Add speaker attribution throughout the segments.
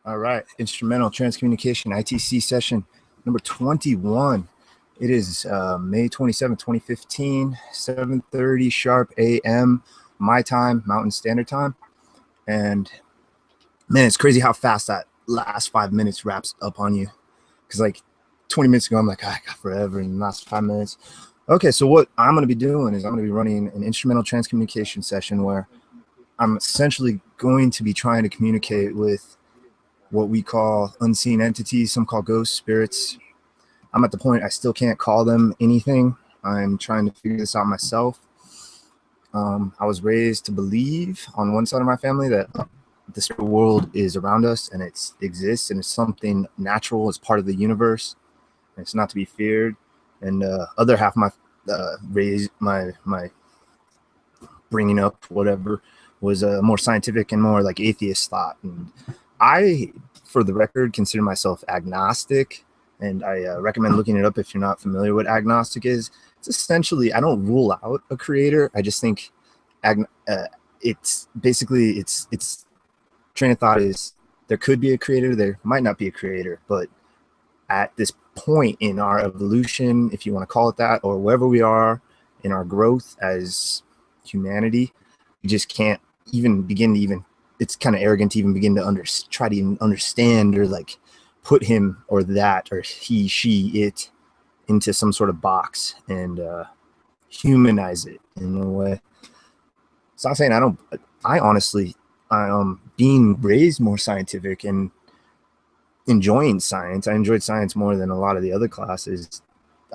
Speaker 1: All right, instrumental transcommunication ITC session number 21. It is May 27, 2015, 7:30 sharp a.m. my time, Mountain Standard Time. And man, it's crazy how fast that last 5 minutes wraps up on you. Because like 20 minutes ago, I'm like, I got forever in the last 5 minutes. Okay, so what I'm going to be doing is I'm going to be running an instrumental transcommunication session where I'm essentially going to be trying to communicate with what we call unseen entities, some call ghosts, spirits. I'm at the point I still can't call them anything. I'm trying to figure this out myself. I was raised to believe on one side of my family that the spirit world is around us and it exists and it's something natural, it's part of the universe, and it's not to be feared. And other half of my my bringing up whatever was a more scientific and more like atheist thought. And I, for the record, consider myself agnostic, and I recommend looking it up if you're not familiar with what agnostic is. It's essentially, I don't rule out a creator. I just think it's basically, it's train of thought is there could be a creator, there might not be a creator, but at this point in our evolution, if you want to call it that, or wherever we are in our growth as humanity, you just can't even begin to even, it's kind of arrogant to even begin to try to even understand or like put him or that or he, she, it into some sort of box and humanize it in a way. It's not saying I honestly, being raised more scientific and enjoying science. I enjoyed science more than a lot of the other classes.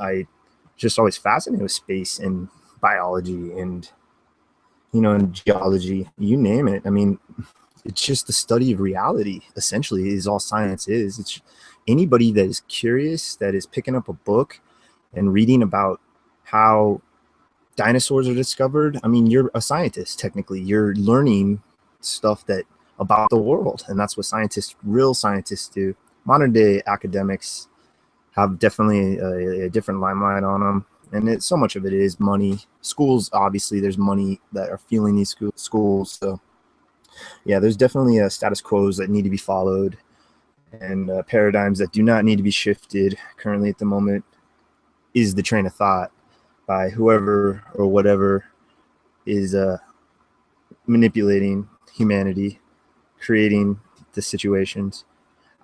Speaker 1: I just always fascinated with space and biology and, and geology, you name it. I mean, it's just the study of reality, essentially, is all science is. It's anybody that is curious, that is picking up a book and reading about how dinosaurs are discovered. I mean, you're a scientist, technically. You're learning stuff about the world, and that's what real scientists do. Modern day academics have definitely a different limelight on them, and so much of it is money. Schools, obviously, there's money that are fueling these schools, so yeah, there's definitely status quos that need to be followed and paradigms that do not need to be shifted. Currently, at the moment, is the train of thought by whoever or whatever is manipulating humanity, creating the situations.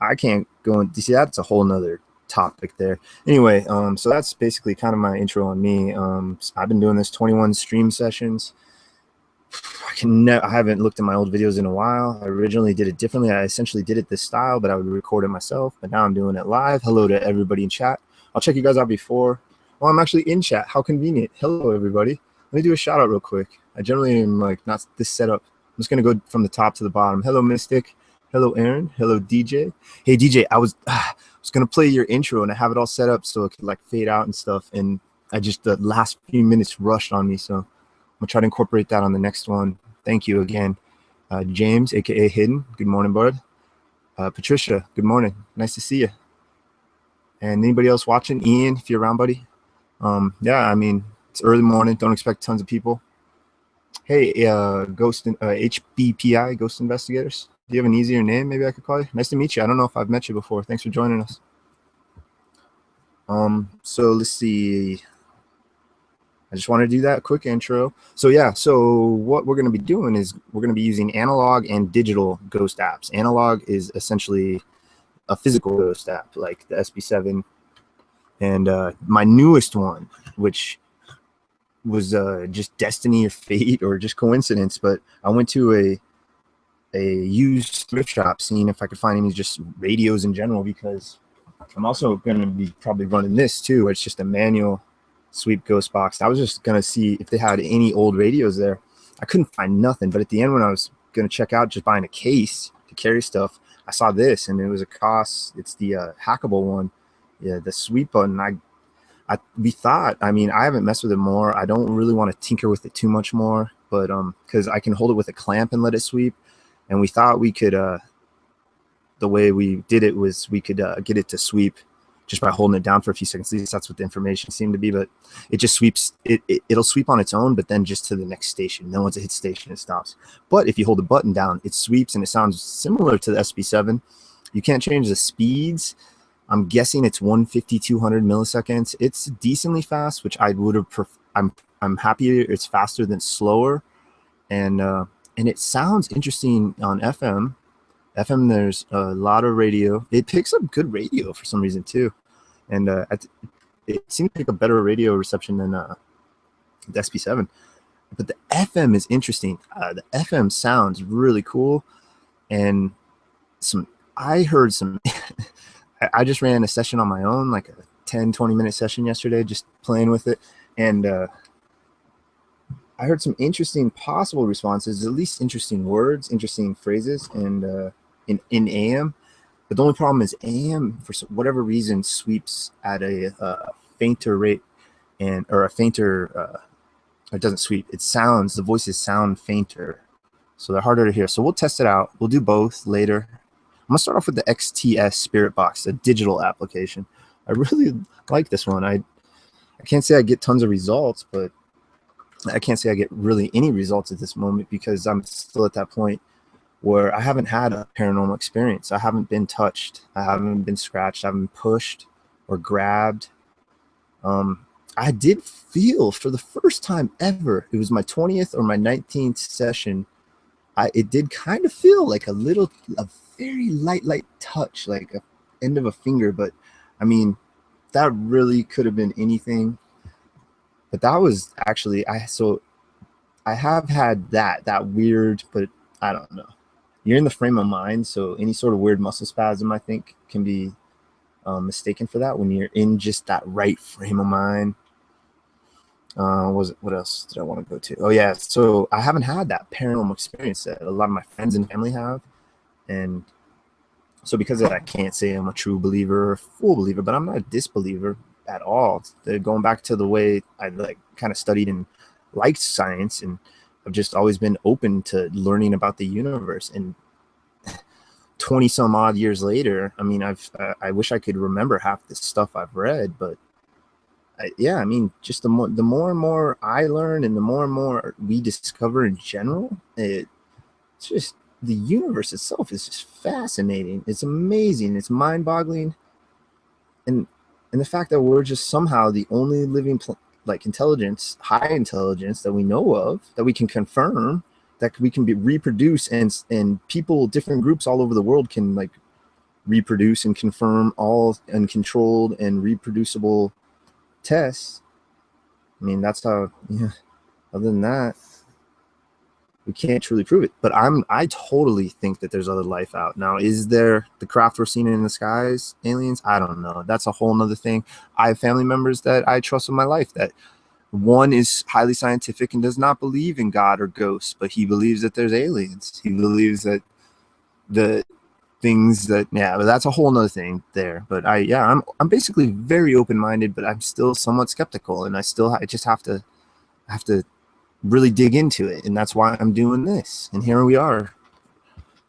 Speaker 1: I can't go into, see, that's a whole nother topic there. Anyway, so that's basically kind of my intro on me. I've been doing this 21 stream sessions. I haven't looked at my old videos in a while. I originally did it differently. I essentially did it this style, but I would record it myself. But now I'm doing it live. Hello to everybody in chat. I'll check you guys out before. Well, I'm actually in chat. How convenient. Hello, everybody. Let me do a shout out real quick. I generally am like not this setup. I'm just going to go from the top to the bottom. Hello, Mystic. Hello, Aaron. Hello, DJ. Hey, DJ, I was going to play your intro and I have it all set up so it could like fade out and stuff. And the last few minutes rushed on me. So I'm going to try to incorporate that on the next one. Thank you again. James, a.k.a. Hidden. Good morning, bud. Patricia, good morning. Nice to see you. And anybody else watching? Ian, if you're around, buddy. Yeah, I mean, it's early morning. Don't expect tons of people. Hey, HBPI, Ghost Investigators. Do you have an easier name maybe I could call you? Nice to meet you. I don't know if I've met you before. Thanks for joining us. So let's see. I just want to do that quick intro. So yeah, so what we're going to be doing is we're going to be using analog and digital ghost apps. Analog is essentially a physical ghost app like the SB7. And my newest one, which was just destiny or fate or just coincidence, but I went to a used thrift shop seeing if I could find any just radios in general, because I'm also going to be probably running this too. It's just a manual sweep ghost box. I was just going to see if they had any old radios there. I couldn't find nothing, but at the end when I was going to check out just buying a case to carry stuff, I saw this and it was a Koss. It's the hackable one. Yeah, the sweep button. We thought, I mean, I haven't messed with it more. I don't really want to tinker with it too much more, but because I can hold it with a clamp and let it sweep. And we thought we could, the way we did it was we could get it to sweep just by holding it down for a few seconds. At least that's what the information seemed to be, but it just sweeps. It'll sweep on its own, but then just to the next station. Then once it hits station, it stops. But if you hold the button down, it sweeps and it sounds similar to the SB7. You can't change the speeds. I'm guessing it's 150, 200 milliseconds. It's decently fast, which I would have. I'm happy it's faster than slower, and it sounds interesting on FM. FM, there's a lot of radio. It picks up good radio for some reason too, and it seems to pick up better radio reception than the SP7. But the FM is interesting. The FM sounds really cool, and I heard some. I just ran a session on my own, like a 10-20 minute session yesterday, just playing with it, and I heard some interesting possible responses, at least interesting words, interesting phrases, and in AM. But the only problem is AM, for whatever reason, sweeps at a fainter rate, or a fainter. It doesn't sweep. It sounds. The voices sound fainter, so they're harder to hear. So we'll test it out. We'll do both later. I'm gonna start off with the XTS Spirit Box, a digital application. I really like this one. I can't say I get tons of results, but I can't say I get really any results at this moment because I'm still at that point where I haven't had a paranormal experience. I haven't been touched. I haven't been scratched. I haven't been pushed or grabbed. I did feel for the first time ever, it was my 20th or my 19th session, it did kind of feel like a very light touch, like a end of a finger. But I mean, that really could have been anything. But that was actually, I have had that weird, but I don't know. You're in the frame of mind, so any sort of weird muscle spasm, I think, can be mistaken for that when you're in just that right frame of mind. What else did I want to go to? Oh yeah, so I haven't had that paranormal experience that a lot of my friends and family have, and so because of that, I can't say I'm a true believer or a full believer, but I'm not a disbeliever at all. They're going back to the way I kind of studied and liked science, and I've just always been open to learning about the universe. And 20 some odd years later, I mean, I wish I could remember half the stuff I've read, but I mean, just the more and more I learn, and the more and more we discover in general, it's just, the universe itself is just fascinating. It's amazing. It's mind-boggling, and the fact that we're just somehow the only living intelligence, high intelligence that we know of, that we can confirm, that we can reproduce, and people, different groups all over the world can reproduce and confirm all uncontrolled and reproducible tests. I mean, that's how. Yeah. Other than that, we can't truly prove it. But I totally think that there's other life out. Now, is there the craft we're seeing in the skies, aliens? I don't know. That's a whole nother thing. I have family members that I trust with my life, that one is highly scientific and does not believe in God or ghosts, but he believes that there's aliens. He believes that the things that, but that's a whole nother thing there. But I'm basically very open-minded, but I'm still somewhat skeptical, and I just have to really dig into it, and that's why I'm doing this. And here we are,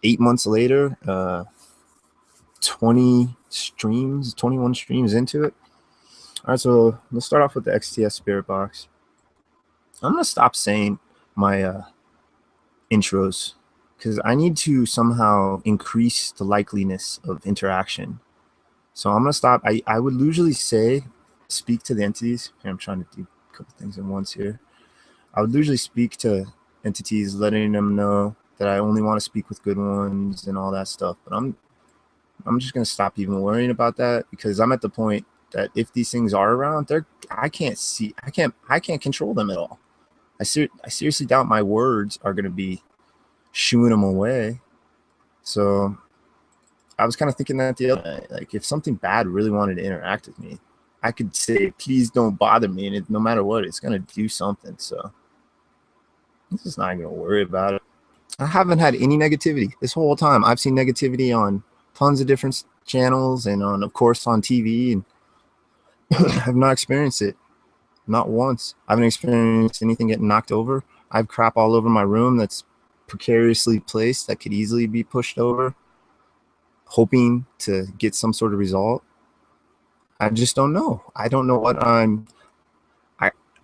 Speaker 1: 8 months later, 21 streams into it. All right, so let's start off with the XTS Spirit Box. I'm gonna stop saying my intros, because I need to somehow increase the likeliness of interaction. So I'm gonna stop. I would usually say, speak to the entities. Here, I'm trying to do a couple things at once here. I would usually speak to entities, letting them know that I only want to speak with good ones and all that stuff. But I'm just gonna stop even worrying about that, because I'm at the point that if these things are around, I can't control them at all. I seriously doubt my words are gonna be shooing them away. So I was kind of thinking that the other night, like, if something bad really wanted to interact with me, I could say, please don't bother me, and no matter what, it's gonna do something. So I'm just not gonna worry about it. I haven't had any negativity this whole time. I've seen negativity on tons of different channels, and of course on TV, and I've not experienced it, not once. I haven't experienced anything getting knocked over. I have crap all over my room that's precariously placed that could easily be pushed over, hoping to get some sort of result. I just don't know. I don't know what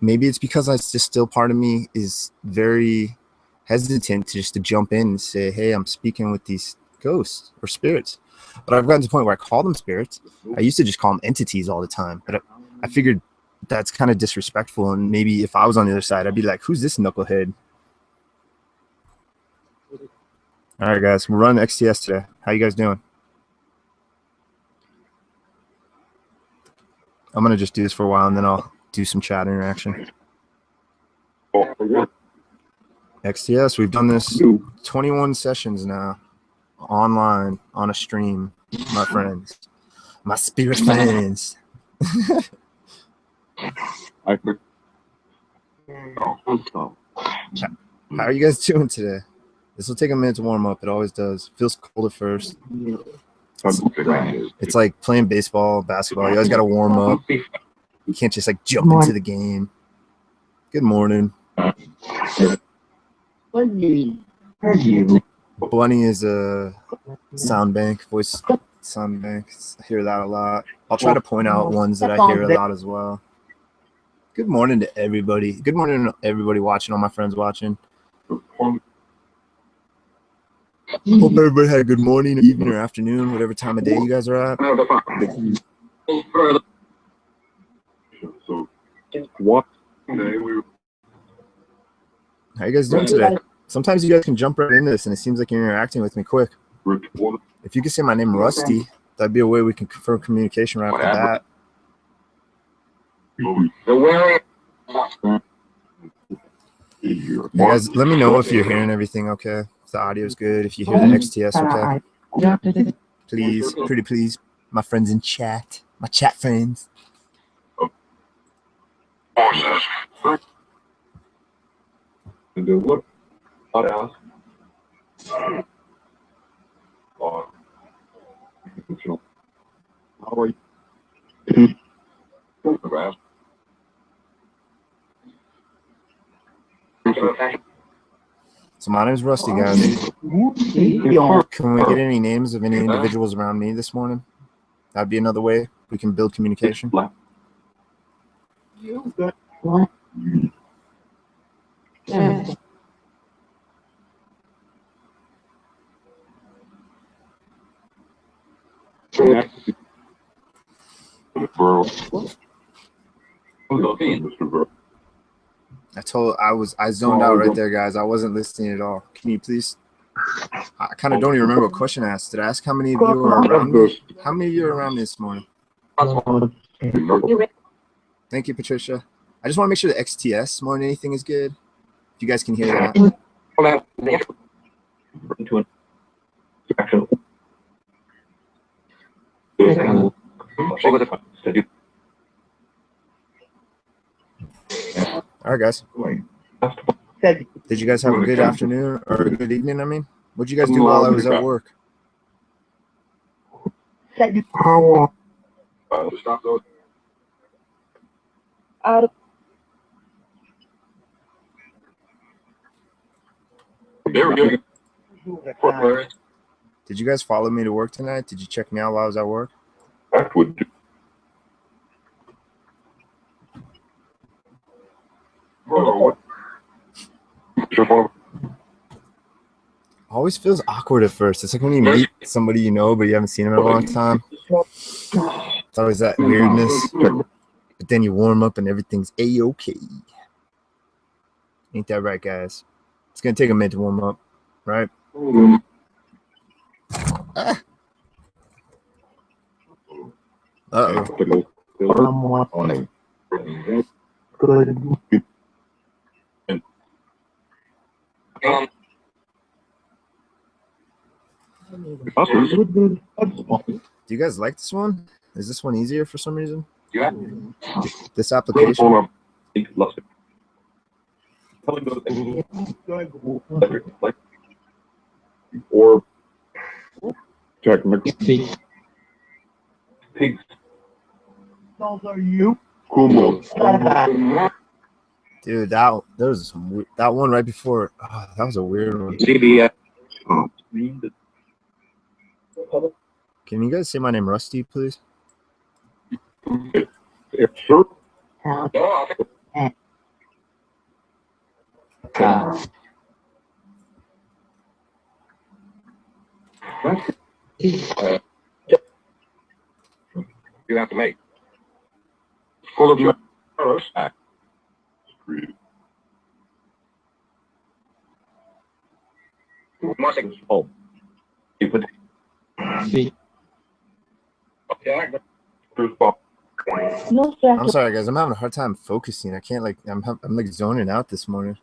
Speaker 1: maybe it's because it's just still part of me is very hesitant to jump in and say, hey, I'm speaking with these ghosts or spirits. But I've gotten to the point where I call them spirits. I used to just call them entities all the time. But I figured that's kind of disrespectful. And maybe if I was on the other side, I'd be like, who's this knucklehead? All right, guys, we're running XTS today. How you guys doing? I'm going to just do this for a while, and then I'll do some chat interaction. XTS, we've done this 21 sessions now, online, on a stream, my friends. My spirit friends. How are you guys doing today? This will take a minute to warm up. It always does. Feels cold at first. It's like playing baseball, basketball. You always got to warm up. You can't just like jump into the game. Good morning. Bunny is a sound bank, voice sound bank. I hear that a lot. I'll try to point out ones that I hear a lot as well. Good morning to everybody. Good morning to everybody watching, all my friends watching. Hope everybody had a good morning, evening, or afternoon, whatever time of day you guys are at. How you guys doing today? Sometimes you guys can jump right into this, and it seems like you're interacting with me quick. If you could say my name, Rusty, that'd be a way we can confirm communication right off the bat. Hey guys, let me know if you're hearing everything okay. If the audio is good, if you hear the XTS okay. Please, pretty please, my friends in chat, my chat friends. So my name is Rusty, guys. Can we get any names of any individuals around me this morning? That'd be another way we can build communication. I zoned out right there, guys. I wasn't listening at all. Can you please? I kind of don't even remember what question I asked. Did I ask how many of you are around me? How many of you are around me this morning? Thank you, Patricia. I just want to make sure the XTS more than anything is good. If you guys can hear that. All right, guys. Did you guys have a good afternoon or a good evening? I mean, what did you guys do while I was at work? Did you guys follow me to work tonight? Did you check me out while I was at work? Always feels awkward at first. It's like when you meet somebody you know, but you haven't seen them in a long time. It's always that weirdness. But then you warm up and everything's A-okay. Ain't that right, guys? It's going to take a minute to warm up, right? Ah. Uh-oh. Do you guys like this one? Is this one easier for some reason? This application?
Speaker 2: Or technically, those are you.
Speaker 1: Dude, that one right before. Oh, that was a weird one. Can you guys say my name, Rusty, please?
Speaker 2: Yes, sir.
Speaker 3: You have to make. Full of your act. Oh. You put
Speaker 4: No, sir.
Speaker 1: I'm sorry, guys. I'm having a hard time focusing. I can't I'm like zoning out this morning.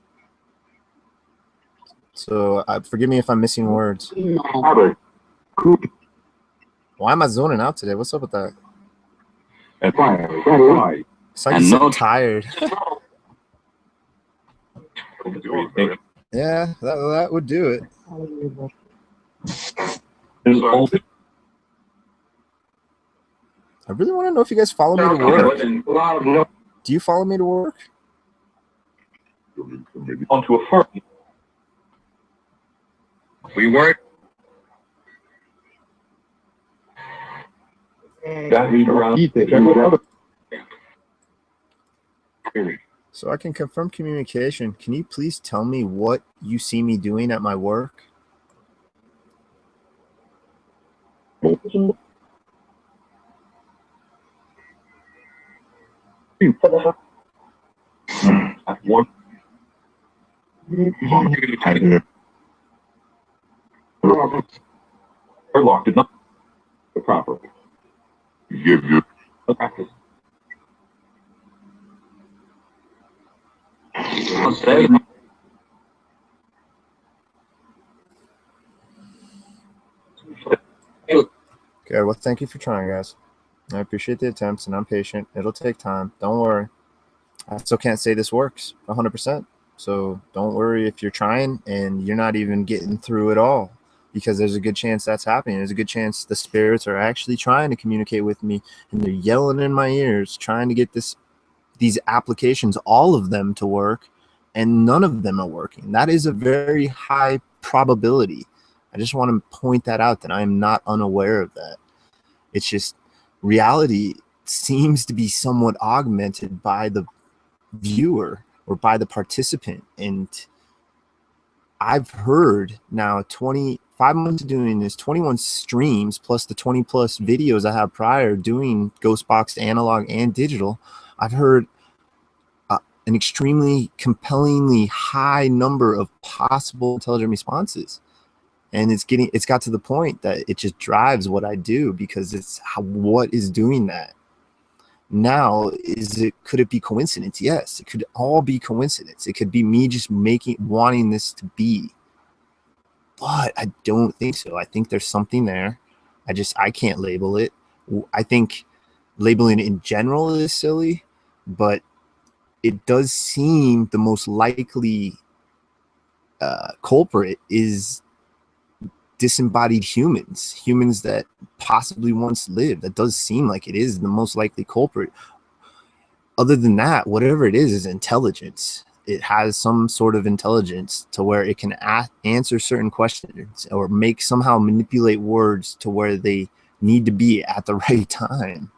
Speaker 1: So forgive me if I'm missing words.
Speaker 4: No.
Speaker 1: Why am I zoning out today? What's up with that?
Speaker 3: and
Speaker 1: It's like
Speaker 3: And
Speaker 1: you said
Speaker 3: no-
Speaker 1: tired. Yeah, that would do it. I really want to know if you guys follow me to work. Do you follow me to work?
Speaker 3: Onto a firm. We work.
Speaker 1: So I can confirm communication. Can you please tell me what you see me doing at my work?
Speaker 3: At work. Her lock did not properly. Give you a practice. Say
Speaker 1: Okay, well, thank you for trying, guys. I appreciate the attempts, and I'm patient. It'll take time. Don't worry. I still can't say this works 100%. So don't worry if you're trying and you're not even getting through it all, because there's a good chance that's happening. There's a good chance the spirits are actually trying to communicate with me, and they're yelling in my ears, trying to get these applications, all of them, to work, and none of them are working. That is a very high probability. I just want to point that out, that I am not unaware of that. It's just reality seems to be somewhat augmented by the viewer or by the participant. And I've heard now 25 months of doing this, 21 streams plus the 20 plus videos I have prior doing Ghostbox analog and digital. I've heard an extremely compellingly high number of possible intelligent responses. And it's got to the point that it just drives what I do, because it's what is doing that. Now, could it be coincidence? Yes, it could all be coincidence. It could be me just wanting this to be. But I don't think so. I think there's something there. I can't label it. I think labeling it in general is silly, but it does seem the most likely culprit is disembodied humans that possibly once lived. That does seem like it is the most likely culprit. Other than that, whatever it is intelligence. It has some sort of intelligence to where it can answer certain questions or somehow manipulate words to where they need to be at the right time.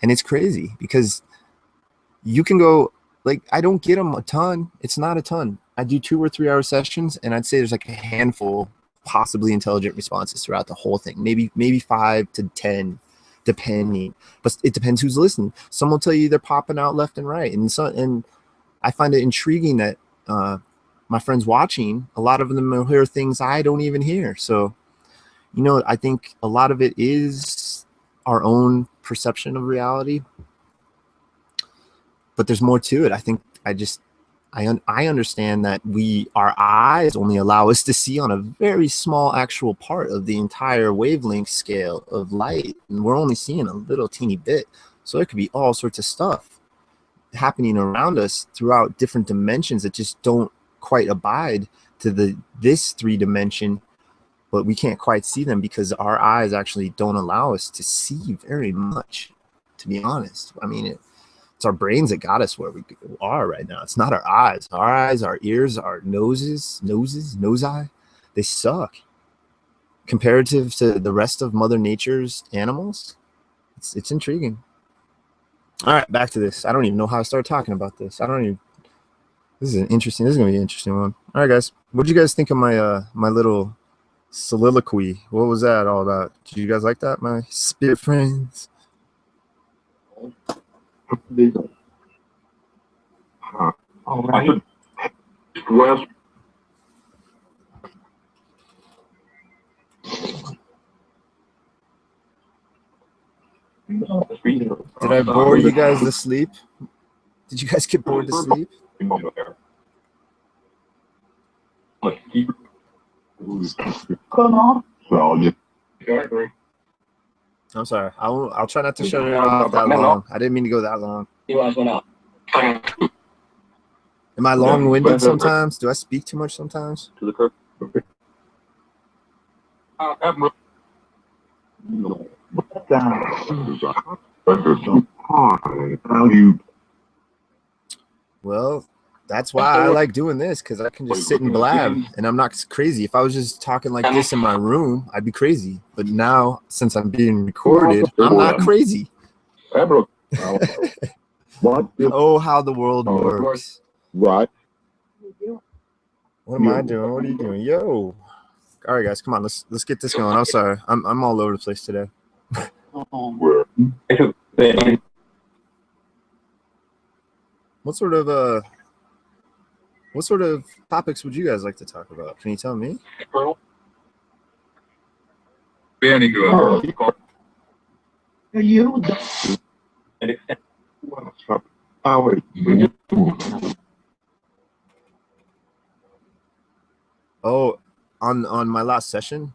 Speaker 1: And it's crazy, because you can go, like, I don't get them a ton. It's not a ton. I do 2 or 3 hour sessions, and I'd say there's like a handful possibly intelligent responses throughout the whole thing. Maybe 5 to 10, depending. But it depends who's listening. Some will tell you they're popping out left and right, and I find it intriguing that my friends watching, a lot of them will hear things I don't even hear. So, I think a lot of it is our own perception of reality, but there's more to it. I think I understand that our eyes only allow us to see on a very small actual part of the entire wavelength scale of light, and we're only seeing a little teeny bit. So there could be all sorts of stuff happening around us throughout different dimensions that just don't quite abide to this 3-dimension, but we can't quite see them because our eyes actually don't allow us to see very much, to be honest. I mean, it's our brains that got us where we are right now. It's not our eyes. Our ears, our nose eye, they suck comparative to the rest of Mother Nature's animals. It's intriguing. All right, back to this. I don't even know how I started talking about this. This is gonna be an interesting one. All right, guys, what did you guys think of my my little soliloquy. What was that all about? Did you guys like that, my spirit friends?
Speaker 2: All right.
Speaker 3: West.
Speaker 1: Did I bore you guys to sleep? Did you guys get bored to sleep?
Speaker 2: Comment?
Speaker 3: So,
Speaker 1: I'm sorry. I'll try not to shut it off that long. I didn't mean to go that long. Am I long-winded sometimes? Do I speak too much sometimes?
Speaker 3: to the curb. How you
Speaker 1: Well, that's why I like doing this, because I can just sit and blab, and I'm not crazy. If I was just talking like this in my room, I'd be crazy. But now, since I'm being recorded, I'm not crazy.
Speaker 3: what?
Speaker 1: Oh, how the world works.
Speaker 3: Right.
Speaker 1: What am I doing? What are you doing? Yo. All right, guys, come on. Let's get this going. I'm sorry. I'm all over the place today.
Speaker 3: Where?
Speaker 1: What sort of topics would you guys like to talk about? Can you tell me?
Speaker 3: Very good.
Speaker 2: You
Speaker 1: Oh, on my last session,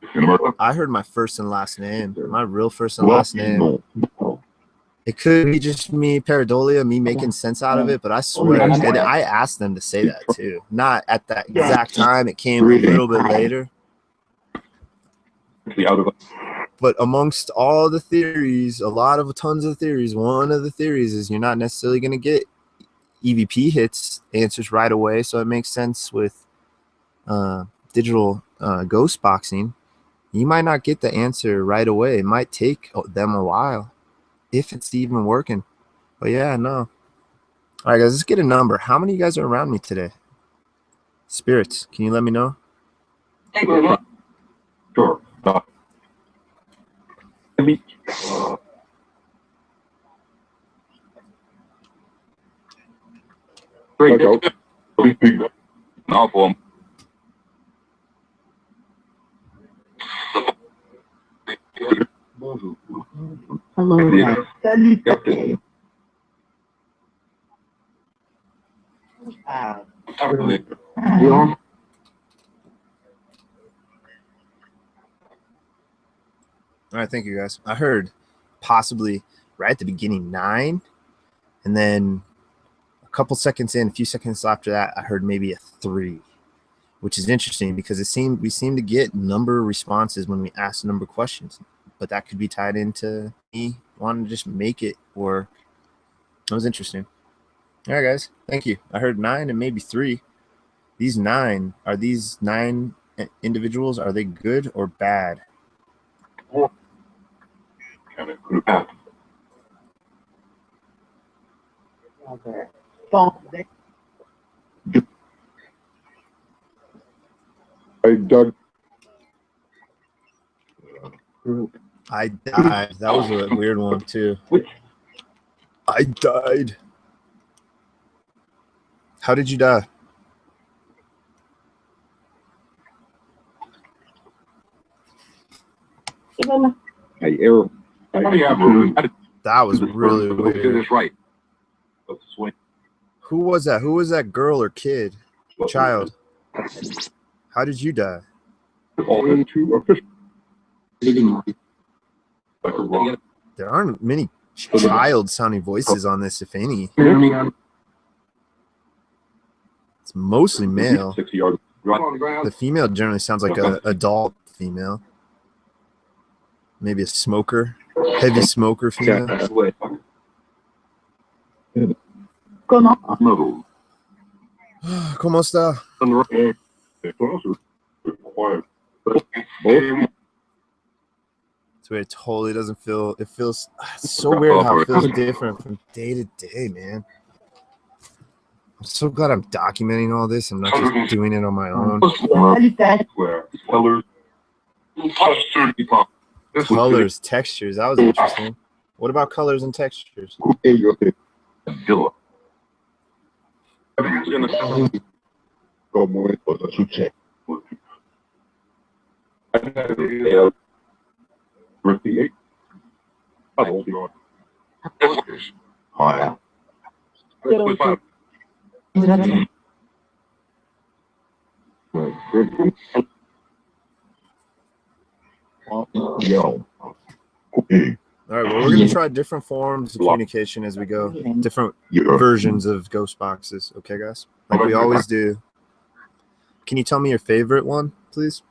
Speaker 1: I heard my first and last name. My real first and last name. It could be just me, pareidolia, me making sense out of it, but I swear, and I asked them to say that too. Not at that exact time. It came a little bit later. But amongst all the theories, tons of theories, one of the theories is you're not necessarily going to get EVP hits answers right away. So it makes sense with digital ghost boxing. You might not get the answer right away. It might take them a while, if it's even working. But yeah, no. All right, guys, let's get a number. How many of you guys are around me today? Spirits, can you let me know?
Speaker 3: Sure. Now for
Speaker 2: Hello. Salut.
Speaker 1: All right, thank you, guys. I heard possibly right at the beginning 9, and then a couple seconds in, a few seconds after that, I heard maybe a 3, which is interesting because we seem to get number responses when we ask a number of questions, but that could be tied into me wanting to just make it, or it was interesting. All right, guys, thank you. I heard 9 and maybe 3. These 9, are these 9 individuals, are they good or bad?
Speaker 3: Hey, Doug.
Speaker 1: I died. That was a weird one too. I died. How did you die?
Speaker 3: Hey, Errol.
Speaker 1: That was really weird.
Speaker 3: Right.
Speaker 1: Who was that? Who was that girl or kid? Child. How did you die? There aren't many child-sounding voices on this, if any. It's mostly male. The female generally sounds like an adult female. Maybe a smoker. Heavy smoker female. ¿Cómo está? It's weird. It totally doesn't feel. It feels so weird how it feels different from day to day, man. I'm so glad I'm documenting all this. I'm not just doing it on my own. Colors, textures. That was interesting. What about colors and textures? All right, well, we're going to try different forms of communication as we go, different versions of ghost boxes. Okay, guys? Like we always do. Can you tell me your favorite one, please?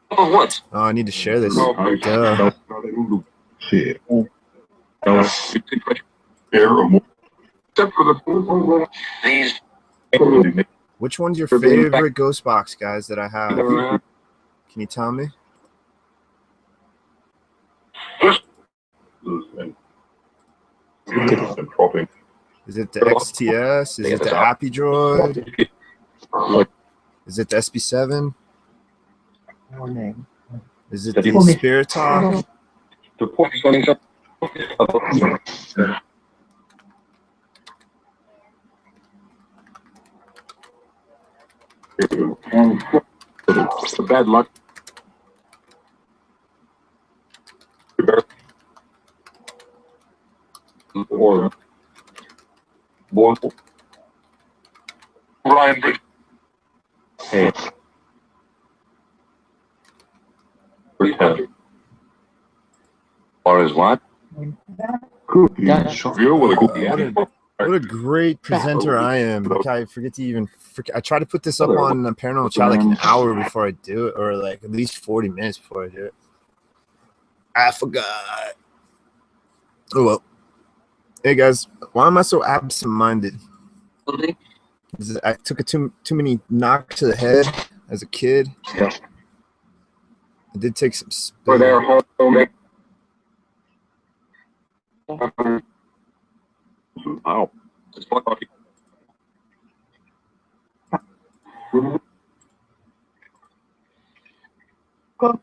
Speaker 3: What?
Speaker 1: Oh, I need to share this. Duh.
Speaker 3: Shit.
Speaker 1: Which one's your favorite ghost box, guys, that I have? Can you tell me? Is it the XTS? Is it the Appy Droid? Is it the SB7? Is it the Spirit Talk?
Speaker 3: Bad luck. Or Ryan Bridge. Hey. Or is what?
Speaker 1: What a great presenter I am. Like I forget to even I try to put this up on a Paranormal Chat like an hour before I do it, or like at least 40 minutes before I do it. I forgot. Oh well. Hey guys, why am I so absent-minded? I took too many knocks to the head as a kid.
Speaker 3: Yeah.
Speaker 1: I did take some spin.
Speaker 3: Wow.
Speaker 2: What's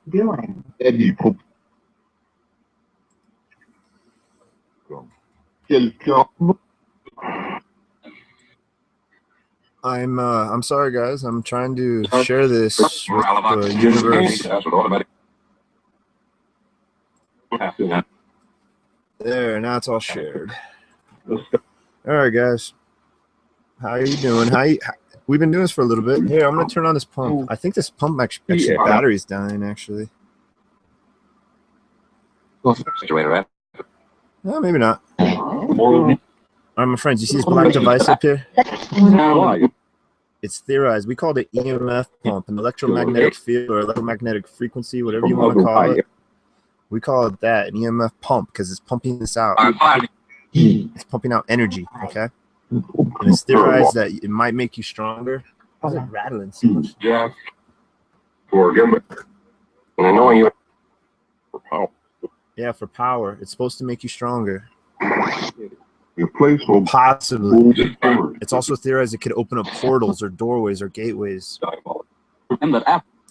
Speaker 2: doing?
Speaker 1: I'm sorry guys. I'm trying to share this with the universe. There, now it's all shared. All right, guys. How you doing? We've been doing this for a little bit. Here, I'm gonna turn on this pump. I think this pump actually battery's dying. Actually.
Speaker 3: Situator,
Speaker 1: No, maybe not. All right, my friends. You see this black device up here? It's theorized. We call it an EMF pump, an electromagnetic field or electromagnetic frequency, whatever you want to call it. We call it that, an EMF pump, because it's pumping this out. It's pumping out energy, okay? And it's theorized that it might make you stronger. Why is it rattling so much?
Speaker 3: Yeah. And I know you. For power.
Speaker 1: Yeah, for power. It's supposed to make you stronger.
Speaker 3: Possibly.
Speaker 1: It's also theorized it could open up portals or doorways or gateways.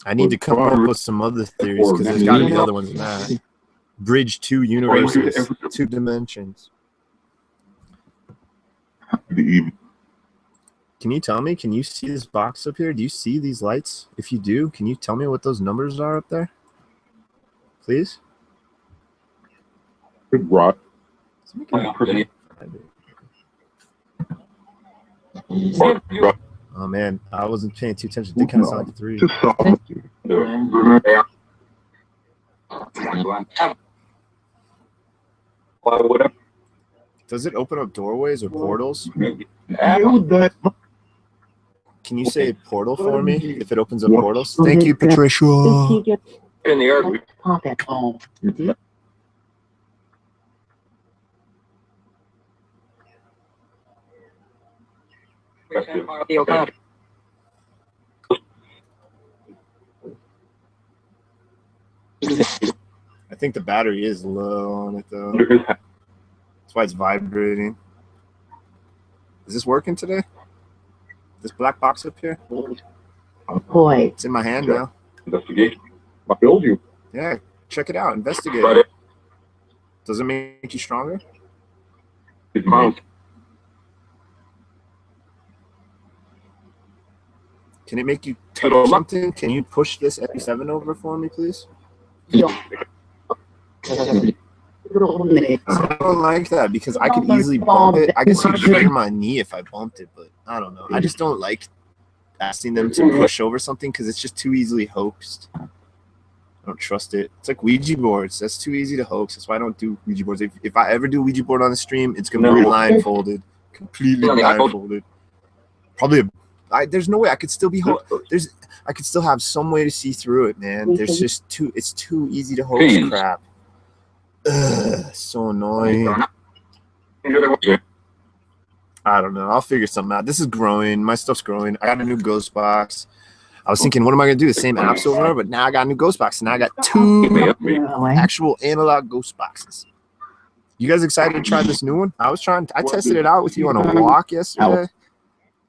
Speaker 1: I need to come up with some other theories because there's got to be other ones than that. Bridge two universes, 2 dimensions. Can you tell me? Can you see this box up here? Do you see these lights? If you do, can you tell me what those numbers are up there? Please?
Speaker 3: Right.
Speaker 1: Oh man, I wasn't paying too attention. They kind of sound like 3. Does it open up doorways or portals? Can you say portal for me if it opens up portals? Thank you, Patricia.
Speaker 3: In the earth.
Speaker 1: I think the battery is low on it though. That's why it's vibrating. Is this working today? This black box up here?
Speaker 2: Boy.
Speaker 1: It's in my hand now.
Speaker 3: Investigation. I build you.
Speaker 1: Yeah, check it out. Investigate
Speaker 3: Right.
Speaker 1: it. Does it make you stronger?
Speaker 3: It's mine.
Speaker 1: Can it make you touch something? Can you push this F7 over for me, please? I don't like that because I could easily bump it. I guess you could hear my knee if I bumped it, but I don't know. I just don't like asking them to push over something because it's just too easily hoaxed. I don't trust it. It's like Ouija boards. That's too easy to hoax. That's why I don't do Ouija boards. If I ever do a Ouija board on the stream, it's going to be blindfolded. Completely blindfolded. Probably there's no way I could still be I could still have some way to see through it, man. There's just it's too easy to hoax crap. Ugh, so annoying. I don't know. I'll figure something out. This is growing. My stuff's growing. I got a new ghost box. I was thinking, what am I going to do? The same apps over and over? But now I got a new ghost box. And now I got 2 actual analog ghost boxes. You guys excited to try this new one? I tested it out with you on a walk yesterday.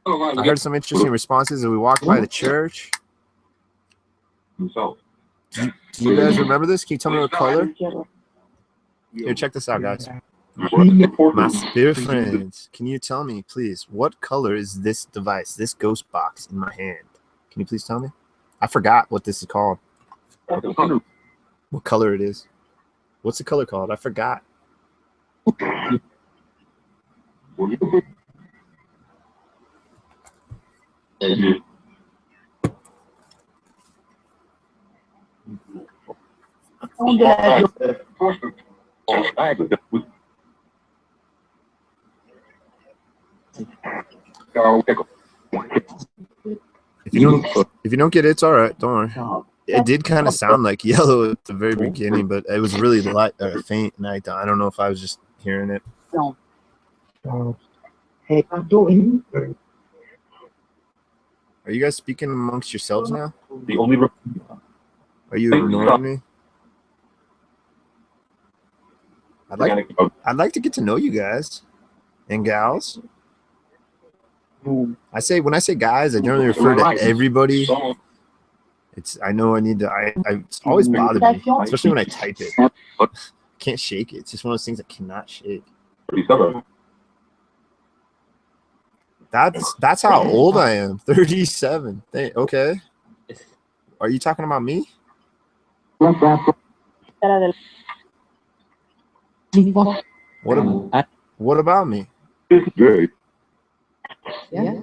Speaker 1: I heard some interesting responses as we walked by the church. Do you guys remember this? Can you tell me what color? Here, check this out, guys. My spirit friends, can you tell me, please, what color is this device, this ghost box in my hand? Can you please tell me? I forgot what this is called. What color it is. What's the color called? I forgot. If you don't get it, it's all right. Don't worry. It did kind of sound like yellow at the very beginning, but it was really light, faint, and I don't know if I was just hearing it.
Speaker 2: Hey, I'm doing.
Speaker 1: Are you guys speaking amongst yourselves now?
Speaker 3: The only.
Speaker 1: Are you ignoring me? I'd like to get to know you guys and gals. When I say guys, I generally refer to everybody. I know I need to. It's always bothered me, especially when I type it. I can't shake it. It's just one of those things I cannot shake. That's how old I am. 37. Okay. Are you talking about me? What about me?
Speaker 2: Yeah.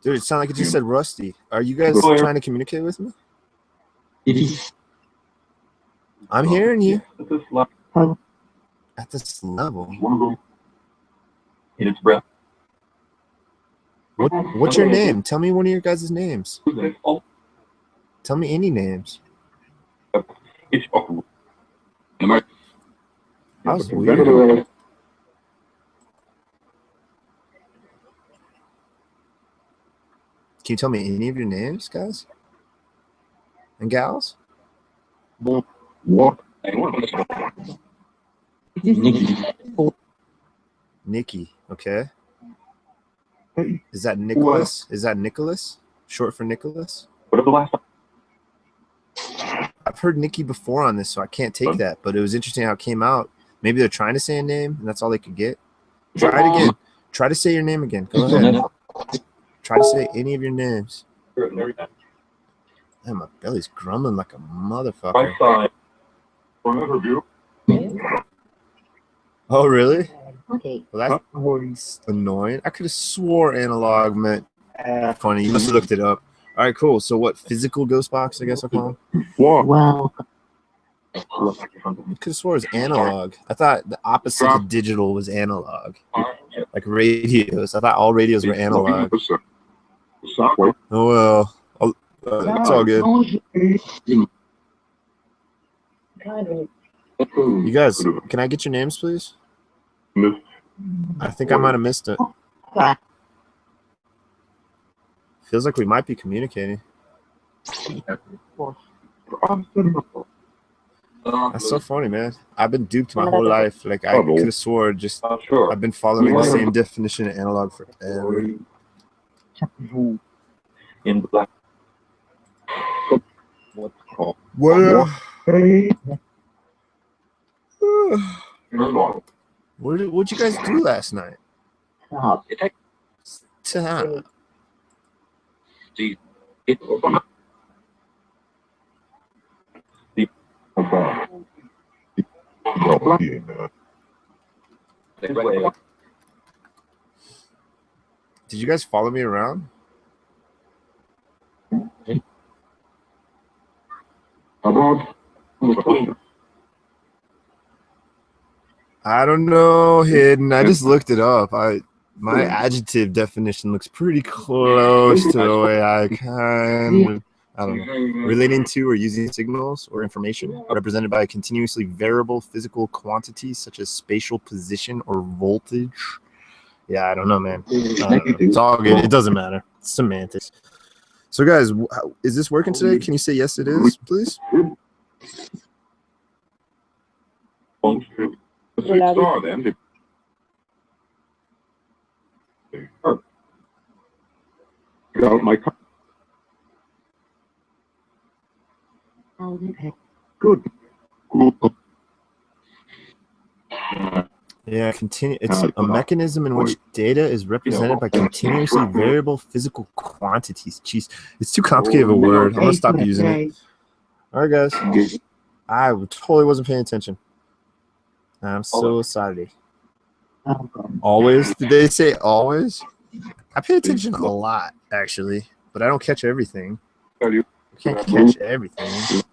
Speaker 1: Dude, it sounded like it just said Rusty. Are you guys trying to communicate with me? I'm hearing you. At this level. What's your name? Tell me one of your guys' names. Tell me any names. That's weird. Can you tell me any of your names, guys? And gals? Nikki, okay. Is that Nicholas? Is that Nicholas? Short for Nicholas? I've heard Nikki before on this, so I can't take that. But it was interesting how it came out. Maybe they're trying to say a name, and that's all they could get. Try it again. Try to say your name again. Go ahead. Try to say any of your names. Man, my belly's grumbling like a motherfucker. Oh, really? Well, that's annoying. I could have swore analog meant funny. You must have looked it up. All right, cool. So what, physical ghost box, I guess I'll call them?
Speaker 2: Well,
Speaker 1: I could have swore it was analog. I thought the opposite of digital was analog. Like radios. I thought all radios were analog. Oh, well. It's all good. You guys, can I get your names, please? I think I might have missed it. Feels like we might be communicating. That's so funny, man. I've been duped my whole life. Like I could have swore just I've been following the same definition of analog forever.
Speaker 3: In black. What's called?
Speaker 1: What? What'd you guys do last night?
Speaker 2: Stop.
Speaker 1: Stop. Did you guys follow me around? I don't know, Hidden. I just looked it up. My adjective definition looks pretty close to the way I don't know. Relating to or using signals or information represented by continuously variable physical quantities such as spatial position or voltage. Yeah, I don't know, man. It's all good. It doesn't matter. It's semantics. So, guys, is this working today? Can you say yes, it is, please?
Speaker 3: Good.
Speaker 1: Yeah, it's a mechanism in which data is represented by continuously variable physical quantities. Jeez, it's too complicated of a word. I'm gonna stop using it. All right, guys. I totally wasn't paying attention. I'm so sorry. Always? Did they say always? I pay attention a lot, actually, but I don't catch everything. I can't catch everything.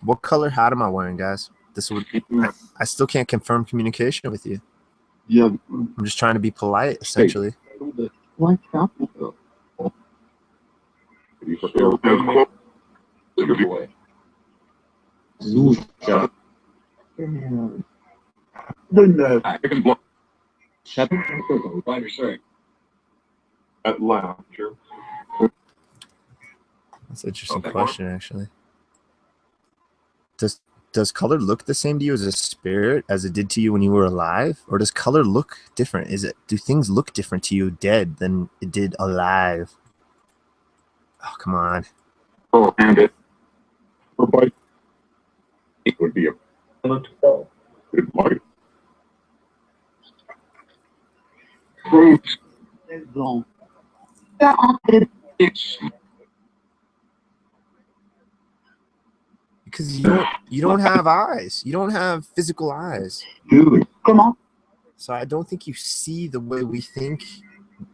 Speaker 1: What color hat am I wearing, guys? I still can't confirm communication with you.
Speaker 3: Yeah.
Speaker 1: I'm just trying to be polite, essentially.
Speaker 2: What's up?
Speaker 3: At lounge.
Speaker 1: That's an interesting question, actually. Does color look the same to you as a spirit as it did to you when you were alive? Or does color look different? Do things look different to you dead than it did alive? Oh, come on.
Speaker 3: Oh, and it would be a it might. It's
Speaker 1: Because you don't have eyes. You don't have physical eyes.
Speaker 3: dude. Come on.
Speaker 1: So I don't think you see the way we think.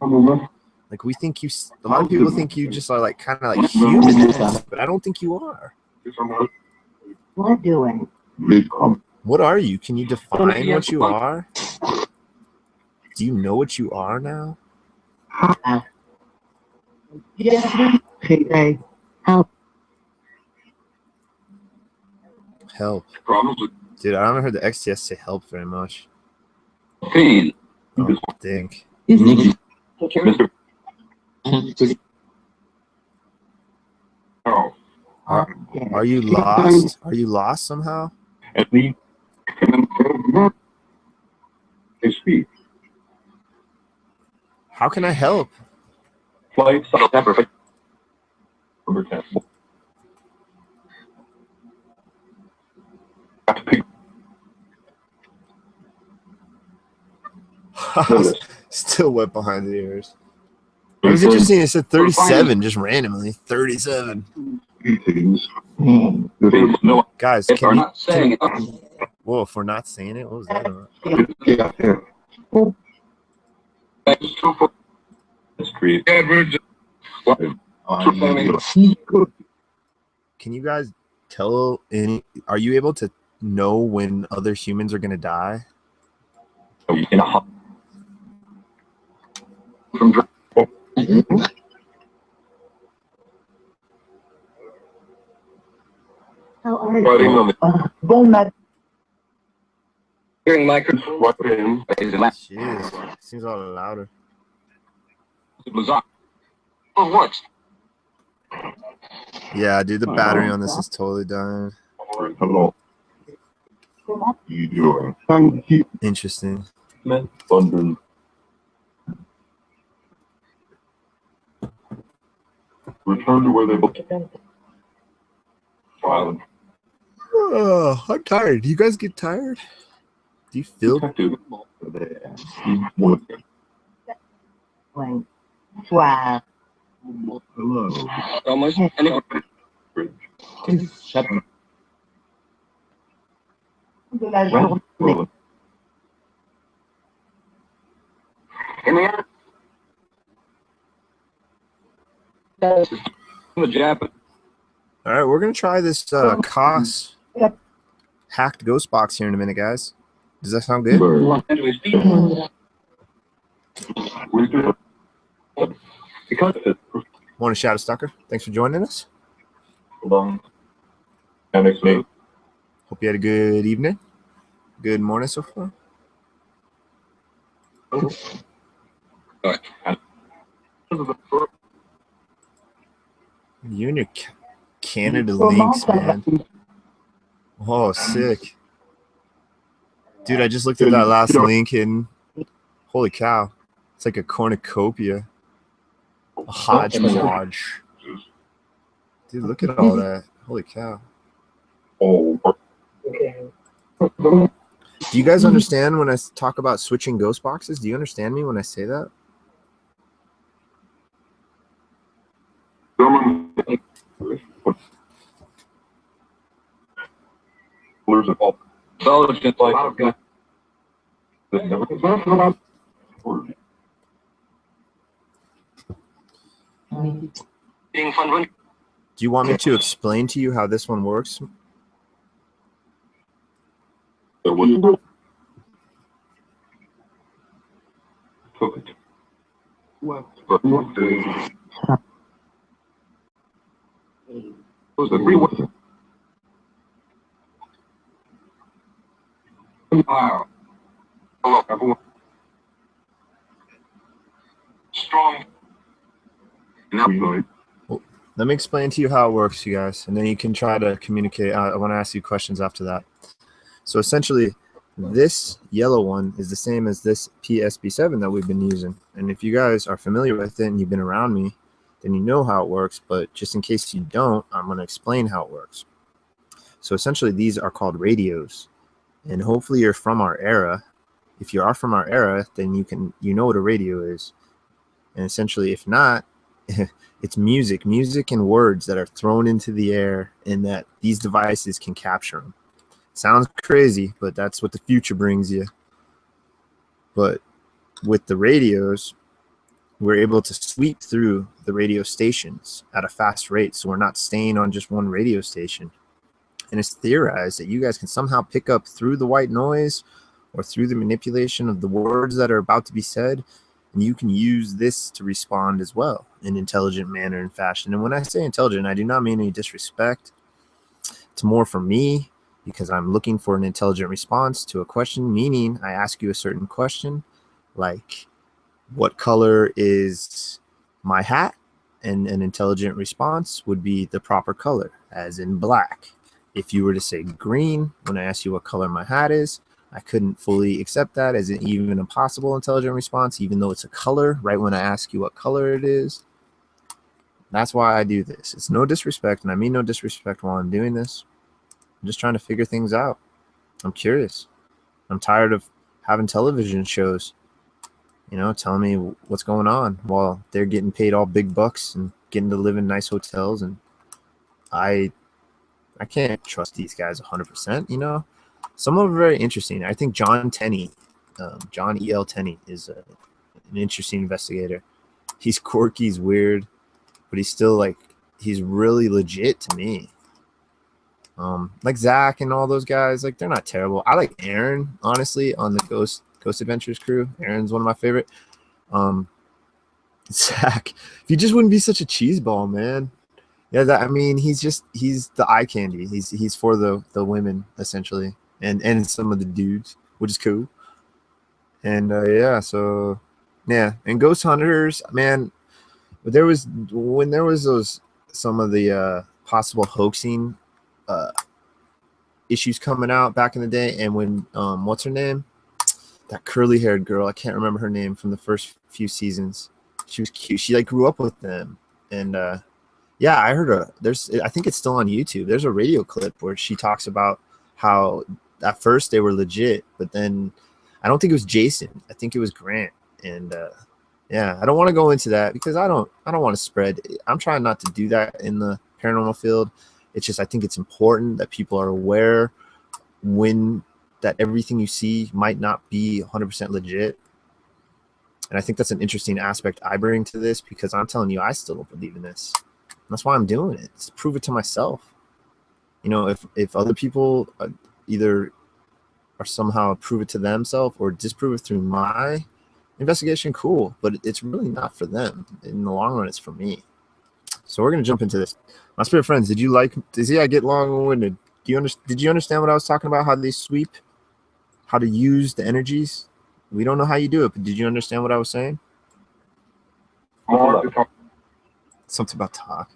Speaker 1: Like we think a lot of people think you just are like kind of like human, but I don't think you are.
Speaker 2: What doing?
Speaker 1: What are you? Can you define what you are? Do you know what you are now?
Speaker 2: Hey, help.
Speaker 1: Help. Dude, I haven't heard the XTS say help very much.
Speaker 3: Pain.
Speaker 1: Oh, think. Are you lost? Are you lost somehow?
Speaker 3: At least they speak.
Speaker 1: How can I help?
Speaker 3: Flight September. Number 10.
Speaker 1: Still wet behind the ears. It was interesting. It said 37 just randomly. 37. Guys, can you? Whoa, if we're not saying it, what was that about? Can you guys tell are you able to know when other humans are going to die?
Speaker 2: How are you?
Speaker 5: Hearing microphone.
Speaker 3: What in?
Speaker 1: Jeez, seems a lot louder.
Speaker 5: Oh, what?
Speaker 1: Yeah, dude, the battery on this is totally dying.
Speaker 3: Hello. What are you doing? I'm here.
Speaker 1: Interesting.
Speaker 3: London. Return to where they belong. Silent.
Speaker 1: Oh, I'm tired. Do you guys get tired? Do you feel?
Speaker 3: Detective. What?
Speaker 2: Wow.
Speaker 3: Hello.
Speaker 5: Almost. Anyone?
Speaker 3: Shut up.
Speaker 2: Well,
Speaker 3: Well,
Speaker 5: In the air. The Japan.
Speaker 1: All right, we're gonna try this Koss hacked ghost box here in a minute, guys. Does that sound good?
Speaker 3: Because it's
Speaker 1: Morning, Shadow Stalker. Thanks for joining us.
Speaker 3: long. And it's me.
Speaker 1: Hope you had a good evening. Good morning so far. You and your Canada links, man. Oh, sick. Dude, I just looked at that last link and holy cow. It's like a cornucopia. A hodgepodge. Dude, look at all that. Holy cow.
Speaker 3: Oh.
Speaker 1: Do you guys understand when I talk about switching ghost boxes? Do you understand me when I say that?
Speaker 5: Belgian, like, being fun run.
Speaker 1: Do you want me to explain to you how this one works?
Speaker 5: Wow. Hello, everyone. Strong. Now,
Speaker 1: Let me explain to you how it works, you guys, and then you can try to communicate. I want to ask you questions after that. So essentially, this yellow one is the same as this PSB7 that we've been using. And if you guys are familiar with it and you've been around me, then you know how it works. But just in case you don't, I'm going to explain how it works. So essentially, these are called radios. And hopefully you're from our era. If you are from our era, then you know what a radio is. And essentially, if not, it's music and words that are thrown into the air and that these devices can capture them. Sounds crazy, but that's what the future brings you. But with the radios, we're able to sweep through the radio stations at a fast rate. So we're not staying on just one radio station. And it's theorized that you guys can somehow pick up through the white noise or through the manipulation of the words that are about to be said. And you can use this to respond as well in intelligent manner and fashion. And when I say intelligent, I do not mean any disrespect. It's more for me because I'm looking for an intelligent response to a question, meaning I ask you a certain question like, what color is my hat? And an intelligent response would be the proper color, as in black. If you were to say green when I ask you what color my hat is, I couldn't fully accept that as an even a possible intelligent response, even though it's a color right when I ask you what color it is. That's why I do this. It's no disrespect, and I mean no disrespect while I'm doing this. I'm just trying to figure things out. I'm curious. I'm tired of having television shows, telling me what's going on while they're getting paid all big bucks and getting to live in nice hotels. And I can't trust these guys 100%, Some of them are very interesting. I think John Tenney, John E.L. Tenney is an interesting investigator. He's quirky, he's weird, but he's still he's really legit to me. Like Zach and all those guys, they're not terrible. I like Aaron, honestly, on the Ghost Adventures crew. Aaron's one of my favorite. Zach, if you just wouldn't be such a cheeseball, man. Yeah, he's the eye candy. He's for the women essentially, and some of the dudes, which is cool. And yeah, so yeah, and ghost hunters, man. When there was some of the possible hoaxing issues coming out back in the day, and when what's her name, that curly haired girl, I can't remember her name, from the first few seasons. She was cute. She like grew up with them, and yeah, I heard I think it's still on YouTube. There's a radio clip where she talks about how at first they were legit, but then I don't think it was Jason. I think it was Grant. And yeah, I don't want to go into that because I don't want to spread. I'm trying not to do that in the paranormal field. It's just I think it's important that people are aware that everything you see might not be 100% legit. And I think that's an interesting aspect I bring to this, because I'm telling you, I still don't believe in this. That's why I'm doing it. It's to prove it to myself. You know, if other people either are somehow prove it to themselves or disprove it through my investigation, cool. But it's really not for them. In the long run, it's for me. So we're gonna jump into this. My spirit friends, did I get long-winded? Did you understand what I was talking about? How they sweep, how to use the energies. We don't know how you do it, but did you understand what I was saying? Something about talk.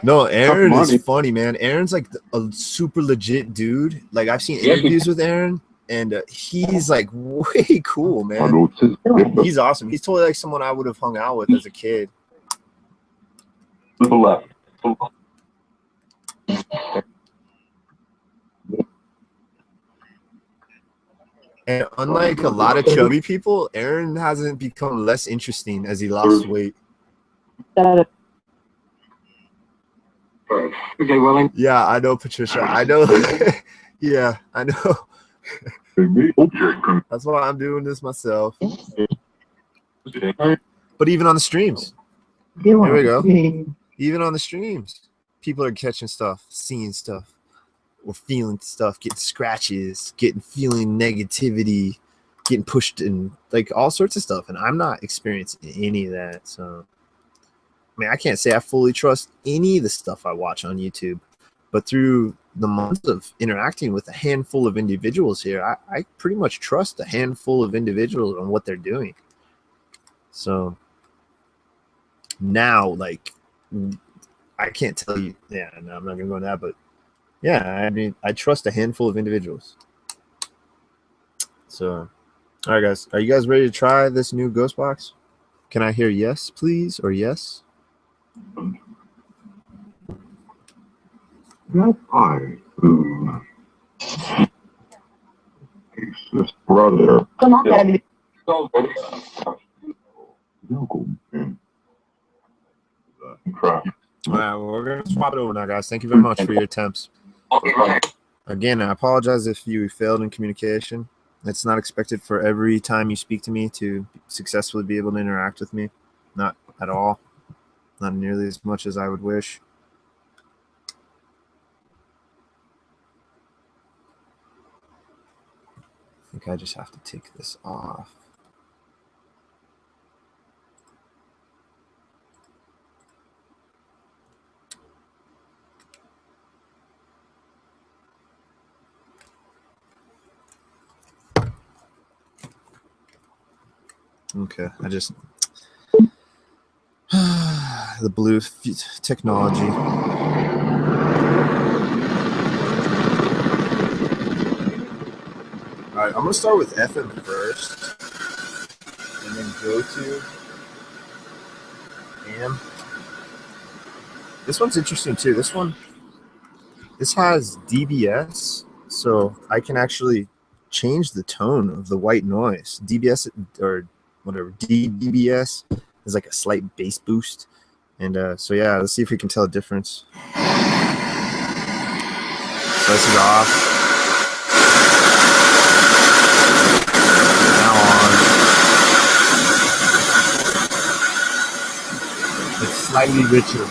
Speaker 1: No, Aaron is funny, man. Aaron's like a super legit dude. Like I've seen interviews with Aaron, and he's like way cool, man. He's awesome. He's totally like someone I would have hung out with as a kid.
Speaker 3: To the left.
Speaker 1: And unlike a lot of chubby people, Aaron hasn't become less interesting as he lost weight.
Speaker 5: Okay, well,
Speaker 1: Yeah, I know, Patricia. I know. Yeah, I know. That's why I'm doing this myself. But even on the streams, here we go. Even on the streams, people are catching stuff, seeing stuff, or feeling stuff, getting scratches, feeling negativity, getting pushed, and like all sorts of stuff. And I'm not experiencing any of that. So, I mean, I can't say I fully trust any of the stuff I watch on YouTube, but through the months of interacting with a handful of individuals here, I pretty much trust a handful of individuals on what they're doing. So now, like, I can't tell you. Yeah, no, I'm not gonna go into that, but yeah, I mean, I trust a handful of individuals. So, all right, guys, are you guys ready to try this new ghost box? Can I hear yes, please, or yes?
Speaker 3: This brother.
Speaker 2: Comment faire
Speaker 3: Crap.
Speaker 1: All right, well, we're gonna swap it over now, guys. Thank you very much for your attempts. Again, I apologize if you failed in communication. It's not expected for every time you speak to me to successfully be able to interact with me. Not at all. Not nearly as much as I would wish. I think I just have to take this off. Okay, I just the blue technology. All right, I'm gonna start with FM first, and then go to AM. This one's interesting too. This has DBS, so I can actually change the tone of the white noise. DBS or whatever, DBS is like a slight bass boost. And so yeah, let's see if we can tell a difference. So this is off. Now on. It's slightly richer.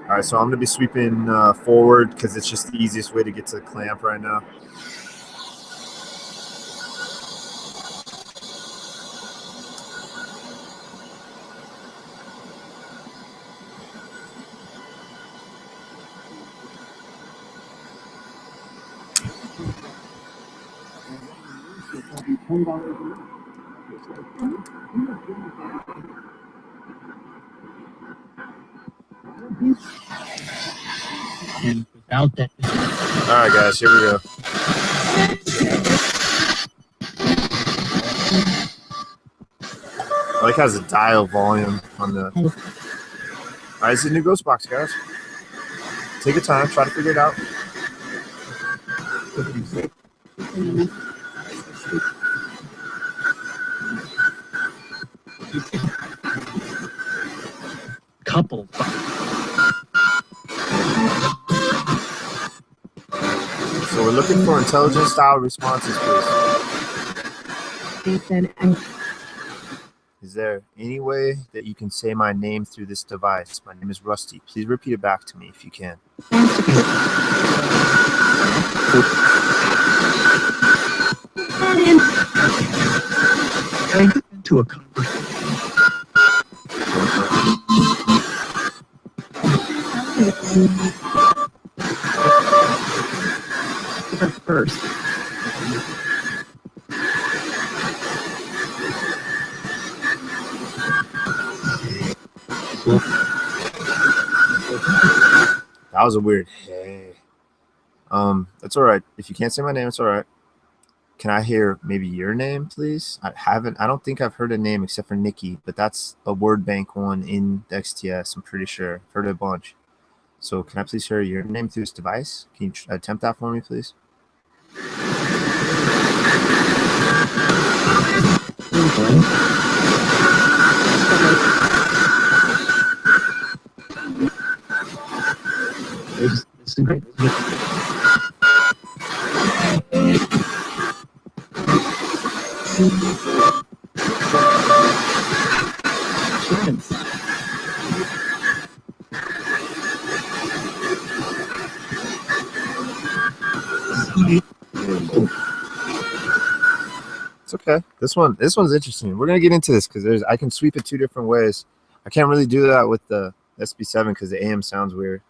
Speaker 1: All right, so I'm gonna be sweeping forward because it's just the easiest way to get to the clamp right now.
Speaker 6: And without that,
Speaker 1: All right, guys, here we go. I like how the dial volume on the. All right, it's a new ghost box, guys. Take your time, try to figure it out.
Speaker 6: couple.
Speaker 1: So we're looking for intelligent style responses, please. Is there any way that you can say my name through this device? My name is Rusty. Please repeat it back to me if you can.
Speaker 6: To a conversation. First.
Speaker 1: That was a weird hey. That's all right. If you can't say my name, it's all right. Can I hear maybe your name, please? I don't think I've heard a name except for Nikki, but that's a word bank one in the XTS. I'm pretty sure. I've heard a bunch. So can I please hear your name through this device? Can you attempt that for me, please?
Speaker 6: This is great.
Speaker 1: It's okay. This one's interesting. We're gonna get into this because I can sweep it two different ways. I can't really do that with the SB7 because the AM sounds weird.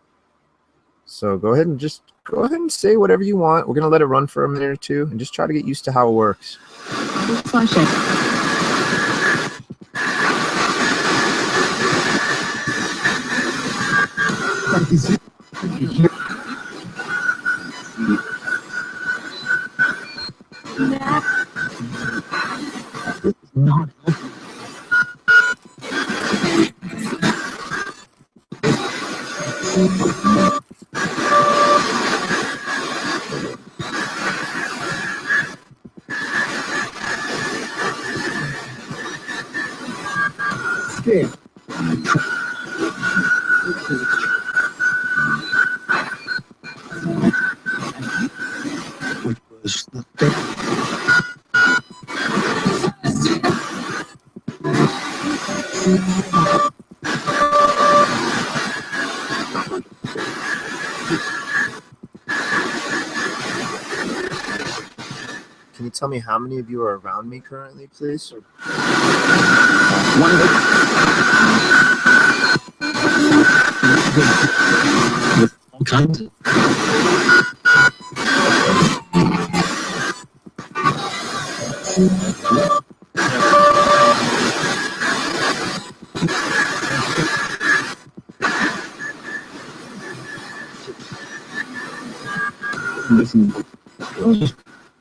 Speaker 1: So go ahead and say whatever you want. We're gonna let it run for a minute or two and just try to get used to how it works.
Speaker 6: Not
Speaker 2: Good.
Speaker 6: which was the thing.
Speaker 1: Can you tell me how many of you are around me currently, please?
Speaker 6: One of with all kinds of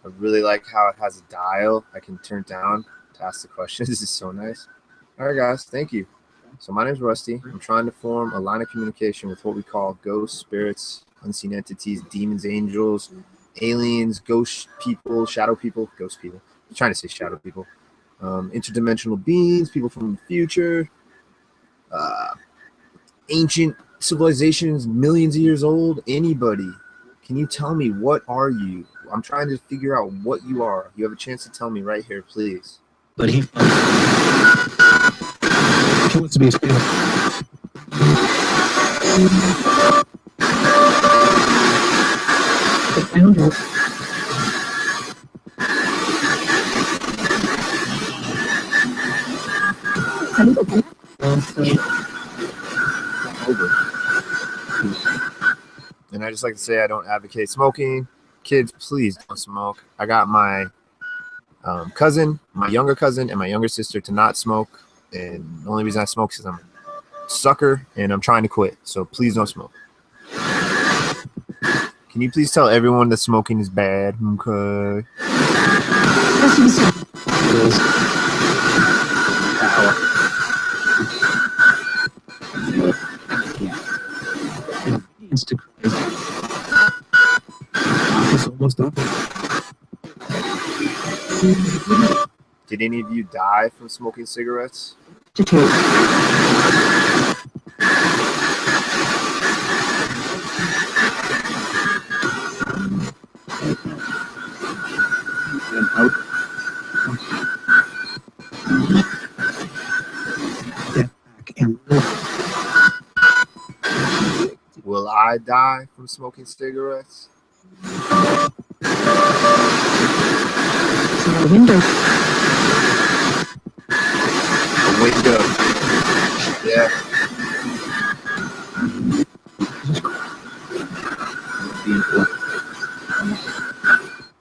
Speaker 1: I really like how it has a dial I can turn down to ask the questions. This is so nice. All right, guys, thank you. So my name is Rusty. I'm trying to form a line of communication with what we call ghosts, spirits, unseen entities, demons, angels, aliens, ghost people, shadow people, ghost people. I'm trying to say shadow people. Interdimensional beings, people from the future, ancient civilizations, millions of years old, anybody. Can you tell me what are you? I'm trying to figure out what you are. You have a chance to tell me right here, please.
Speaker 6: but he wants to be a spirit.
Speaker 1: And I just like to say I don't advocate smoking. Kids, please don't smoke. I got my cousin, my younger cousin, and my younger sister to not smoke. And the only reason I smoke is I'm a sucker and I'm trying to quit. So please don't smoke. Can you please tell everyone that smoking is bad? Okay.
Speaker 6: It's almost done.
Speaker 1: Did any of you die from smoking cigarettes? Will I die from smoking cigarettes?
Speaker 5: A window.
Speaker 1: A window. Yeah.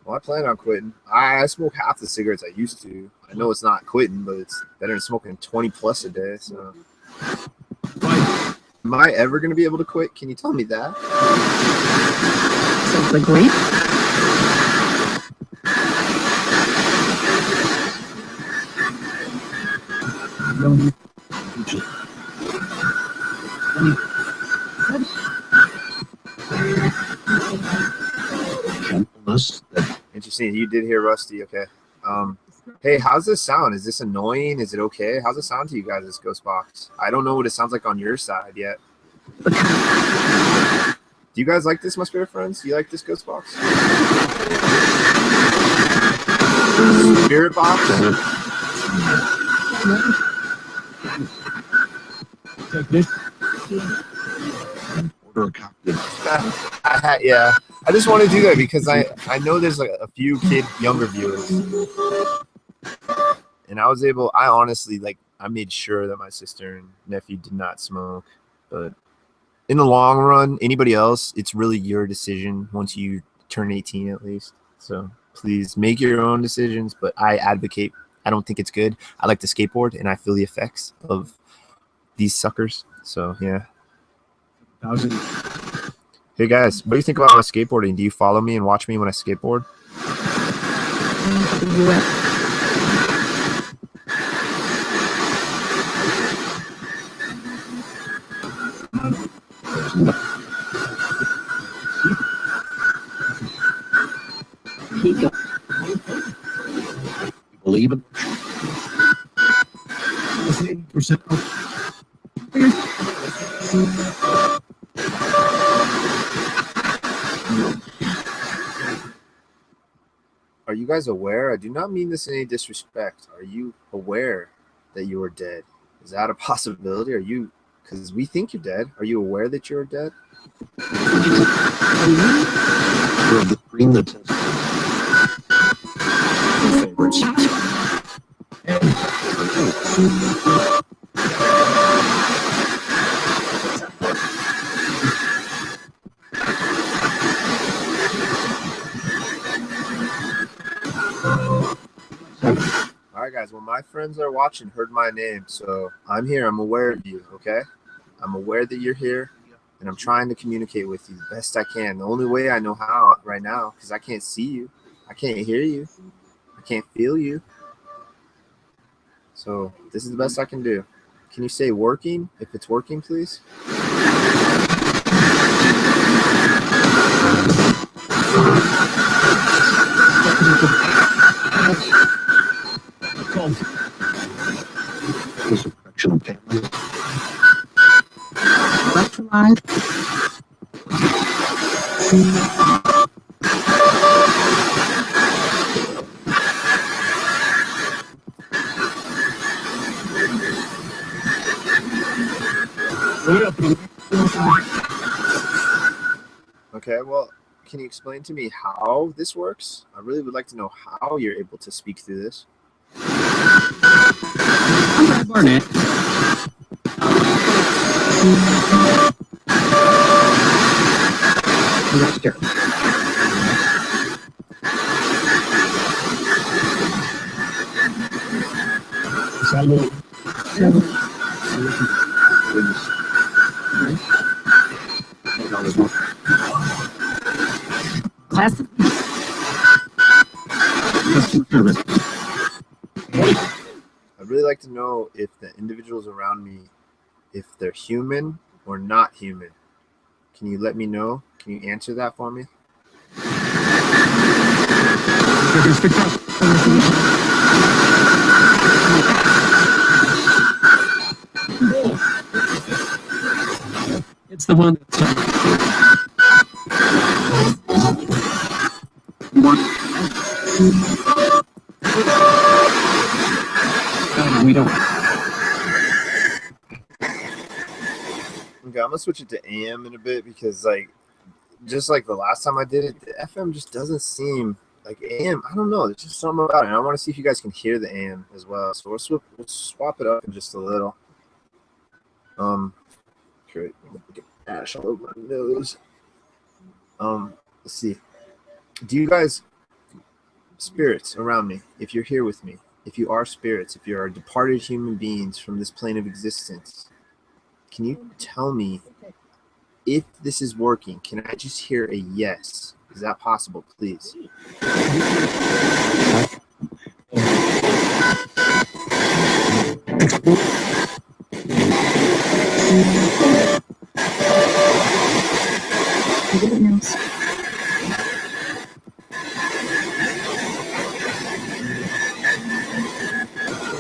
Speaker 1: Well, I plan on quitting. I smoke half the cigarettes I used to. I know it's not quitting, but it's better than smoking 20 plus a day. So, am I ever going to be able to quit? Can you tell me that?
Speaker 5: Sounds like great.
Speaker 1: Interesting. You did hear Rusty. Okay. Hey, how's this sound? Is this annoying? Is it okay? How's it sound to you guys, this ghost box? I don't know what it sounds like on your side yet. Do you guys like this, my spirit friends? Do you like this ghost box? Spirit box? Yeah, I just want to do that because I know there's like a few younger viewers, and I honestly I made sure that my sister and nephew did not smoke, but in the long run, anybody else, it's really your decision once you turn 18 at least. So please make your own decisions, but I advocate. I don't think it's good. I like to skateboard and I feel the effects of these suckers. So yeah. Hey guys, what do you think about my skateboarding? Do you follow me and watch me when I skateboard?
Speaker 6: Believe it. 80%.
Speaker 1: Are you guys aware? I do not mean this in any disrespect. Are you aware that you are dead? Is that a possibility? Are you, because we think you're dead. Are you aware that you're dead? All right, guys. Well, my friends are watching, heard my name, so I'm here. I'm aware of you, okay? I'm aware that you're here, and I'm trying to communicate with you the best I can. The only way I know how right now, because I can't see you. I can't hear you. I can't feel you. So this is the best I can do. Can you say working? If it's working, please. Okay, well, can you explain to me how this works? I really would like to know how you're able to speak through this.
Speaker 5: Barnett.
Speaker 6: Salud.
Speaker 5: Class.
Speaker 1: I'd really like to know if the individuals around me, if they're human or not human. Can you let me know? Can you answer that for me?
Speaker 6: It's the one that's we don't.
Speaker 1: Okay, I'm gonna switch it to AM in a bit because, like, just like the last time I did it, the FM just doesn't seem like AM. I don't know. There's just something about it. And I want to see if you guys can hear the AM as well. So we'll swap it up in just a little. Great. Get ash all over my nose. Let's see. Do you guys, spirits around me, if you're here with me, if you are spirits, if you are departed human beings from this plane of existence, can you tell me if this is working? Can I just hear a yes? Is that possible, please?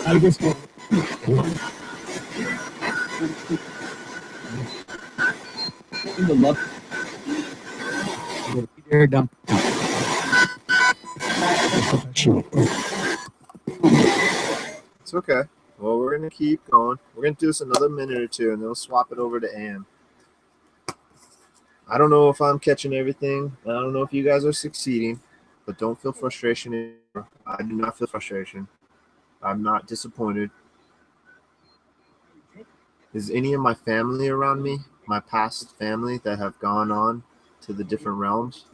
Speaker 6: I guess we'll in the love. They're done.
Speaker 1: It's okay. Well, we're going to keep going. We're going to do this another minute or two, and then we'll swap it over to AM. I don't know if I'm catching everything. I don't know if you guys are succeeding, but don't feel frustration. I do not feel frustration. I'm not disappointed. Is any of my family around me, my past family that have gone on to the different realms?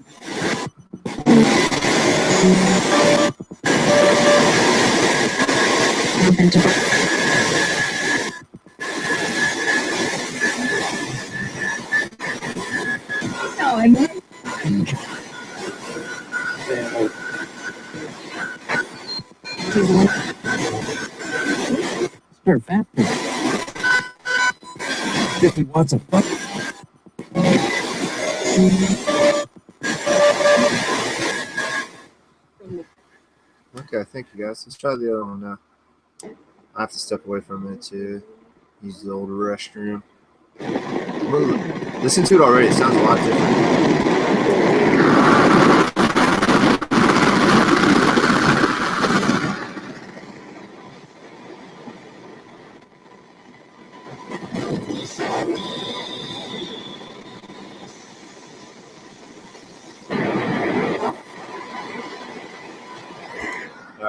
Speaker 6: Spare fat. If he wants a fuck.
Speaker 1: Okay, thank you guys. Let's try the other one now. I have to step away for a minute to use the old restroom. Listen to it already. It sounds a lot different.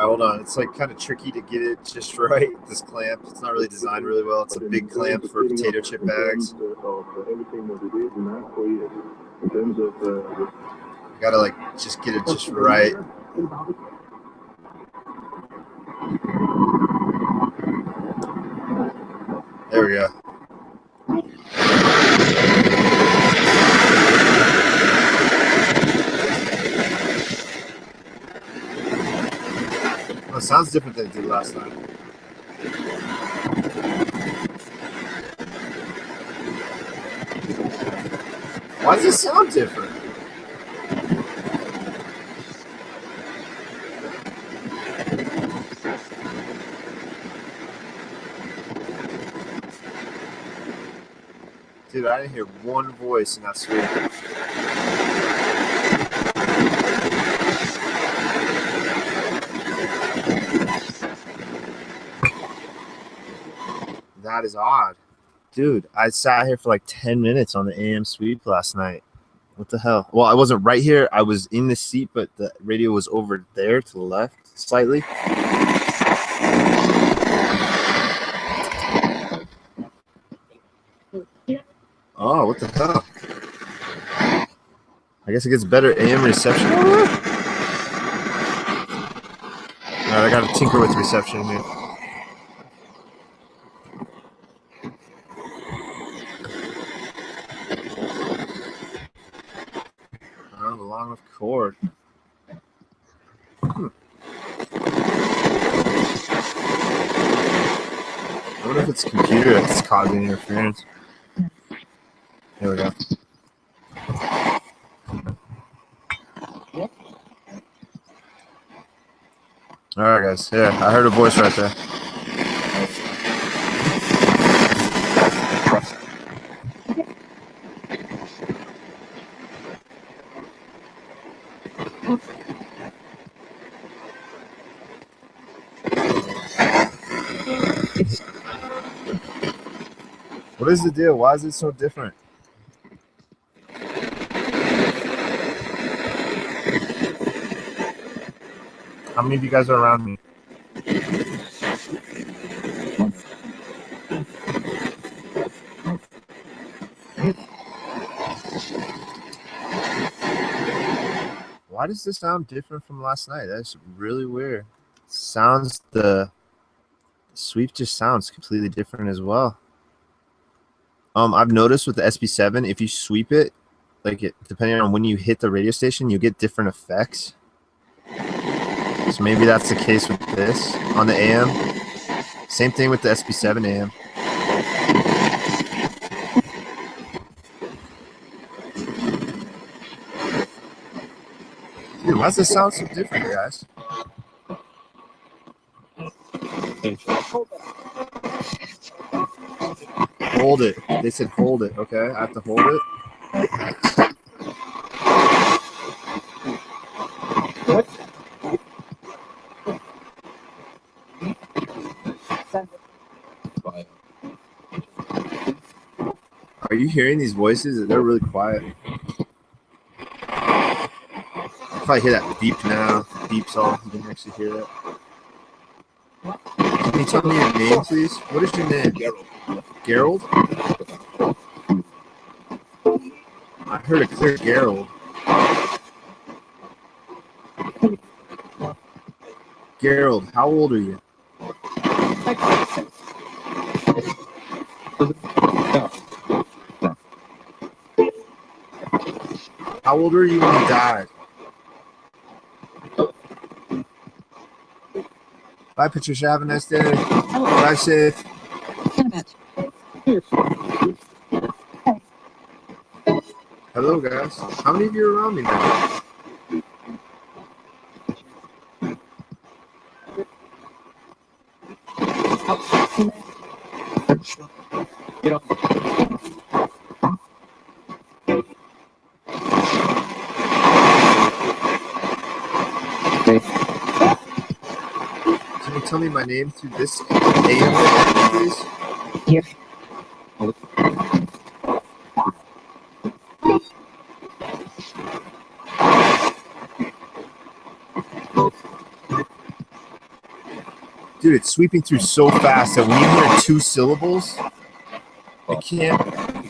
Speaker 1: Hold on, it's like kind of tricky to get it just right. This clamp, it's not really designed really well. It's a big clamp for potato chip bags. Gotta like just get it just right. There we go. Well, it sounds different than it did last time. Why does it sound different? Dude, I didn't hear one voice in that suite. That is odd. Dude, I sat here for like 10 minutes on the AM sweep last night. What the hell? Well, I wasn't right here. I was in the seat, but the radio was over there to the left slightly. Oh, what the hell? I guess it gets better AM reception. All right, I got to tinker with reception here. a long enough cord. I wonder if it's a computer that's causing interference. There we go. All right, guys. Yeah, I heard a voice right there. What is the deal? Why is it so different? How many of you guys are around me? Why does this sound different from last night? That's really weird. Sounds the sweep just sounds completely different as well. I've noticed with the SB7, if you sweep it, like depending on when you hit the radio station, you get different effects. So maybe that's the case with this on the AM. Same thing with the SB7 AM. Dude, why does this sound so different, guys? Hold it. They said hold it. Okay, I have to hold it. Are you hearing these voices? They're really quiet. If I hear that beep now, beeps off, you can actually hear that. Can you tell me your name, please? What is your name? Gerald? I heard a clear Gerald. Gerald, how old are you? How old were you when you died? Bye, Patricia. Have a nice day. Drive safe. Hello, guys. How many of you are around me now?
Speaker 6: Get up.
Speaker 1: Can you tell me my name through this AM, please?
Speaker 2: Here.
Speaker 1: Dude, it's sweeping through so fast that when you hear two syllables, it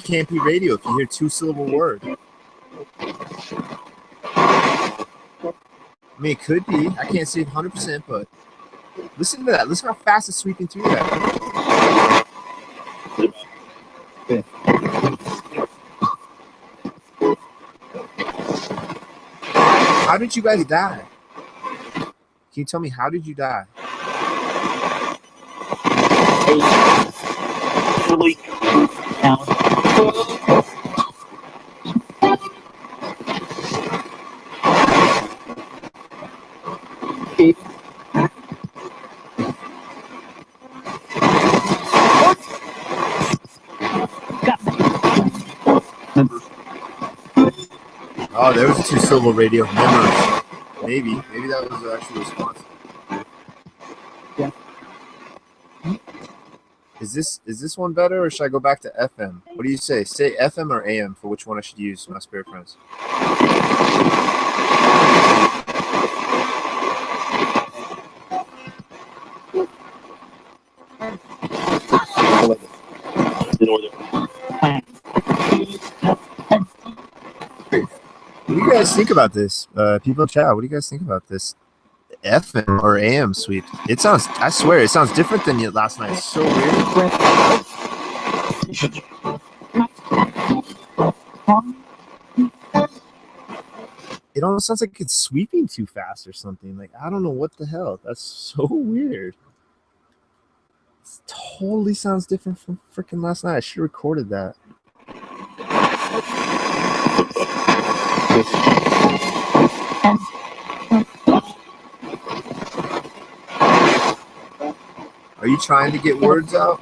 Speaker 1: can't be radio if you hear two-syllable word. I mean, it could be. I can't say 100%, but listen to that. Listen how fast it's sweeping through that. How did you guys die? Can you tell me, how did you die? Oh, there was a two-syllable radio. Memories. Maybe that was the actual response.
Speaker 6: Yeah.
Speaker 1: Is this one better, or should I go back to FM? What do you say? Say FM or AM for which one I should use, my spirit friends. What do you guys think about this? People in chat, what do you guys think about this FM or AM sweep? It sounds, I swear, it sounds different than last night. It's so weird. it almost sounds like it's sweeping too fast or something. Like, I don't know what the hell. That's so weird. It totally sounds different from freaking last night. I should have recorded that. Are you trying to get words out?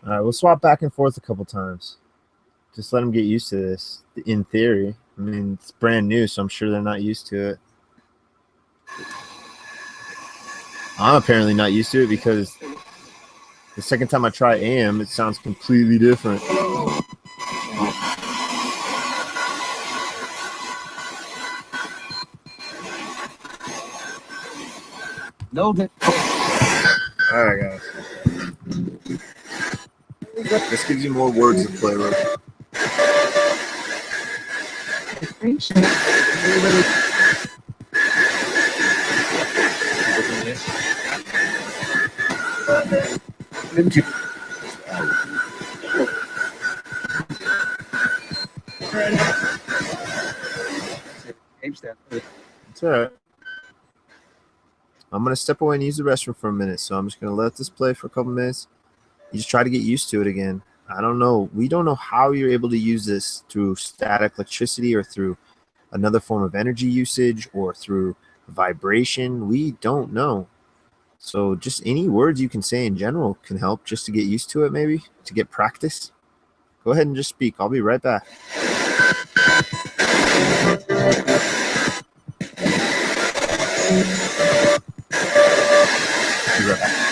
Speaker 1: All right, we'll swap back and forth a couple times. Just let them get used to this, in theory. I mean, it's brand new, so I'm sure they're not used to it. I'm apparently not used to it because the second time I try AM, it sounds completely different.
Speaker 6: No, that.
Speaker 1: All right, guys. This gives you more words to play with. It's all right. I'm going to step away and use the restroom for a minute, so I'm just going to let this play for a couple minutes. You just try to get used to it again. I don't know. We don't know how you're able to use this through static electricity or through another form of energy usage or through vibration. We don't know. So just any words you can say in general can help just to get used to it, maybe, to get practice. Go ahead and just speak. I'll be right back. Be right back.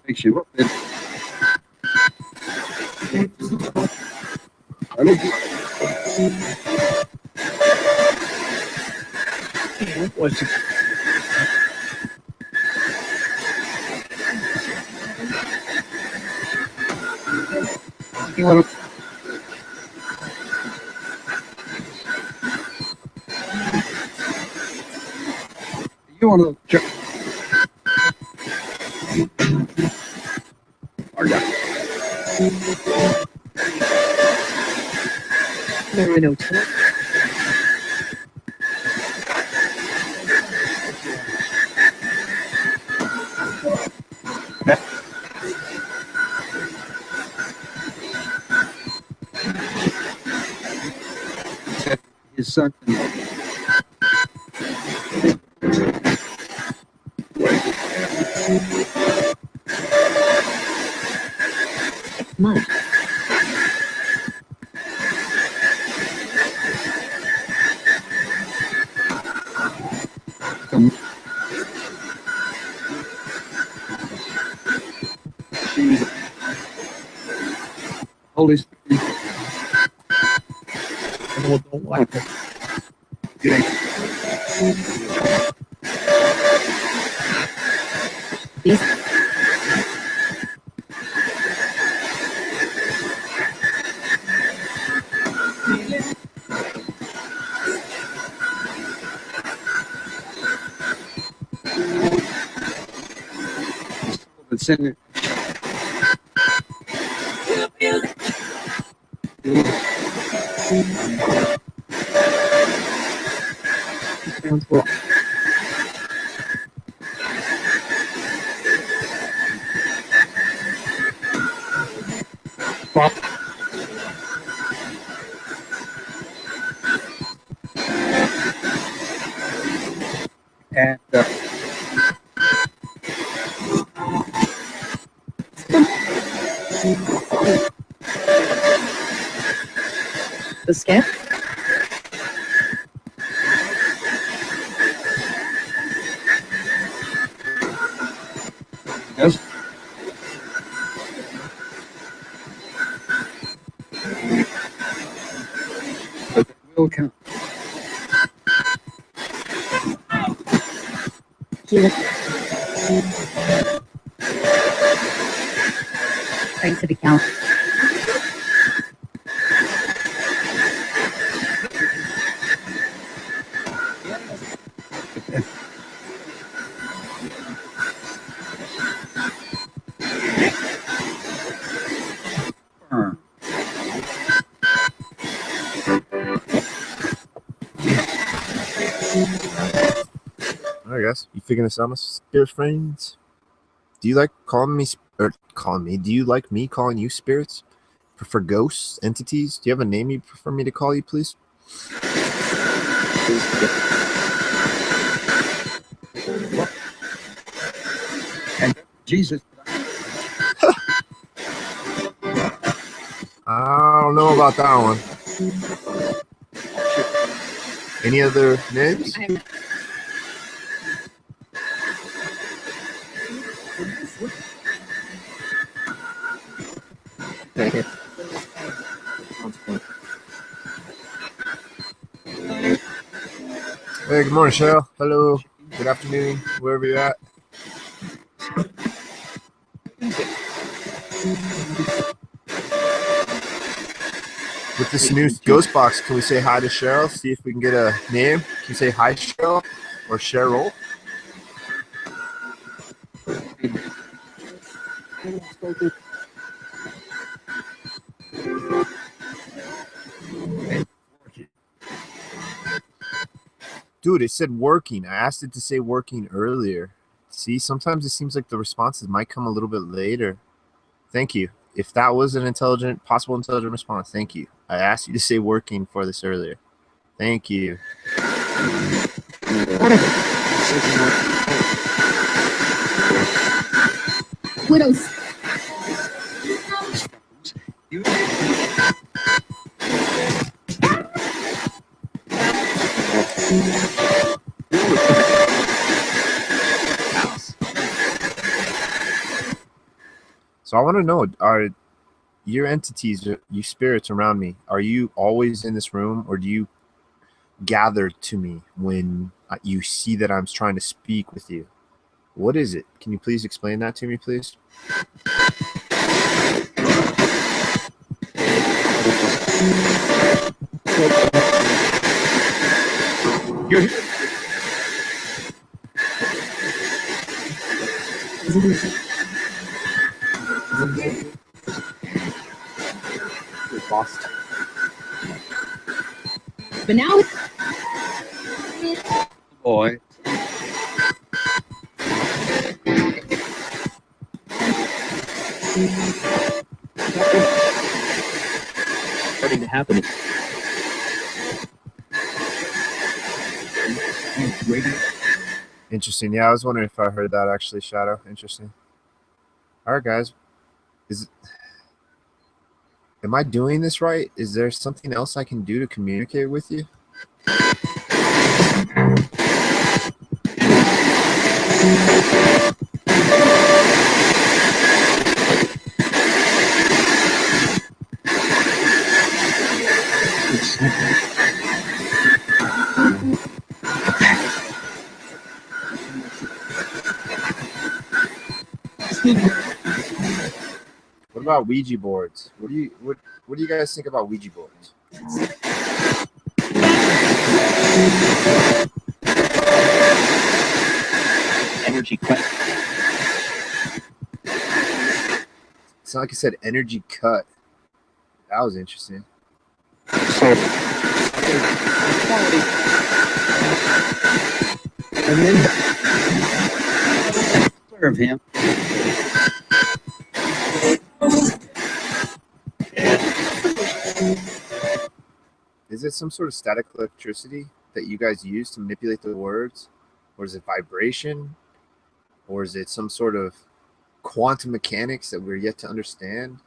Speaker 6: Makes you up. What's it? You want to? You want to? There we go. His son.
Speaker 2: Mud.
Speaker 6: Holy Spirit. I don't like it. Send it. Sounds cool. And
Speaker 2: The skip?
Speaker 6: yes. Will count.
Speaker 2: Kilo. Scientific count.
Speaker 6: Firm.
Speaker 1: All right, guys, you figuring this out, my spirit friends? Do you like calling me, do you like me calling you spirits? Prefer ghosts, entities? Do you have a name you prefer me to call you, please?
Speaker 6: And Jesus.
Speaker 1: I don't know about that one. Any other names?
Speaker 6: Okay.
Speaker 1: Hey, good morning, Cheryl. Hello. Good afternoon, wherever you're at. With this new ghost box, can we say hi to Cheryl? See if we can get a name. Can you say hi, Cheryl or Cheryl? Dude, it said working. I asked it to say working earlier. See, sometimes it seems like the responses might come a little bit later. Thank you. If that was an possible intelligent response, thank you. I asked you to say working for this earlier. Thank you.
Speaker 2: Widows.
Speaker 1: So I want to know, are your entities, you spirits around me, are you always in this room, or do you gather to me when you see that I'm trying to speak with you? What is it? Can you please explain that to me, please?
Speaker 6: You're here.
Speaker 1: Lost.
Speaker 2: But now
Speaker 6: Boy. Starting to happen.
Speaker 1: Interesting. Yeah, I was wondering if I heard that actually, Shadow. Interesting. All right, guys. Am I doing this right? Is there something else I can do to communicate with you? What about Ouija boards? What do you guys think about Ouija boards?
Speaker 5: Energy cut.
Speaker 1: It's not like I said energy cut. That was interesting.
Speaker 6: And then serve him.
Speaker 1: Is it some sort of static electricity that you guys use to manipulate the words? Or is it vibration? Or is it some sort of quantum mechanics that we're yet to understand?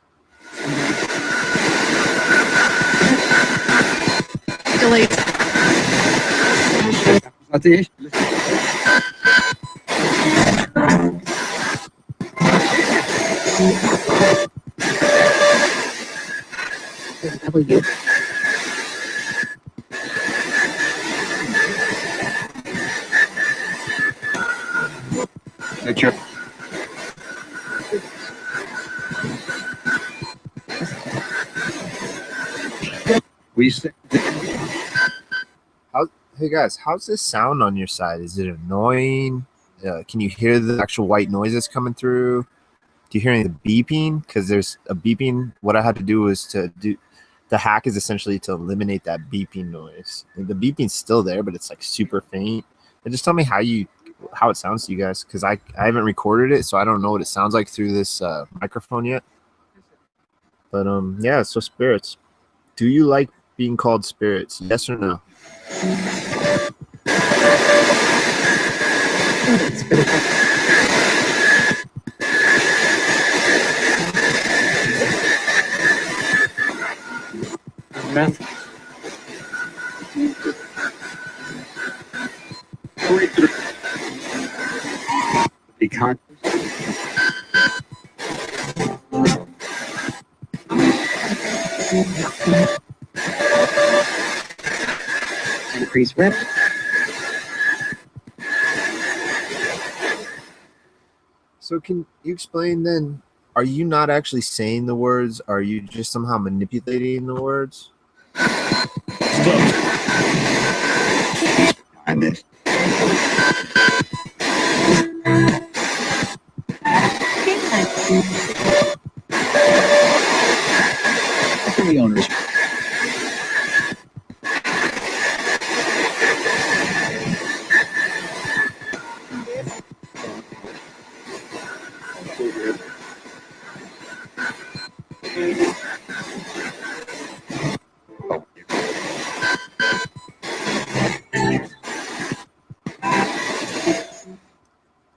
Speaker 2: delete.
Speaker 6: Ateş.
Speaker 2: W.
Speaker 6: We say
Speaker 1: Hey guys, how's this sound on your side? Is it annoying? Can you hear the actual white noises coming through? Do you hear any of the beeping? Because there's a beeping. What I had to do was to do the hack is essentially to eliminate that beeping noise. And the beeping's still there, but it's like super faint. And just tell me how it sounds to you guys, because I haven't recorded it, so I don't know what it sounds like through this microphone yet. But yeah. So spirits, do you like being called spirits? Yes or no?
Speaker 6: Be conscious.
Speaker 2: Increase rep.
Speaker 1: So can you explain then? Are you not actually saying the words? Are you just somehow manipulating the words?
Speaker 5: I missed. The owners.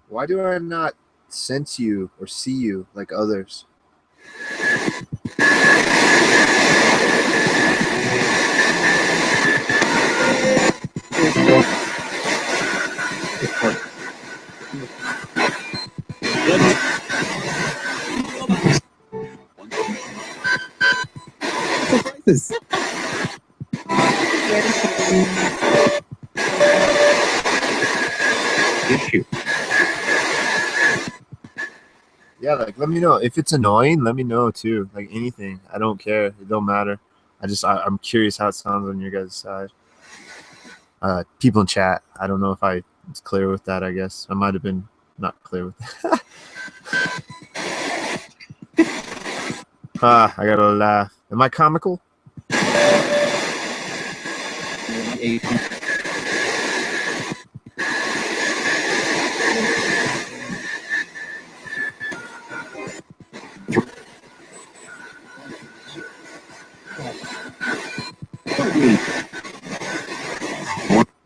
Speaker 1: Why do I not sense you or see you like others?
Speaker 6: Issue.
Speaker 1: Yeah, like let me know if it's annoying. Let me know too. Like anything, I don't care. It don't matter. I'm curious how it sounds on your guys' side. People in chat. I don't know if I was clear with that. I guess I might have been not clear with that. I gotta laugh. Am I comical?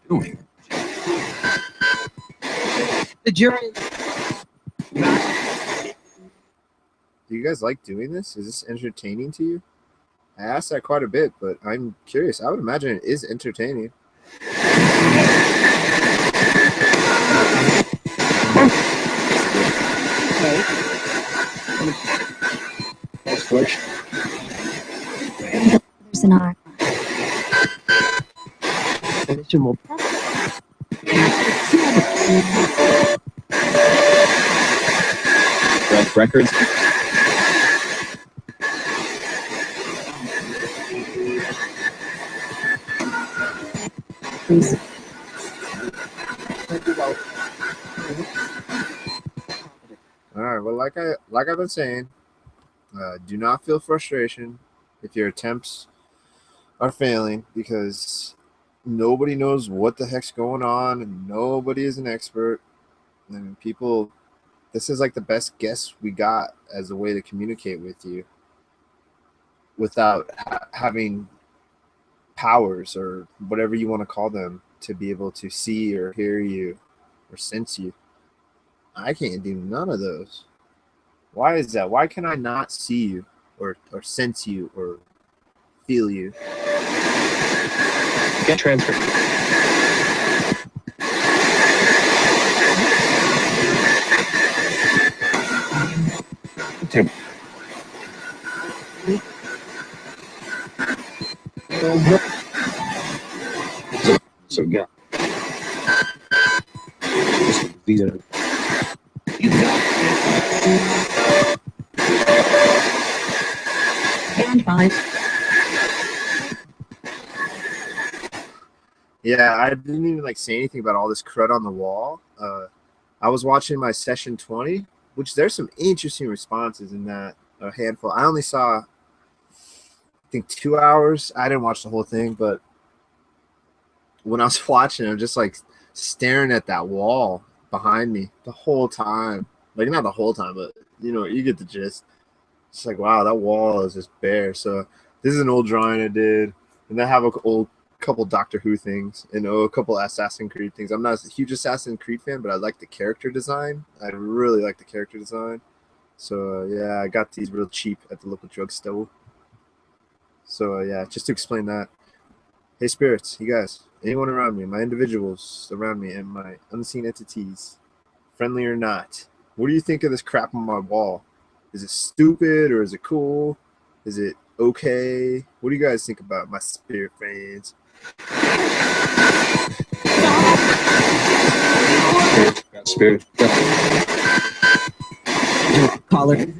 Speaker 5: Doing.
Speaker 2: The jury.
Speaker 1: Do you guys like doing this? Is this entertaining to you? I asked that quite a bit, but I'm curious. I would imagine it is entertaining.
Speaker 2: There's an R.
Speaker 6: Records.
Speaker 2: Please.
Speaker 1: All right. Well, like I've been saying, do not feel frustration if your attempts are failing, because nobody knows what the heck's going on, and nobody is an expert. And people, this is like the best guess we got as a way to communicate with you without having powers or whatever you want to call them to be able to see or hear you or sense you. I can't do none of those. Why is that? Why can I not see you or sense you or feel you?
Speaker 6: Get transferred. Tim. So yeah. These are.
Speaker 2: And 5.
Speaker 1: Yeah, I didn't even like say anything about all this crud on the wall. I was watching my session 20, which there's some interesting responses in that, a handful. I only saw, I think, 2 hours. I didn't watch the whole thing, but when I was watching, I'm just like staring at that wall behind me the whole time. Like, not the whole time, but you know, you get the gist. It's like, wow, that wall is just bare. So this is an old drawing I did, and I have a old couple Doctor Who things and a couple Assassin's Creed things. I'm not a huge Assassin's Creed fan, but I like the character design. I really like the character design. So yeah, I got these real cheap at the local drugstore. So yeah, just to explain that. Hey spirits, you guys, anyone around me, my individuals around me, and my unseen entities, friendly or not, what do you think of this crap on my wall? Is it stupid or is it cool? Is it okay? What do you guys think about my spirit friends?
Speaker 6: Spirit.
Speaker 2: Caller.
Speaker 6: Go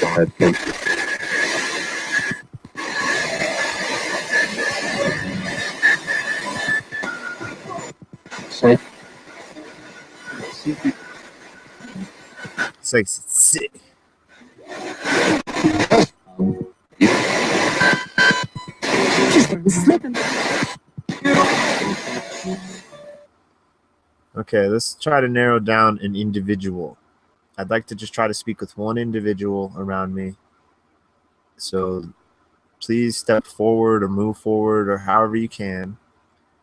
Speaker 6: ahead. So,
Speaker 1: It's like sick.
Speaker 2: She's slipping.
Speaker 1: Okay, let's try to narrow down an individual. I'd like to just try to speak with one individual around me. So please step forward or move forward or however you can.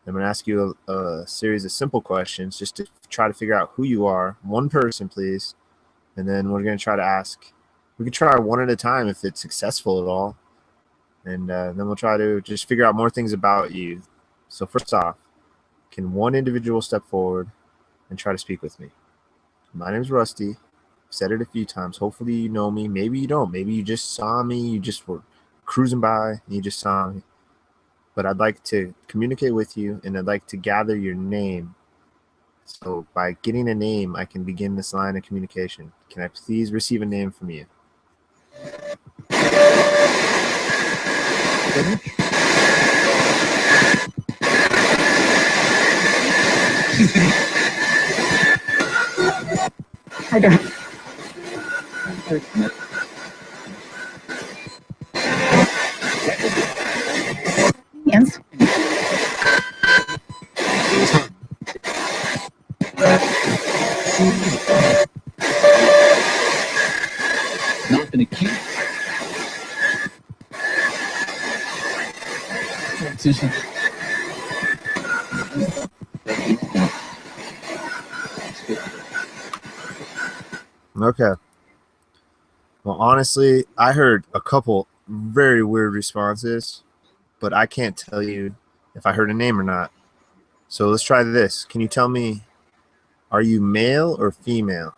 Speaker 1: I'm going to ask you a series of simple questions just to try to figure out who you are. One person, please. And then we're going to try to ask. We can try one at a time if it's successful at all. And then we'll try to just figure out more things about you. So first off, can one individual step forward and try to speak with me? My name is Rusty. I've said it a few times. Hopefully you know me. Maybe you don't. Maybe you just saw me. You just were cruising by and you just saw me. But I'd like to communicate with you, and I'd like to gather your name. So by getting a name, I can begin this line of communication. Can I please receive a name from you?
Speaker 2: I don't. Yes.
Speaker 5: Not gonna keep.
Speaker 1: Okay. Well, honestly, I heard a couple very weird responses, but I can't tell you if I heard a name or not. So let's try this. Can you tell me, are you male or female?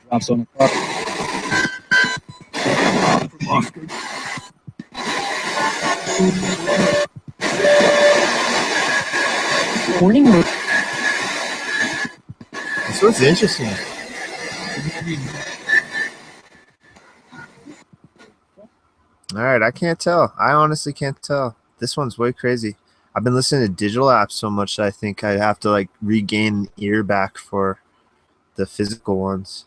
Speaker 5: Drops on the car.
Speaker 2: Morning.
Speaker 1: So it's interesting. All right, I can't tell. I honestly can't tell. This one's way crazy. I've been listening to digital apps so much that I think I have to like regain the ear back for the physical ones.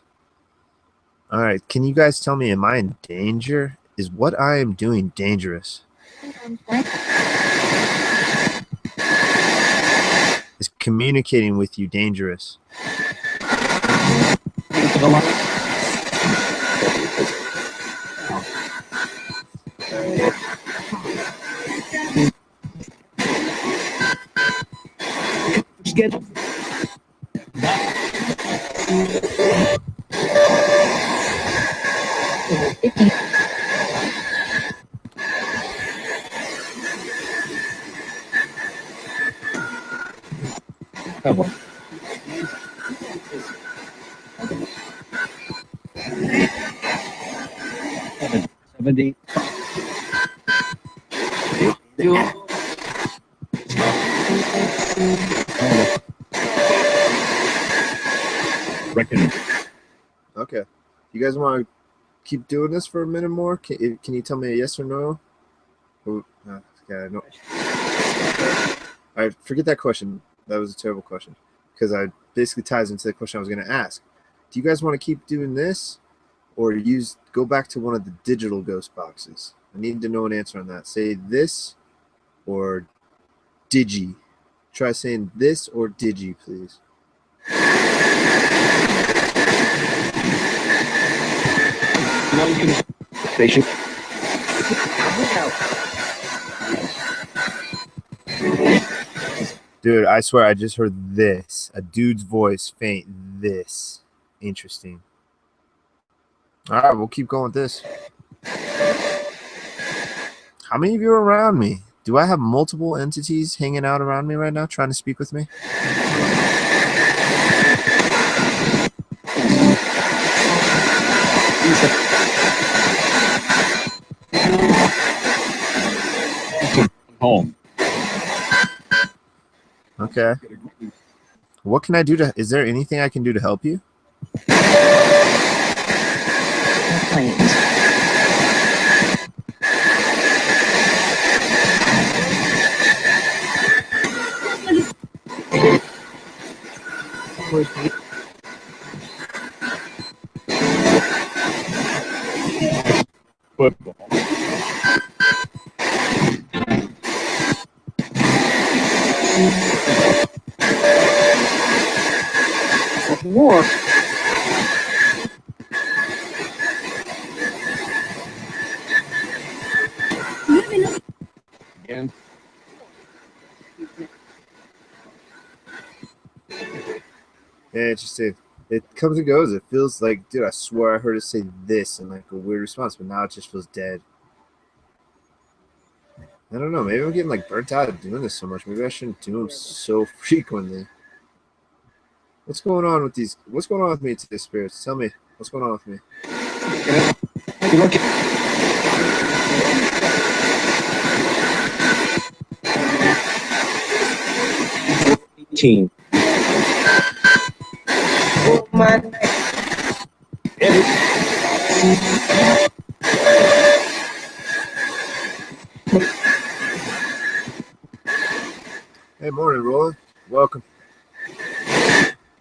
Speaker 1: All right, can you guys tell me, am I in danger? Is what I am doing dangerous? Is communicating with you dangerous?
Speaker 2: Good.
Speaker 6: Come on.
Speaker 5: 70.
Speaker 6: Reckoning.
Speaker 1: Okay. You guys want to keep doing this for a minute more? Can you tell me a yes or no? Oh, okay, no. All right, forget that question. That was a terrible question because it basically ties into the question I was going to ask. Do you guys want to keep doing this or go back to one of the digital ghost boxes? I need to know an answer on that. Say this or digi. Try saying this or digi, please.
Speaker 6: Station.
Speaker 1: Dude, I swear I just heard this. A dude's voice faint. This. Interesting. All right, we'll keep going with this. How many of you are around me? Do I have multiple entities hanging out around me right now trying to speak with me?
Speaker 6: Home.
Speaker 1: Okay. What can I do is there anything I can do to help you?
Speaker 2: Planes.
Speaker 6: Football.
Speaker 2: War.
Speaker 6: Again.
Speaker 1: Yeah, interesting. It comes and goes. It feels like, dude, I swear I heard it say this in like a weird response, but now it just feels dead. I don't know. Maybe I'm getting like burnt out of doing this so much. Maybe I shouldn't do them so frequently. What's going on with these? What's going on with me today, spirits? Tell me. What's going on with me?
Speaker 6: You look 18.
Speaker 2: Oh my.
Speaker 1: Hey, morning, Roland. Welcome.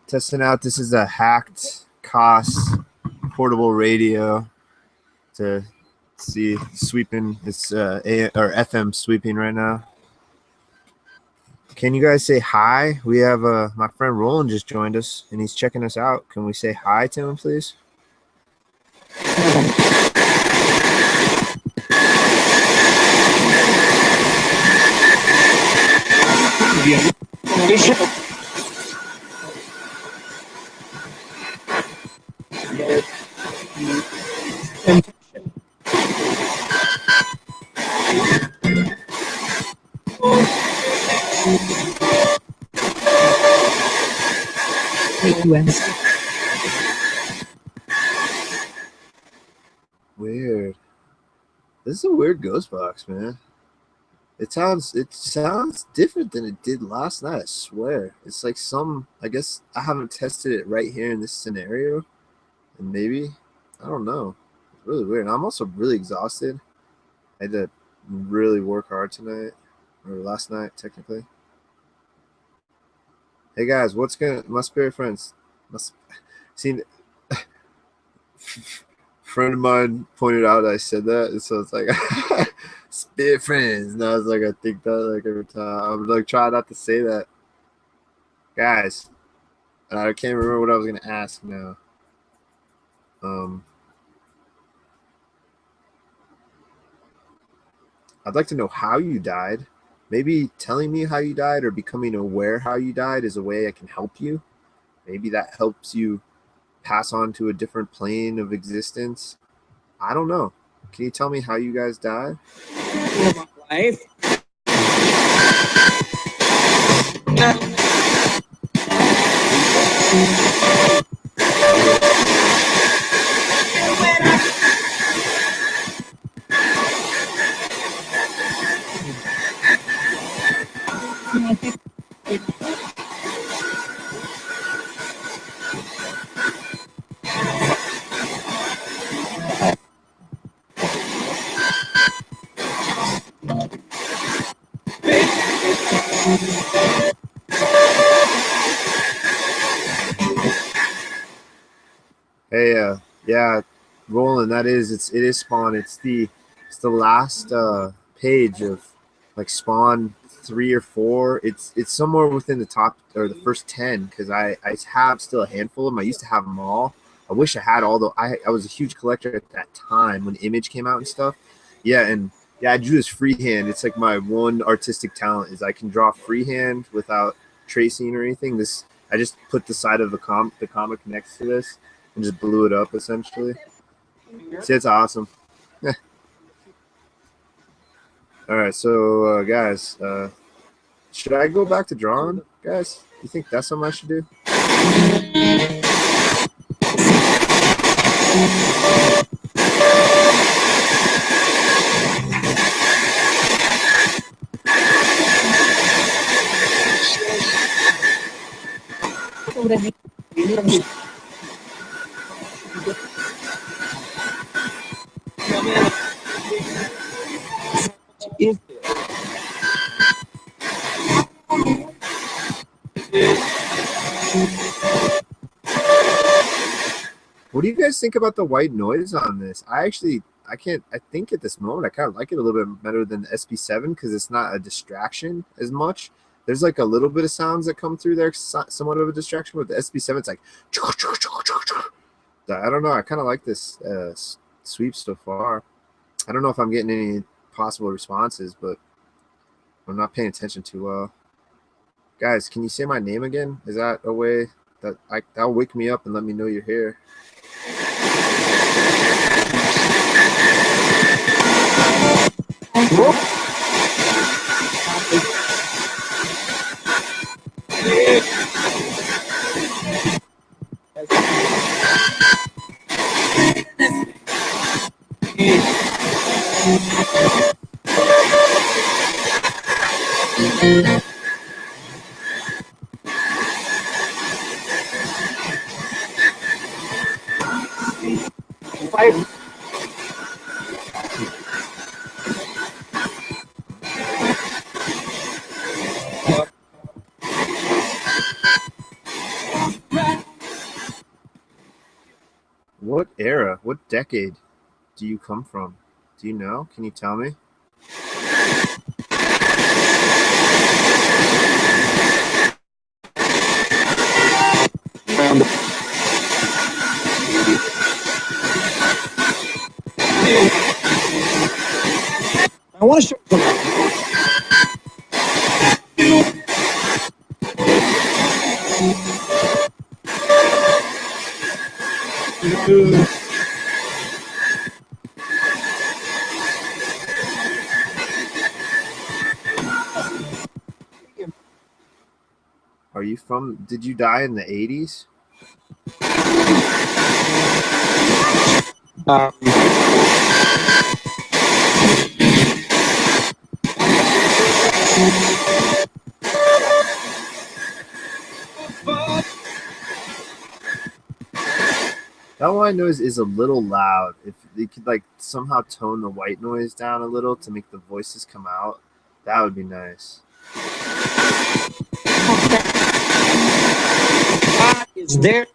Speaker 1: Testing out. This is a hacked Koss portable radio to see sweeping. It's FM sweeping right now. Can you guys say hi? We have my friend Roland just joined us and he's checking us out. Can we say hi to him, please? Weird. This is a weird ghost box, man. It sounds different than it did last night, I swear. It's like I guess I haven't tested it right here in this scenario. And maybe, I don't know. It's really weird. I'm also really exhausted. I had to really work hard tonight, or last night, technically. Hey guys, my spirit friends, seen friend of mine pointed out I said that, and so it's like spirit friends. And I was like, I think that like every time. I'm like trying not to say that. Guys, I can't remember what I was gonna ask now. I'd like to know how you died. Maybe telling me how you died or becoming aware how you died is a way I can help you. Maybe that helps you pass on to a different plane of existence. I don't know. Can you tell me how you guys died?
Speaker 2: Life.
Speaker 1: Yeah, Roland, it is Spawn. It's the last page of like Spawn 3 or 4. It's somewhere within the top or the first 10 because I have still a handful of them. I used to have them all. I wish I had all the. I was a huge collector at that time when Image came out and stuff. Yeah, and yeah, I drew this freehand. It's like my one artistic talent is I can draw freehand without tracing or anything. This I just put the side of the comic next to this and just blew it up essentially. See, it's awesome. All right, so guys, should I go back to drawing, guys? You think that's something I should do?
Speaker 6: Is
Speaker 1: What do you guys think about the white noise on this? I think at this moment I kind of like it a little bit better than the SP7 because it's not a distraction as much. There's like a little bit of sounds that come through there, somewhat of a distraction. With the SP7, it's like I don't know. I kind of like this sweep so far. I don't know if I'm getting any possible responses, but I'm not paying attention too well. Guys, can you say my name again? Is that a way that'll wake me up and let me know you're here? What era, what decade do you come from? Do you know? Can you tell me?
Speaker 6: I want to show
Speaker 1: Are you from? Did you die in the 80s? That white noise is a little loud. If they could like somehow tone the white noise down a little to make the voices come out, that would be nice.
Speaker 6: is there.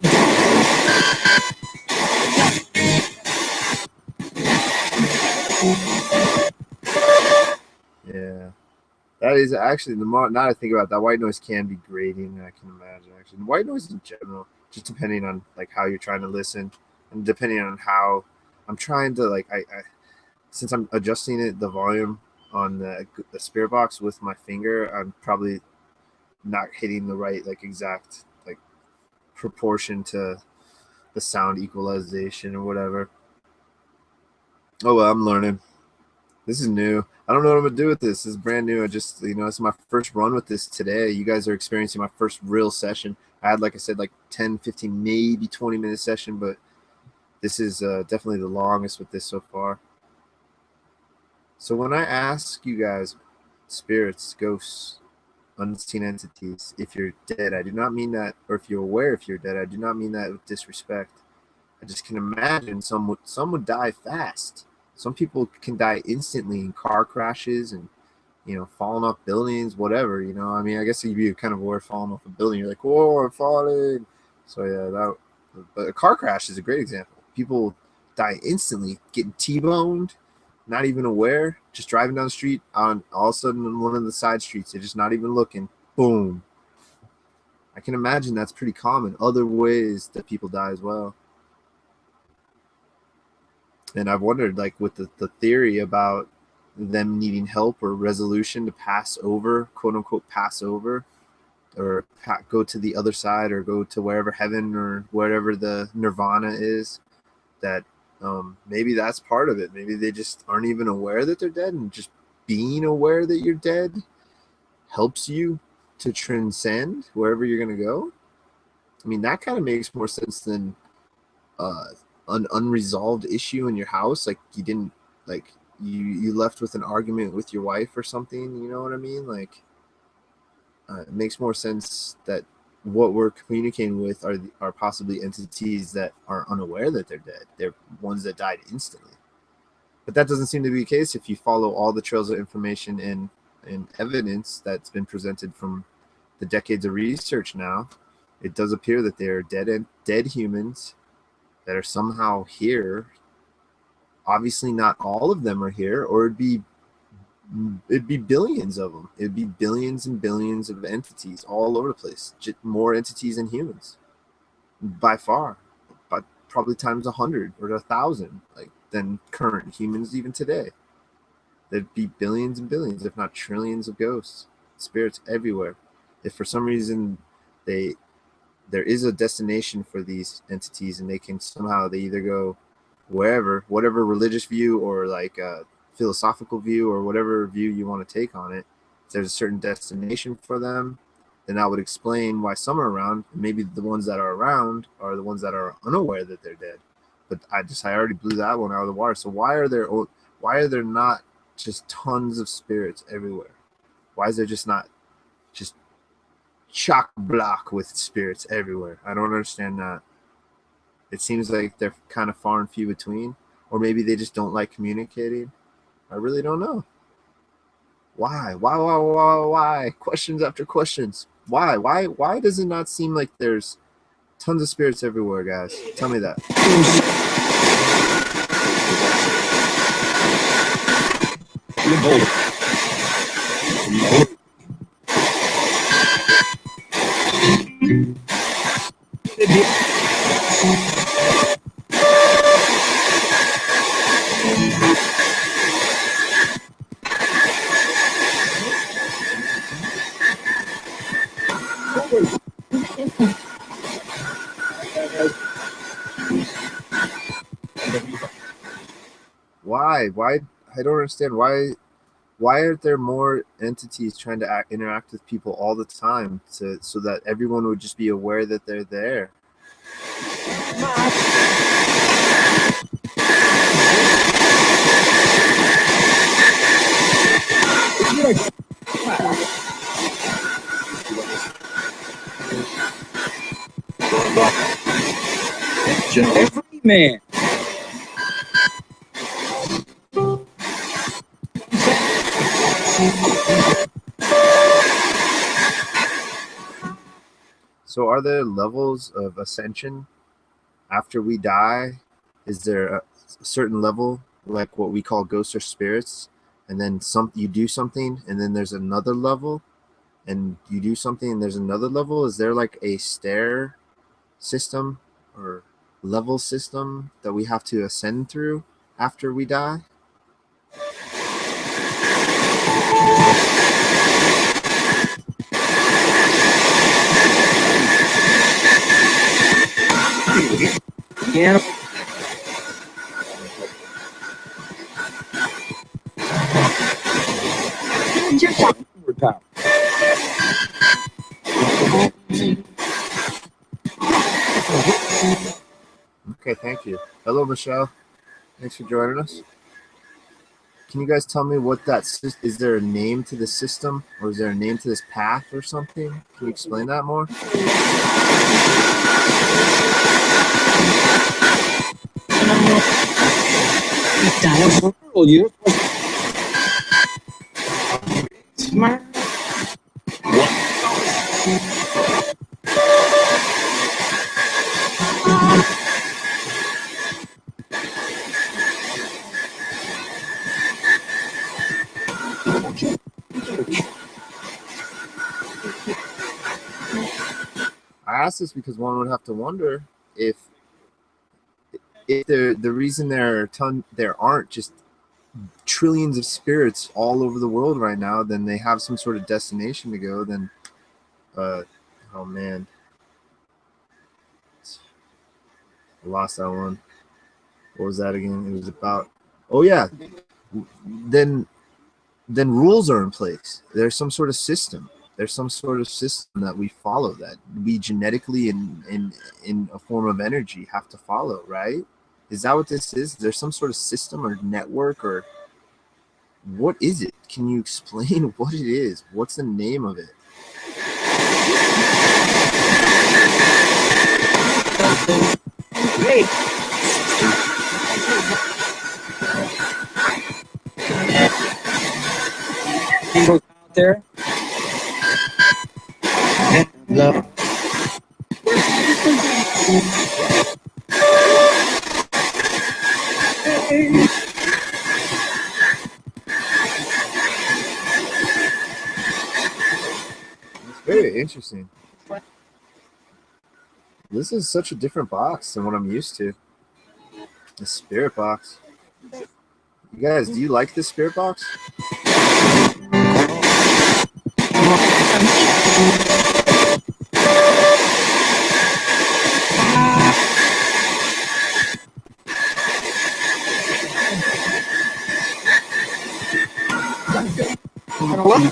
Speaker 1: Yeah. That is actually, the more now I think about it, that white noise can be grating, I can imagine actually. White noise in general, just depending on like how you're trying to listen and depending on how I'm trying to like I since I'm adjusting it the volume on the spirit box with my finger, I'm probably not hitting the right like exact like proportion to the sound equalization or whatever. Oh well, I'm learning. This is new. I don't know what I'm gonna do with this. This is brand new. I just, it's my first run with this today. You guys are experiencing my first real session. I had, like I said, like 10, 15, maybe 20-minute session, but this is definitely the longest with this so far. So when I ask you guys, spirits, ghosts, unseen entities, if you're dead, I do not mean that, or if you're aware if you're dead, I do not mean that with disrespect. I just can imagine some would die fast. Some people can die instantly in car crashes and, falling off buildings, whatever, I mean, I guess you'd be kind of aware of falling off a building. You're like, whoa, I'm falling. So, yeah, but a car crash is a great example. people die instantly, getting T-boned, not even aware, just driving down the street on all of a sudden on one of the side streets. They're just not even looking. Boom. I can imagine that's pretty common. Other ways that people die as well. And I've wondered, like, with the theory about them needing help or resolution to pass over, quote unquote, pass over, or go to the other side, or go to wherever heaven or wherever the nirvana is, that maybe that's part of it. Maybe they just aren't even aware that they're dead, and just being aware that you're dead helps you to transcend wherever you're going to go. I mean, that kind of makes more sense than an unresolved issue in your house. Like you didn't, like you left with an argument with your wife or something. You know what I mean? Like it makes more sense that what we're communicating with are possibly entities that are unaware that they're dead. They're ones that died instantly. But that doesn't seem to be the case if you follow all the trails of information and evidence that's been presented from the decades of research now. It does appear that they're dead humans that are somehow here. Obviously not all of them are here, or it'd be billions of them. It'd be billions and billions of entities all over the place. More entities than humans, by far, but probably times 100 or 1,000, like than current humans even today. There'd be billions and billions, if not trillions, of ghosts, spirits everywhere. If for some reason there is a destination for these entities, and they can somehow, they either go wherever, whatever religious view or like a philosophical view or whatever view you want to take on it, if there's a certain destination for them, then that would explain why some are around. Maybe the ones that are around are the ones that are unaware that they're dead. But I already blew that one out of the water. So why are there not just tons of spirits everywhere? Why is there just not just chock block with spirits everywhere? I don't understand that. It seems like they're kind of far and few between, or maybe they just don't like communicating. I really don't know. Why? Questions after questions. Why does it not seem like there's tons of spirits everywhere, guys? Tell me that. Why? I don't understand. Why aren't there more entities trying to interact with people all the time so that everyone would just be aware that they're there?
Speaker 6: Every man.
Speaker 1: So are there levels of ascension after we die? Is there a certain level, like what we call ghosts or spirits, and then you do something, and then there's another level, and you do something, and there's another level? Is there like a stair system or level system that we have to ascend through after we die?
Speaker 6: Yeah. Power.
Speaker 1: Okay, thank you. Hello, Michelle. Thanks for joining us. Can you guys tell me what is there a name to the system, or is there a name to this path or something? Can you explain that more?
Speaker 2: Smart.
Speaker 1: ask this because one would have to wonder if the reason there aren't just trillions of spirits all over the world right now, then they have some sort of destination to go. Then, oh man, I lost that one. What was that again? It was about. Oh yeah, then rules are in place. There's some sort of system. There's some sort of system that we follow, that we genetically in a form of energy have to follow, right? Is that what this is? There's some sort of system or network, or what is it? Can you explain what it is? What's the name of it?
Speaker 2: Great.
Speaker 6: People out there.
Speaker 2: Love.
Speaker 1: It's very interesting. This is such a different box than what I'm used to. The spirit box. You guys, do you like this spirit box?
Speaker 2: What?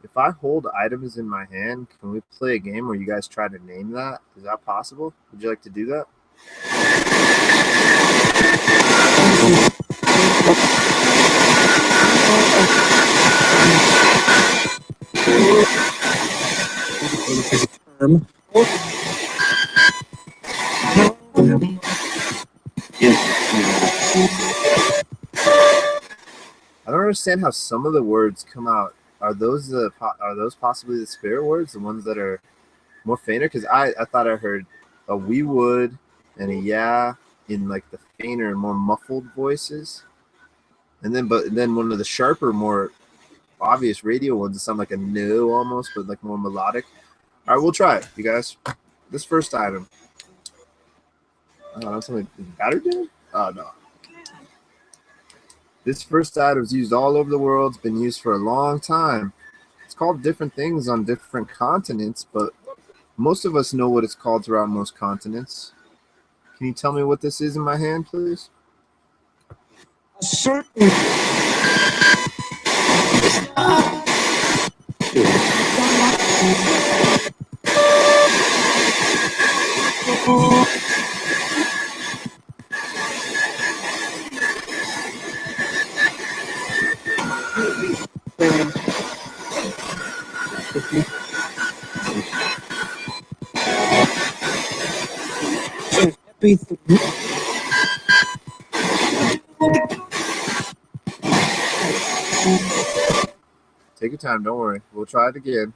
Speaker 1: If I hold items in my hand, can we play a game where you guys try to name that? Is that possible? Would you like to do that?
Speaker 6: Term.
Speaker 1: I don't understand how some of the words come out. Are those possibly the spirit words, the ones that are more fainter? Because I thought I heard a we would and a yeah in like the fainter and more muffled voices, and then one of the sharper, more obvious radio ones that sound like a no almost, but like more melodic. All right, we'll try it, you guys. This first item. Something battery dead? Oh no. This first item is used all over the world. It's been used for a long time. It's called different things on different continents, but most of us know what it's called throughout most continents. Can you tell me what this is in my hand, please?
Speaker 2: A certain.
Speaker 1: Take your time, don't worry. We'll try it again.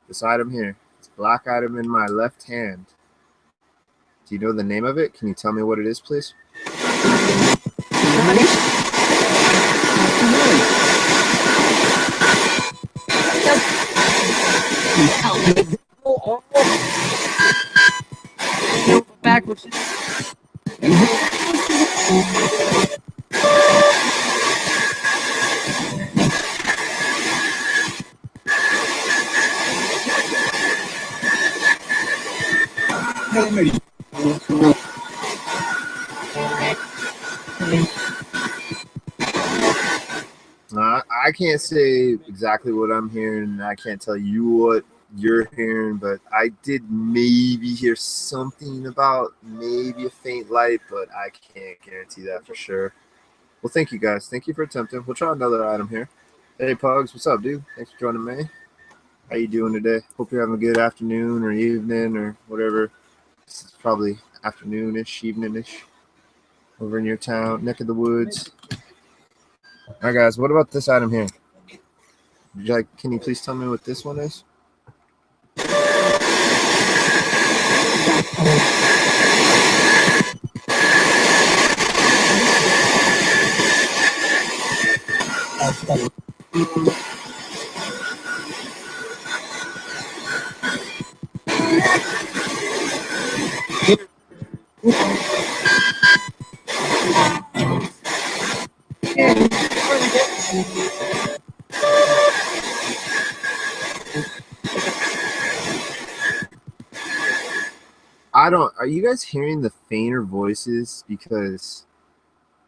Speaker 1: This item here. This black item in my left hand. Do you know the name of it? Can you tell me what it is, please?
Speaker 2: Backwards.
Speaker 1: I can't say exactly what I'm hearing. I can't tell you what you're hearing, but I did maybe hear something about maybe a faint light, but I can't guarantee that for sure. Well, thank you guys. Thank you for attempting. We'll try another item here. Hey, Pugs, what's up, dude? Thanks for joining me. How you doing today? Hope you're having a good afternoon or evening or whatever. It's probably afternoonish, eveningish over in your town, neck of the woods. All right, guys, what about this item here? Can you please tell me what this one is? Are you guys hearing the fainter voices? Because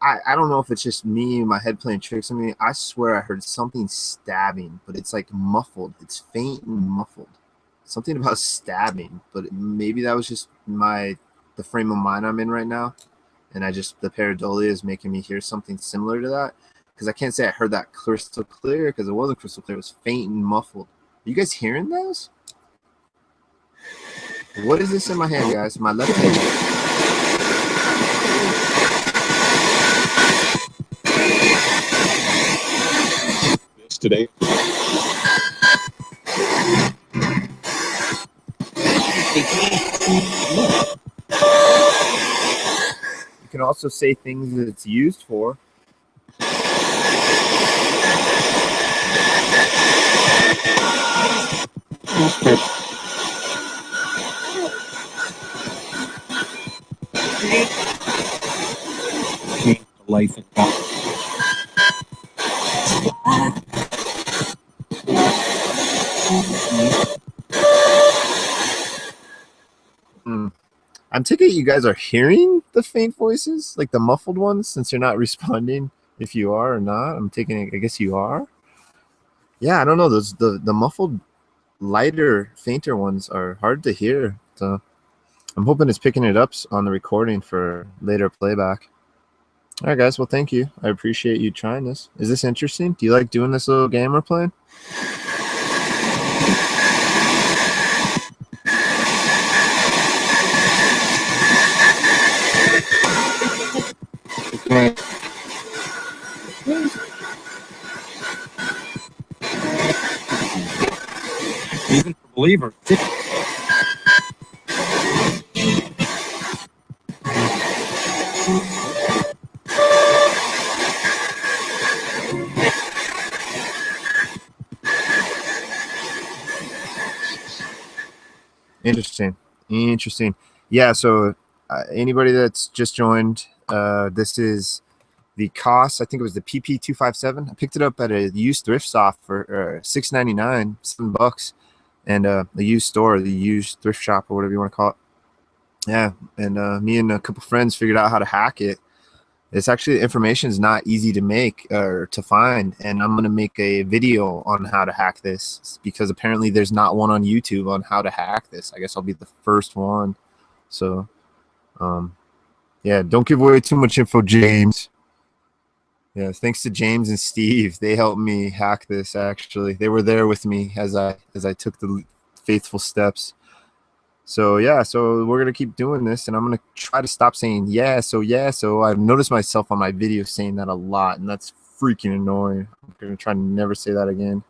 Speaker 1: I don't know if it's just me, my head playing tricks on me. I swear I heard something stabbing, but it's like muffled. It's faint and muffled. Something about stabbing, but maybe that was just the frame of mind I'm in right now. And the pareidolia is making me hear something similar to that. Because I can't say I heard that crystal clear because it wasn't crystal clear. It was faint and muffled. Are you guys hearing those? What is this in my hand, guys? My left hand.
Speaker 3: This today.
Speaker 1: You can also say things that it's used for.
Speaker 5: Life and death.
Speaker 1: I'm taking it you guys are hearing the faint voices, like the muffled ones, since you're not responding if you are or not. I'm taking it, I guess you are. Yeah, I don't know. Those the muffled, lighter, fainter ones are hard to hear. So I'm hoping it's picking it up on the recording for later playback. All right, guys. Well, thank you. I appreciate you trying this. Is this interesting? Do you like doing this little game we're playing?
Speaker 5: Even for believers.
Speaker 1: Interesting. Yeah, so anybody that's just joined, this is the Koss. I think it was the PP257. I picked it up at a used thrift shop for $6.99, $7, and a used store, the used thrift shop or whatever you want to call it. Yeah, and me and a couple friends figured out how to hack it. It's actually, the information is not easy to make or to find, and I'm gonna make a video on how to hack this because apparently there's not one on YouTube on how to hack this. I guess I'll be the first one. So, yeah, don't give away too much info, James. Yeah, thanks to James and Steve, they helped me hack this. Actually, they were there with me as I took the faithful steps. So yeah, so we're gonna keep doing this, and I'm gonna try to stop saying yeah. So I've noticed myself on my video saying that a lot, and that's freaking annoying. I'm gonna try to never say that again.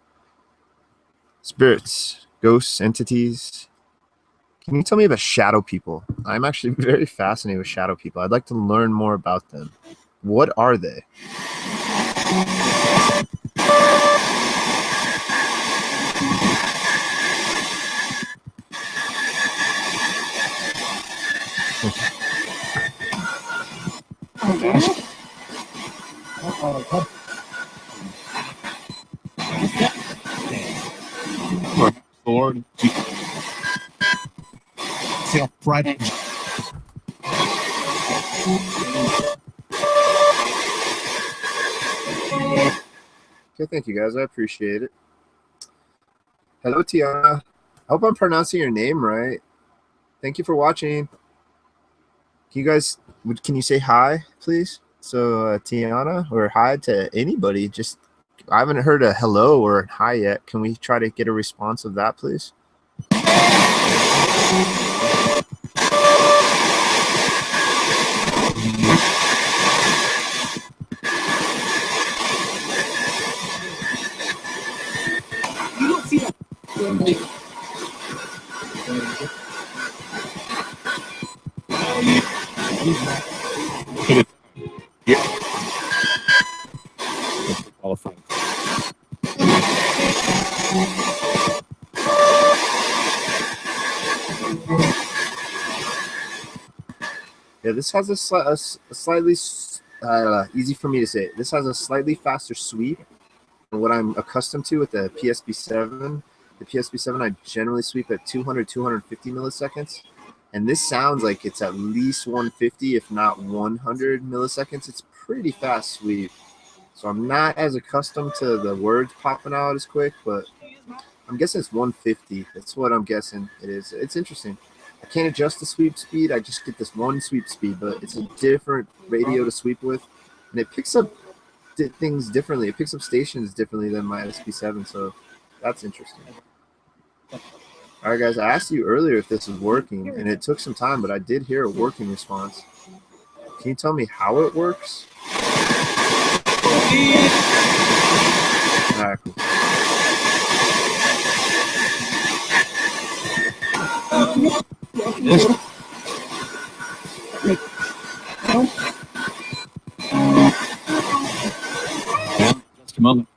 Speaker 1: Spirits, ghosts, entities. Can you tell me about shadow people? I'm actually very fascinated with shadow people. I'd like to learn more about them. What are they?
Speaker 5: Lord. Self-pride.
Speaker 1: Okay, thank you guys. I appreciate it. Hello, Tiana. I hope I'm pronouncing your name right. Thank you for watching. Can you say hi, please? So, Tiana, or hi to anybody. Just, I haven't heard a hello or a hi yet. Can we try to get a response of that, please? this has a slightly easy for me to say. This has a slightly faster sweep than what I'm accustomed to with the PSP7. The PSP7 I generally sweep at 200, 250 milliseconds, and this sounds like it's at least 150, if not 100 milliseconds. It's pretty fast sweep, so I'm not as accustomed to the words popping out as quick, but I'm guessing it's 150. That's what I'm guessing it is. It's interesting. I can't adjust the sweep speed. I just get this one sweep speed, but it's a different radio to sweep with, and it picks up things differently. It picks up stations differently than my SP7, so that's interesting. All right, guys, I asked you earlier if this is working, and it took some time, but I did hear a working response. Can you tell me how it works? All right, cool.
Speaker 5: Just a moment.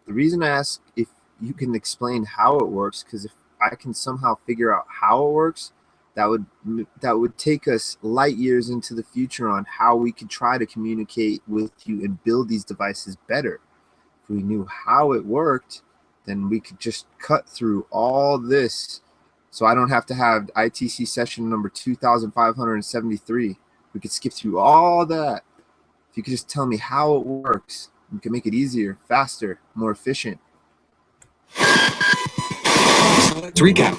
Speaker 1: The reason I ask if you can explain how it works, because if I can somehow figure out how it works, that would take us light years into the future on how we could try to communicate with you and build these devices better. If we knew how it worked, then we could just cut through all this, so I don't have to have ITC session number 2573. We could skip through all that. If you could just tell me how it works, we can make it easier, faster, more efficient.
Speaker 5: Let's recap.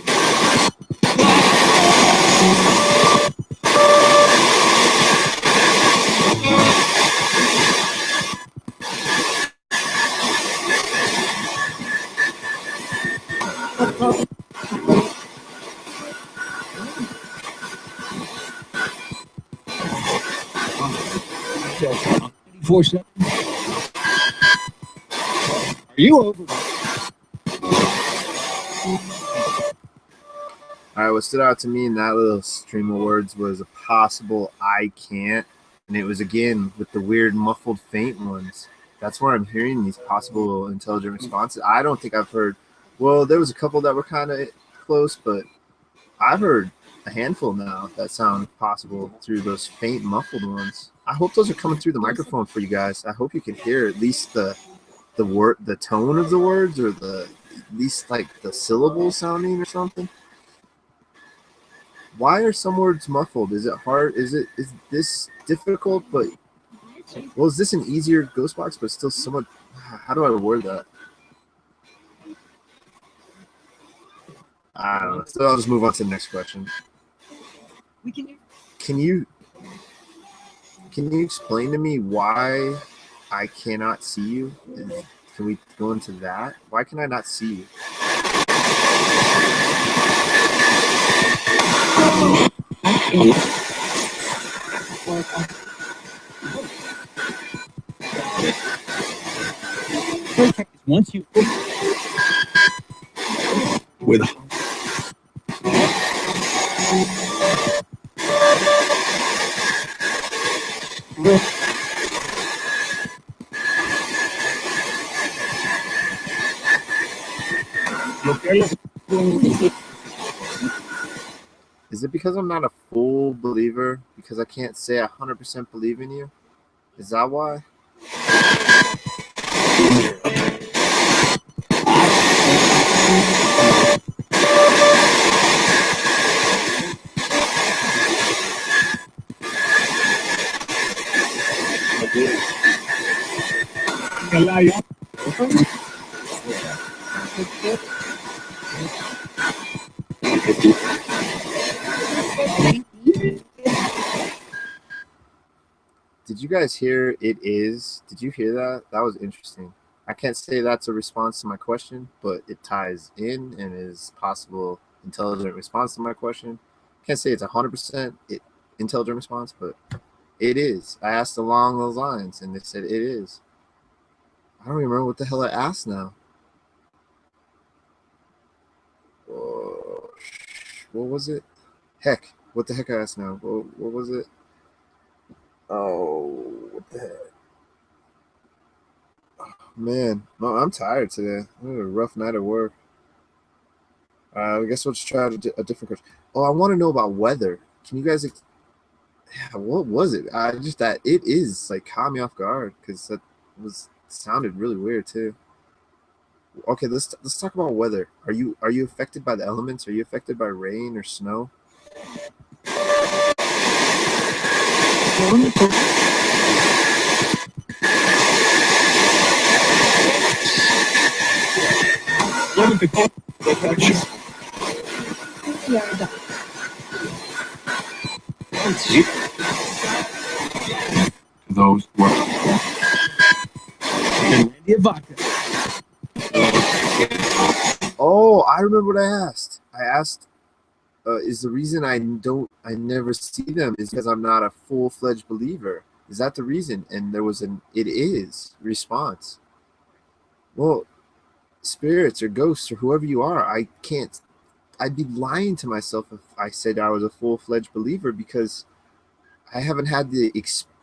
Speaker 5: Are you over?
Speaker 1: All right, what stood out to me in that little stream of words was a possible I can't, and it was again with the weird muffled faint ones. That's where I'm hearing these possible intelligent responses. I don't think I've heard, well, there was a couple that were kind of close, but I've heard a handful now that sound possible through those faint muffled ones. I hope those are coming through the microphone for you guys. I hope you can hear at least the tone of the words, or at least like the syllables sounding or something. Why are some words muffled? Is it hard? Is this difficult? But well, is this an easier ghost box, but still somewhat? How do I word that? I don't know. So I'll just move on to the next question. Can you explain to me why I cannot see you? Can we go into that? Why can I not see you?
Speaker 5: Once you with
Speaker 1: Is it because I'm not a full believer? Because I can't say I 100% believe in you? Is that why? Did you guys hear it is? Did you hear that? That was interesting. I can't say that's a response to my question, but it ties in and is possible intelligent response to my question. Can't say it's 100% intelligent response, but it is. I asked along those lines, and they said it is. I don't remember what the hell I asked now. What was it? Heck, what the heck I asked now? What was it? Oh, what the heck? Man, no, I'm tired today. I had a rough night at work. I guess we'll just try a different question. Oh, I want to know about weather. Can you guys? Yeah, what was it? I just that it is like caught me off guard because that sounded really weird too. Okay, let's talk about weather. Are you affected by the elements? Are you affected by rain or snow?
Speaker 3: Those who are
Speaker 5: Randy of vodka.
Speaker 1: Oh, I remember what I asked. I asked, is the reason I never see them is because I'm not a full-fledged believer. Is that the reason? And there was it is response. Well, spirits or ghosts or whoever you are, I'd be lying to myself if I said I was a full-fledged believer because I haven't had the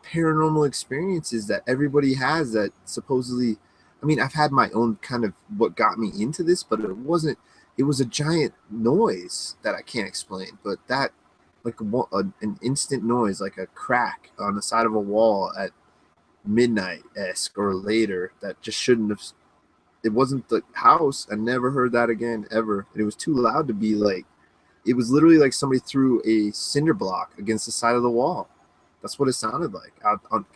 Speaker 1: paranormal experiences that everybody has that supposedly, I mean, I've had my own kind of what got me into this, but it was a giant noise that I can't explain, but that like an instant noise, like a crack on the side of a wall at midnight-esque or later that just shouldn't have, it wasn't the house. I never heard that again ever. And it was too loud to be like, it was literally like somebody threw a cinder block against the side of the wall. That's what it sounded like,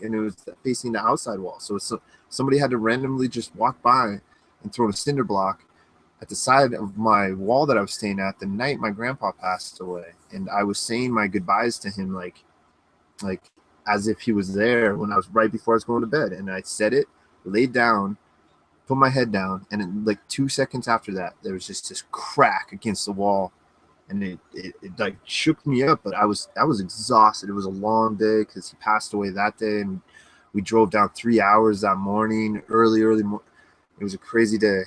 Speaker 1: and it was facing the outside wall. So somebody had to randomly just walk by and throw a cinder block at the side of my wall that I was staying at the night my grandpa passed away. And I was saying my goodbyes to him like as if he was there when I was right before I was going to bed. And I said it, laid down, put my head down, and in like 2 seconds after that, there was just this crack against the wall. And it like shook me up, but I was exhausted. It was a long day because he passed away that day, and we drove down 3 hours that morning, early. It was a crazy day,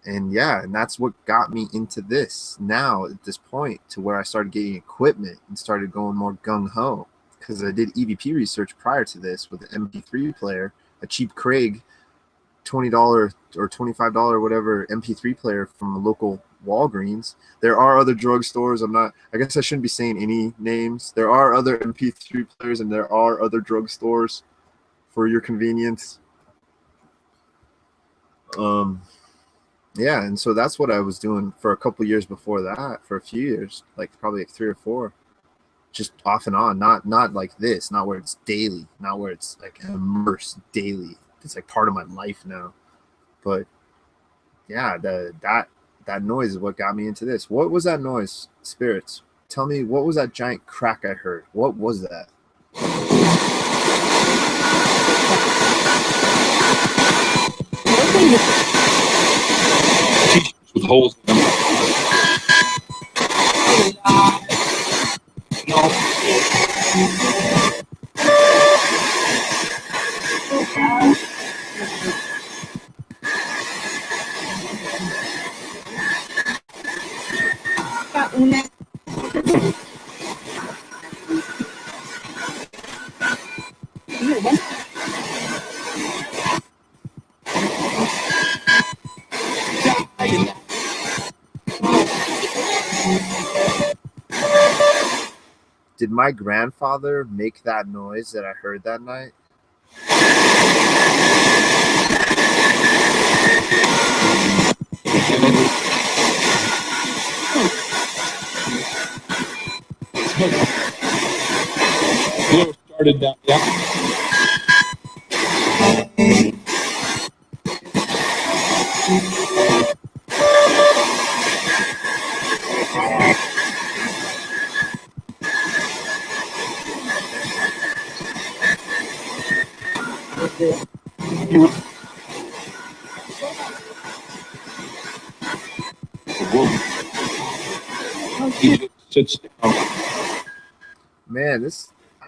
Speaker 1: and yeah, and that's what got me into this. Now at this point, to where I started getting equipment and started going more gung ho, because I did EVP research prior to this with an MP3 player, a cheap Craig, $20 or $25 whatever MP3 player from a local Walgreens. There are other drugstores. I guess I shouldn't be saying any names. There are other MP3 players and there are other drugstores for your convenience. Yeah, and so that's what I was doing for a couple years before that, for a few years, like probably like 3 or 4, just off and on, not like this, not where it's daily, not where it's like immersed daily. It's like part of my life now. But yeah, that noise is what got me into this. What was that noise, spirits? Tell me, what was that giant crack I heard? What was that?
Speaker 3: t-shirts with holes in them.
Speaker 1: Did my grandfather make that noise that I heard that night?
Speaker 3: Blue started down. Yeah. He just sits down.
Speaker 1: Man,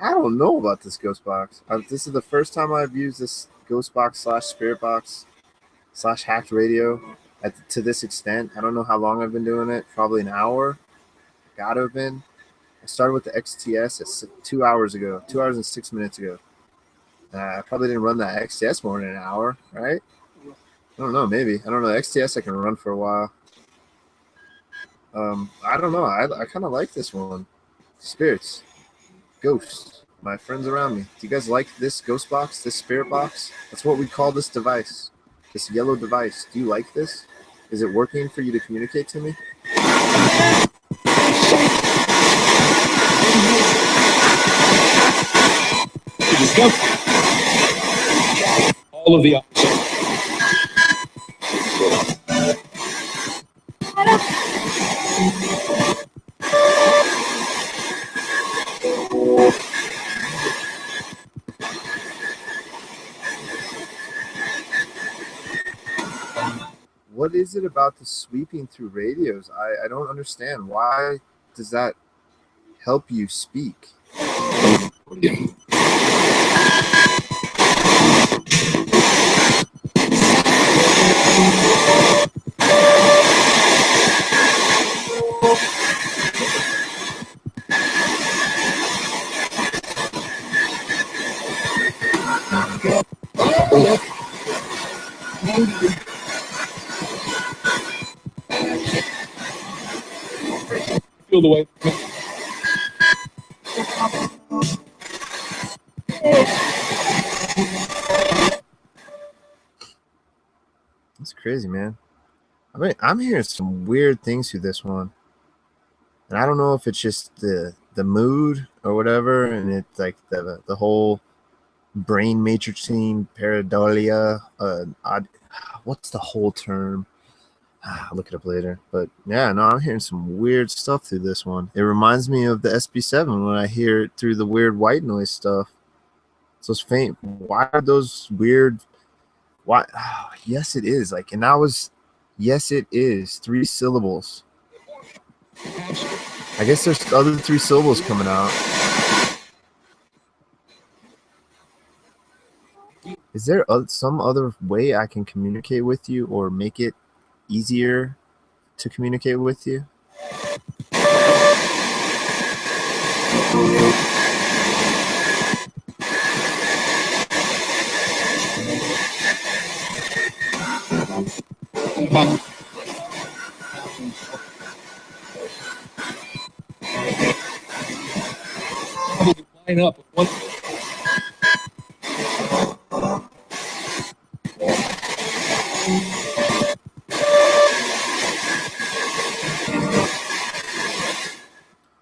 Speaker 1: I don't know about this ghost box. This is the first time I've used this ghost box / spirit box / hacked radio to this extent. I don't know how long I've been doing it, probably an hour. got open. I started with the XTS at 2 hours ago, 2 hours and 6 minutes ago. I probably didn't run that XTS more than an hour, right? I don't know, maybe. I don't know. XTS I can run for a while. I don't know. I kind of like this one. Spirits, ghosts, my friends around me. Do you guys like this ghost box, this spirit box? That's what we call this device, this yellow device. Do you like this? Is it working for you to communicate to me?
Speaker 5: All of the options.
Speaker 1: What is it about the sweeping through radios? I don't understand. Why does that help you speak?
Speaker 5: Feel the way.
Speaker 1: That's crazy, man. I mean, I'm hearing some weird things through this one, and I don't know if it's just the mood or whatever, and it's like the whole brain matrixing pareidolia. What's the whole term? I'll look it up later. But yeah, no, I'm hearing some weird stuff through this one. It reminds me of the SB7 when I hear it through the weird white noise stuff. So it's faint. Why are those weird? Why? Oh, yes, it is. Like, and that was, yes, it is 3 syllables. I guess there's other 3 syllables coming out. Is there some other way I can communicate with you or make it easier to communicate with you?
Speaker 5: Line up with one.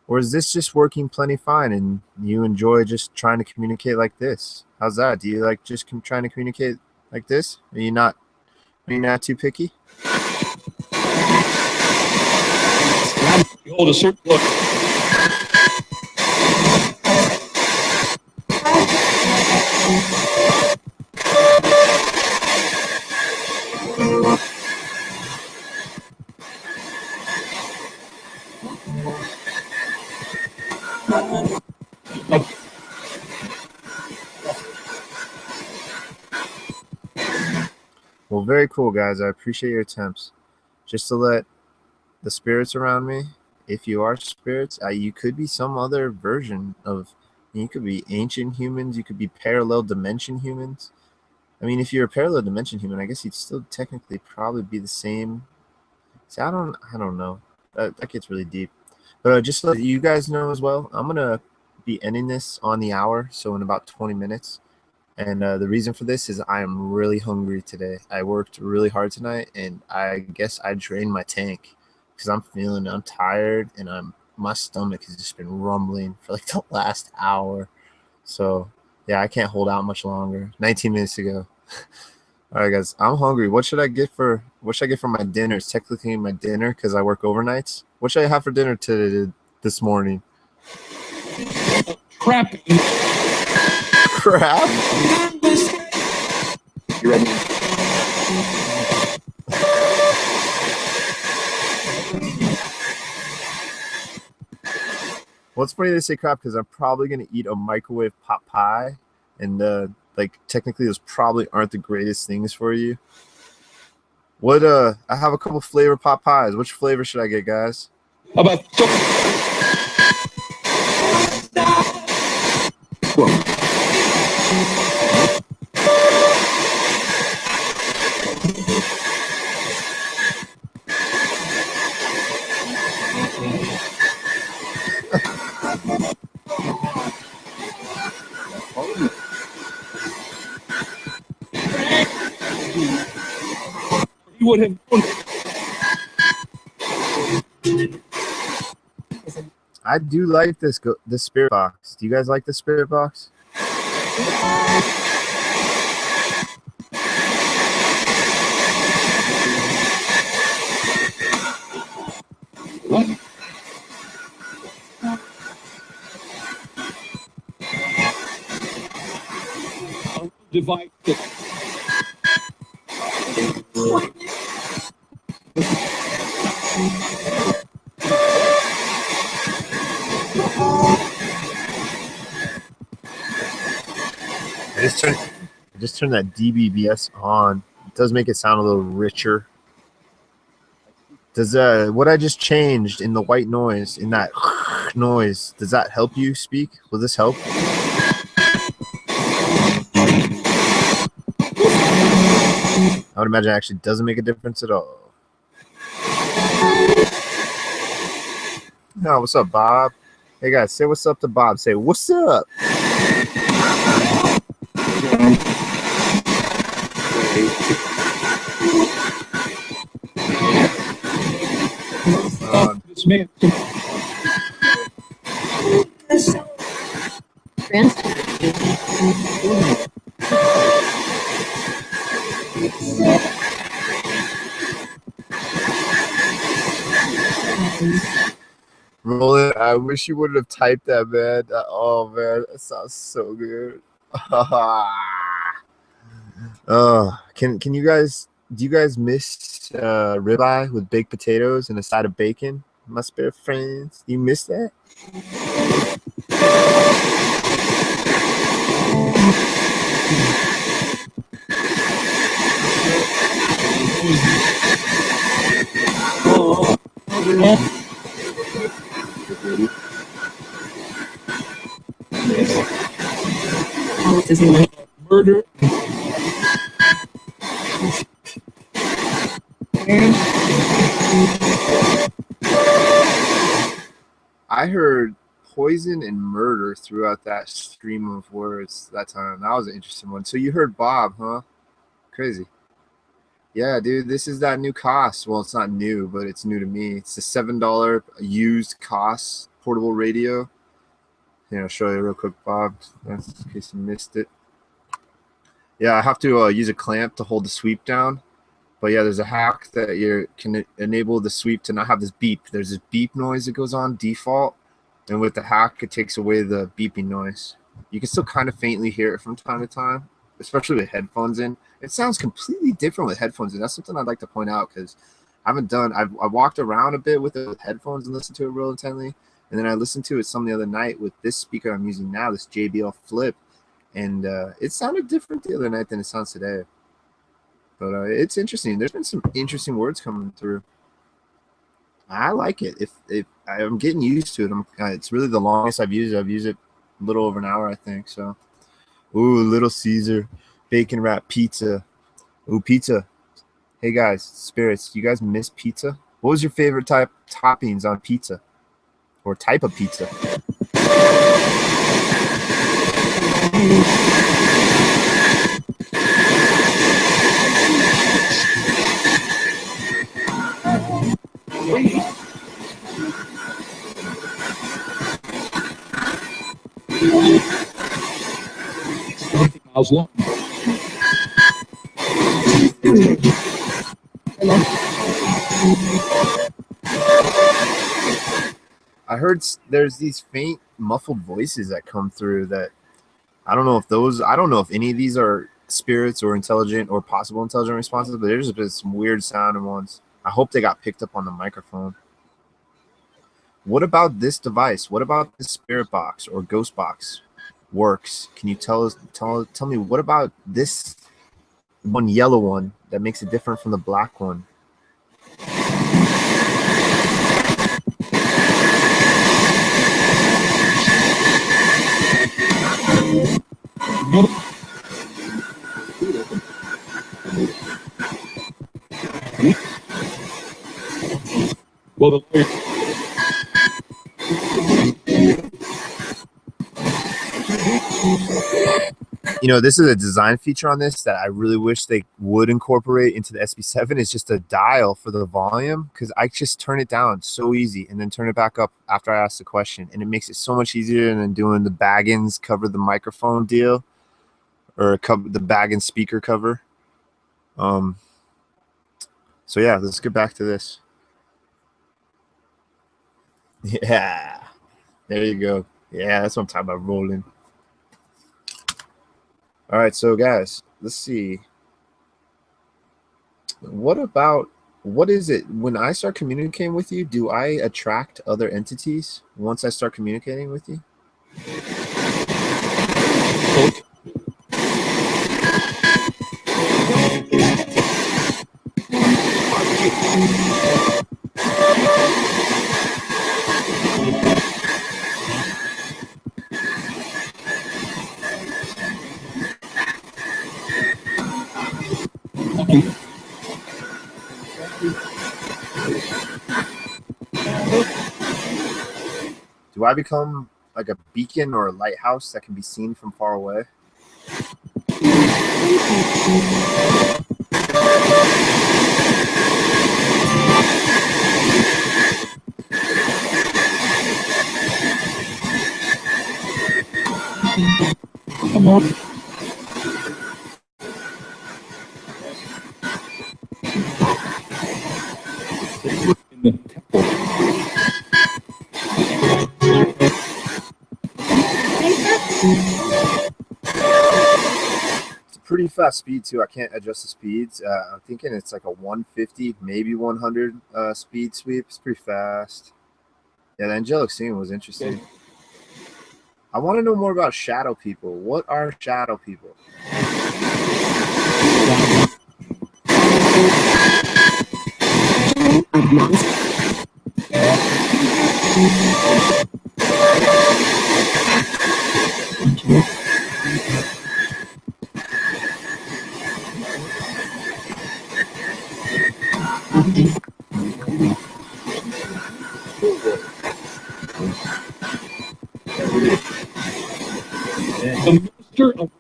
Speaker 1: Or is this just working plenty fine and you enjoy just trying to communicate like this? How's that? Do you like just trying to communicate like this? Are you not too picky?
Speaker 5: You hold a certain look.
Speaker 1: Well, very cool, guys. I appreciate your attempts. Just to let the spirits around me, if you are spirits, you could be some other version of, you could be ancient humans, you could be parallel dimension humans. I mean, if you're a parallel dimension human, I guess you'd still technically probably be the same. See, I don't know. That gets really deep. But just so that you guys know as well, I'm going to be ending this on the hour, so in about 20 minutes. And the reason for this is I am really hungry today. I worked really hard tonight, and I guess I drained my tank because I'm tired, and my stomach has just been rumbling for like the last hour. So yeah, I can't hold out much longer. 19 minutes ago. All right, guys, I'm hungry. What should I get for my dinner? It's technically my dinner because I work overnights. What should I have for dinner this morning?
Speaker 5: Crap.
Speaker 1: Crap.
Speaker 3: You ready?
Speaker 1: Well, it's funny they say crap because I'm probably gonna eat a microwave pot pie, and like technically those probably aren't the greatest things for you. I have a couple flavor pot pies. Which flavor should I get, guys?
Speaker 5: How about you would have known.
Speaker 1: I do like this spirit box. Do you guys like the spirit box?
Speaker 5: What? A device that
Speaker 1: I just turned that DBBS on. It does make it sound a little richer. Does what I just changed in the white noise, in that noise, does that help you speak? Will this help? I would imagine it actually doesn't make a difference at all. Oh, what's up, Bob? Hey guys, say what's up to Bob. Say what's up.
Speaker 5: this man.
Speaker 1: Roll it. I wish you wouldn't have typed that, man. Oh man, that sounds so good. Can you guys? Do you guys miss ribeye with baked potatoes and a side of bacon? My spirit friends, you miss that?
Speaker 5: Murder.
Speaker 1: I heard poison and murder throughout that stream of words that time. That was an interesting one. So you heard Bob, huh? Crazy. Yeah, dude, this is that new Koss. Well, it's not new, but it's new to me. It's a $7 used Koss portable radio. Here, I'll show you real quick, Bob, in case you missed it. Yeah, I have to use a clamp to hold the sweep down. But yeah, there's a hack that you can enable the sweep to not have this beep. There's this beep noise that goes on default. And with the hack, it takes away the beeping noise. You can still kind of faintly hear it from time to time, especially with headphones in. It sounds completely different with headphones in. That's something I'd like to point out because I've walked around a bit with it with headphones and listened to it real intently. And then I listened to it some the other night with this speaker I'm using now, this JBL Flip. And it sounded different the other night than it sounds today. But it's interesting. There's been some interesting words coming through. I like it. If I'm getting used to it, it's really the longest I've used it. I've used it a little over an hour, I think. So, ooh, Little Caesar, bacon wrap pizza. Ooh, pizza. Hey guys, spirits, you guys miss pizza? What was your favorite toppings on pizza, or type of pizza?
Speaker 5: Miles long.
Speaker 1: I heard there's these faint muffled voices that come through that I don't know if any of these are spirits or intelligent or possible intelligent responses, but there's been some weird sounding ones. I hope they got picked up on the microphone. What about this device? What about this spirit box or ghost box works? Can you tell me what about this one yellow one that makes it different from the black one?
Speaker 5: Well, the lawyer.
Speaker 1: you know, this is a design feature on this that I really wish they would incorporate into the SB7. Is just a dial for the volume, because I just turn it down so easy and then turn it back up after I ask the question, and it makes it so much easier than doing the Baggins cover the microphone deal or the Baggins speaker cover. So yeah, let's get back to this. Yeah, there you go. Yeah, that's what I'm talking about, rolling. All right, so guys, let's see. What is it when I start communicating with you? Do I attract other entities once I start communicating with you? Do I become like a beacon or a lighthouse that can be seen from far away?
Speaker 2: Come on.
Speaker 5: In the temple.
Speaker 1: It's a pretty fast speed too. I can't adjust the speeds. I'm thinking it's like a 150, maybe 100 speed sweep. It's pretty fast. Yeah, the angelic scene was interesting. I want to know more about shadow people. What are shadow people?
Speaker 5: The minister of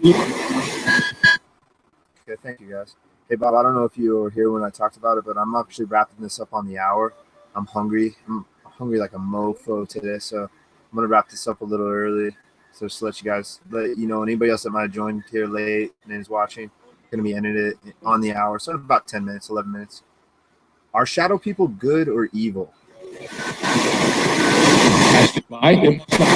Speaker 1: Okay, thank you guys. Hey Bob, I don't know if you were here when I talked about it, but I'm actually wrapping this up on the hour. I'm hungry. I'm hungry like a mofo today, so I'm gonna wrap this up a little early. So just to let you know, anybody else that might have joined here late and is watching, gonna be ending it on the hour, so in about 10 minutes, 11 minutes. Are shadow people good or evil?
Speaker 5: passed it by. It must not.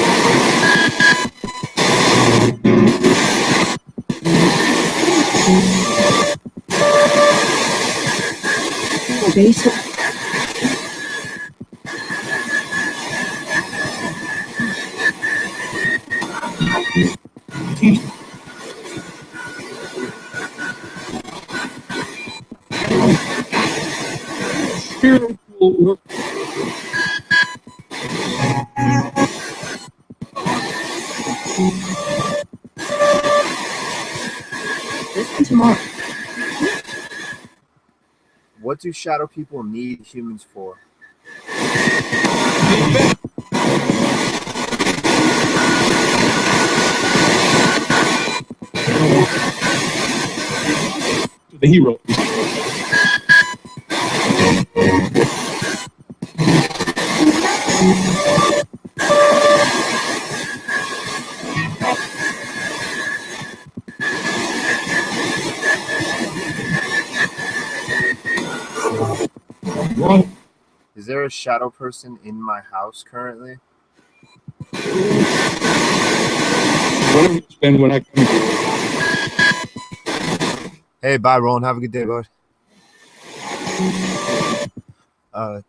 Speaker 5: Spiritual work.
Speaker 7: Tomorrow.
Speaker 1: What do shadow people need humans for?
Speaker 5: To the hero.
Speaker 1: Is there a shadow person in my house currently?
Speaker 5: Whatever you spend when I come here.
Speaker 1: Hey, bye, Roland. Have a good day, bud. Dang.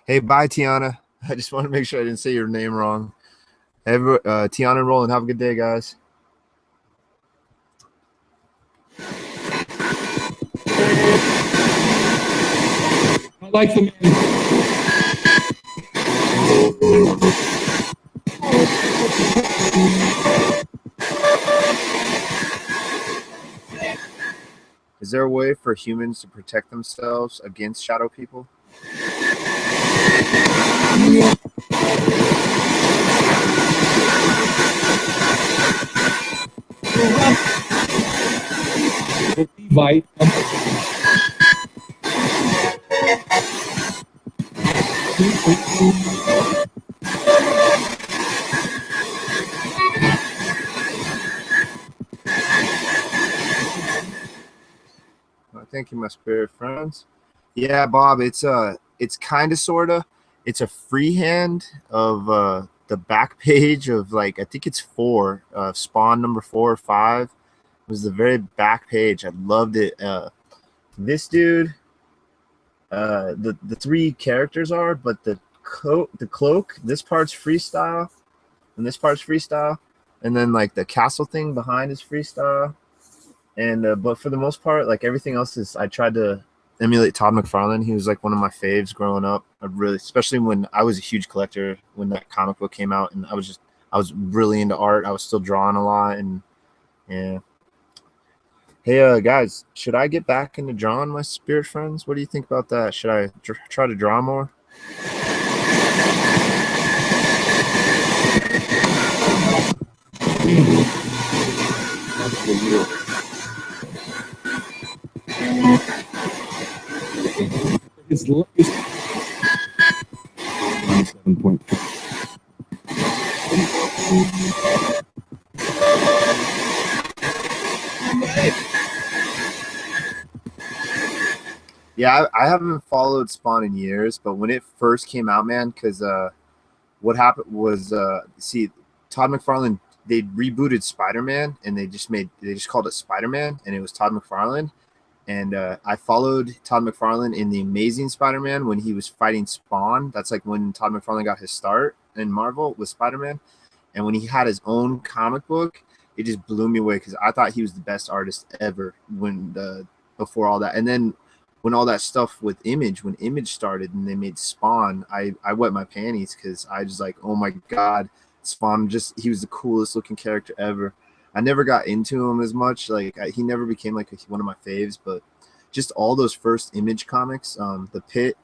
Speaker 1: Hey, bye, Tiana. I just want to make sure I didn't say your name wrong. Tiana and Roland, have a good day, guys.
Speaker 5: I like the man.
Speaker 1: Is there a way for humans to protect themselves against shadow people?
Speaker 5: Levite.
Speaker 1: Thank you, my spirit friends. Yeah, Bob, it's kind of sorta. It's a freehand of the back page of, like, I think it's 4, spawn number 4 or 5. It was the very back page. I loved it. This dude, the 3 characters are, but the cloak, this part's freestyle, and this part's freestyle, and then like the castle thing behind is freestyle. And but for the most part, like, everything else is, I tried to emulate Todd McFarlane. He was like one of my faves growing up. I really, especially when I was a huge collector when that comic book came out, and I was really into art. I was still drawing a lot, and yeah. Hey, guys, should I get back into drawing, my spirit friends? What do you think about that? Should I try to draw more?
Speaker 5: His longest 27.2.
Speaker 1: Yeah, I haven't followed Spawn in years, but when it first came out, man, because what happened was, see, Todd McFarlane, they rebooted Spider-Man, and they just called it Spider-Man, and it was Todd McFarlane. And I followed Todd McFarlane in The Amazing Spider-Man when he was fighting Spawn. That's like when Todd McFarlane got his start in Marvel with Spider-Man. And when he had his own comic book, it just blew me away because I thought he was the best artist ever before all that. And then when all that stuff with Image, when Image started and they made Spawn, I wet my panties because I was like, oh my God, Spawn, he was the coolest looking character ever. I never got into him as much. Like, he never became like one of my faves, but just all those first Image comics, the Pit,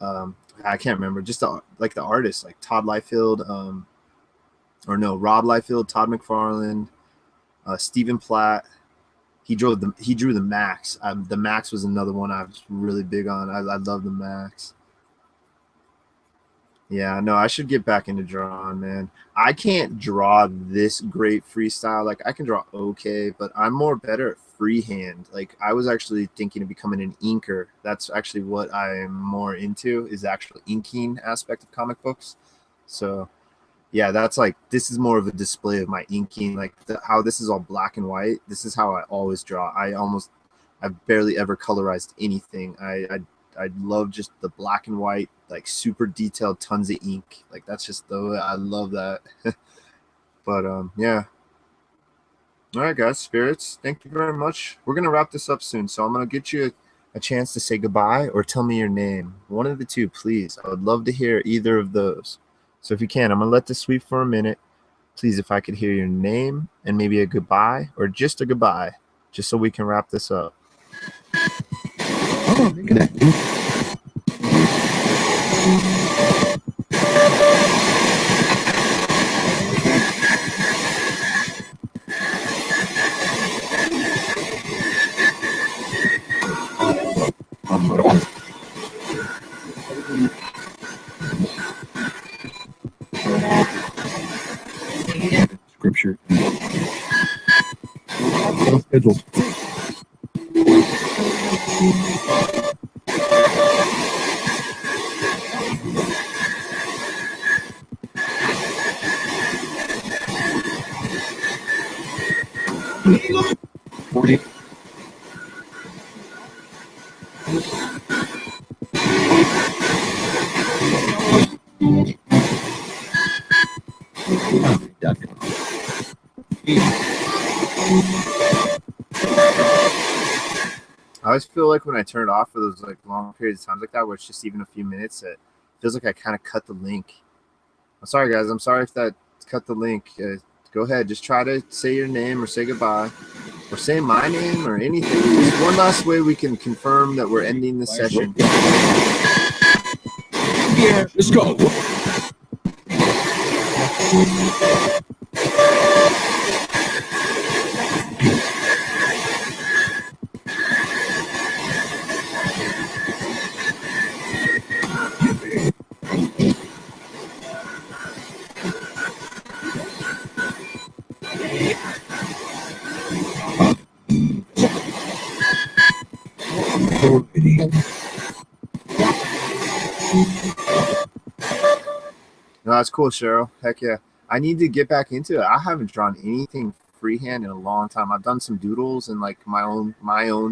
Speaker 1: I can't remember, just the artists like Rob Liefeld, Todd McFarlane, Stephen Platt. He drew the Max. The Max was another one I was really big on. I love the Max. Yeah, no, I should get back into drawing, man. I can't draw this great freestyle. Like, I can draw okay, but I'm more better at freehand. Like, I was actually thinking of becoming an inker. That's actually what I am more into, is the actual inking aspect of comic books. So, yeah, that's like, this is more of a display of my inking. Like, how this is all black and white. This is how I always draw. I've barely ever colorized anything. I love just the black and white, like super detailed, tons of ink. Like, that's just the way I love that. But yeah. All right, guys, spirits, thank you very much. We're gonna wrap this up soon, so I'm gonna get you a chance to say goodbye or tell me your name. One of the two, please. I would love to hear either of those. So if you can, I'm gonna let this sweep for a minute. Please, if I could hear your name and maybe a goodbye or just a goodbye, just so we can wrap this up.
Speaker 5: Oh, look at that. Scripture. Schedules.
Speaker 1: I always feel like when I turn it off for those like long periods of time like that, where it's just even a few minutes, it feels like I kind of cut the link. I'm sorry, guys. I'm sorry if that cut the link. Go ahead. Just try to say your name or say goodbye or say my name or anything. Just one last way we can confirm that we're ending the session.
Speaker 5: Yeah, let's go.
Speaker 1: No, that's cool, Cheryl. Heck yeah. I need to get back into it. I haven't drawn anything freehand in a long time. I've done some doodles and like my own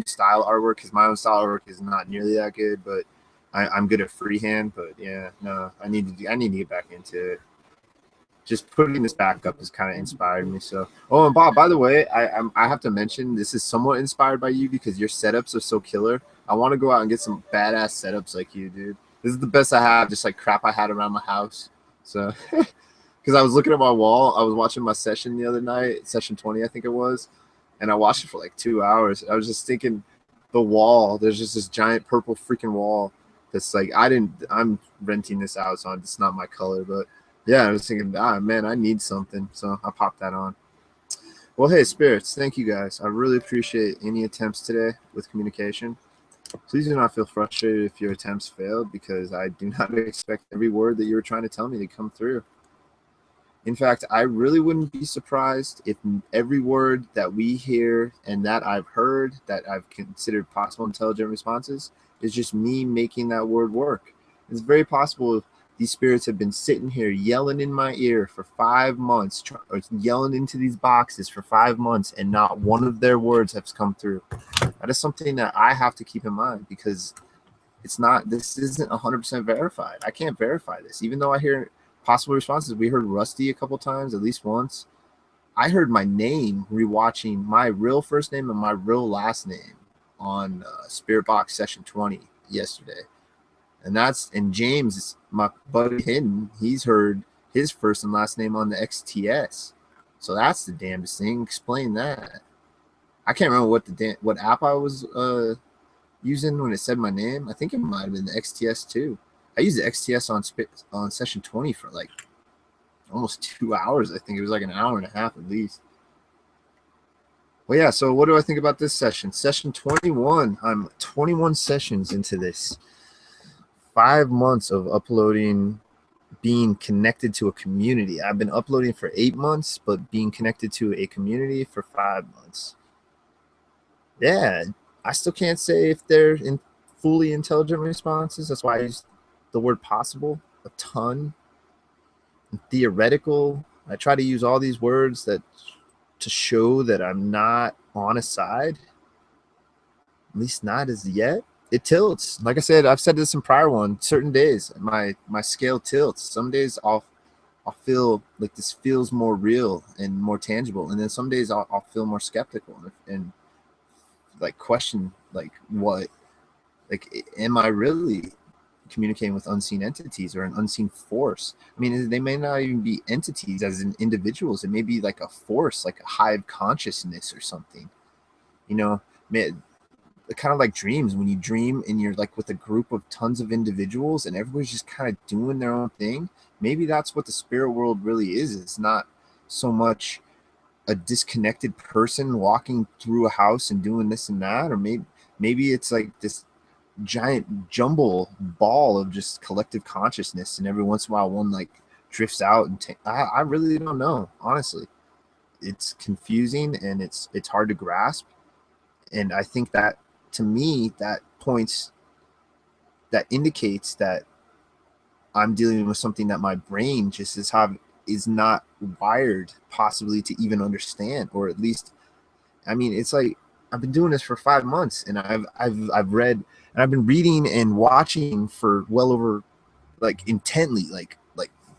Speaker 1: style artwork, because my own style artwork is not nearly that good, but I'm good at freehand. But yeah, no, I need to get back into it. Just putting this back up has kind of inspired me. So, oh, and Bob, by the way, I have to mention this is somewhat inspired by you because your setups are so killer. I want to go out and get some badass setups like you, dude. This is the best I have, just like crap I had around my house. So, because I was looking at my wall, I was watching my session the other night, session 20, I think it was, and I watched it for like 2 hours. I was just thinking, the wall, there's just this giant purple freaking wall that's like, I'm renting this out, so it's not my color, but yeah, I was thinking, man, I need something, so I popped that on. Well, hey, spirits, thank you guys. I really appreciate any attempts today with communication. Please do not feel frustrated if your attempts failed, because I do not expect every word that you were trying to tell me to come through. In fact, I really wouldn't be surprised if every word that we hear and that I've heard that I've considered possible intelligent responses is just me making that word work. It's very possible these spirits have been sitting here yelling in my ear for 5 months, or yelling into these boxes for 5 months, and not one of their words has come through. That is something that I have to keep in mind, because this isn't 100% verified. I can't verify this. Even though I hear possible responses, we heard Rusty a couple times, at least once. I heard my name rewatching my real first name and my real last name on Spirit Box session 20 yesterday. And James, my buddy Hidden, he's heard his first and last name on the XTS. So that's the damnedest thing. Explain that. I can't remember what app I was using when it said my name. I think it might have been the XTS too. I used the XTS on session 20 for like almost 2 hours. I think it was like an hour and a half at least. Well, yeah, so what do I think about this session? Session 21. I'm 21 sessions into this. 5 months of uploading, being connected to a community. I've been uploading for 8 months, but being connected to a community for 5 months. Yeah, I still can't say if they're fully intelligent responses. That's why I use the word possible a ton. And theoretical. I try to use all these words to show that I'm not on a side. At least not as yet. It tilts. Like I said, I've said this in prior one. Certain days, my scale tilts. Some days I'll feel like this feels more real and more tangible, and then some days I'll feel more skeptical and like question am I really communicating with unseen entities or an unseen force? I mean, they may not even be entities as in individuals. It may be like a force, like a hive consciousness or something. You know, kind of like dreams. When you dream and you're like with a group of tons of individuals and everybody's just kind of doing their own thing, maybe that's what the spirit world really is. It's not so much a disconnected person walking through a house and doing this and that, or maybe it's like this giant jumble ball of just collective consciousness, and every once in a while one like drifts out and I really don't know, honestly. It's confusing and it's hard to grasp, and I think that to me that indicates that I'm dealing with something that my brain just is not wired possibly to even understand, or at least, I mean, it's like I've been doing this for 5 months, and I've read, and I've been reading and watching for well over, like, intently, like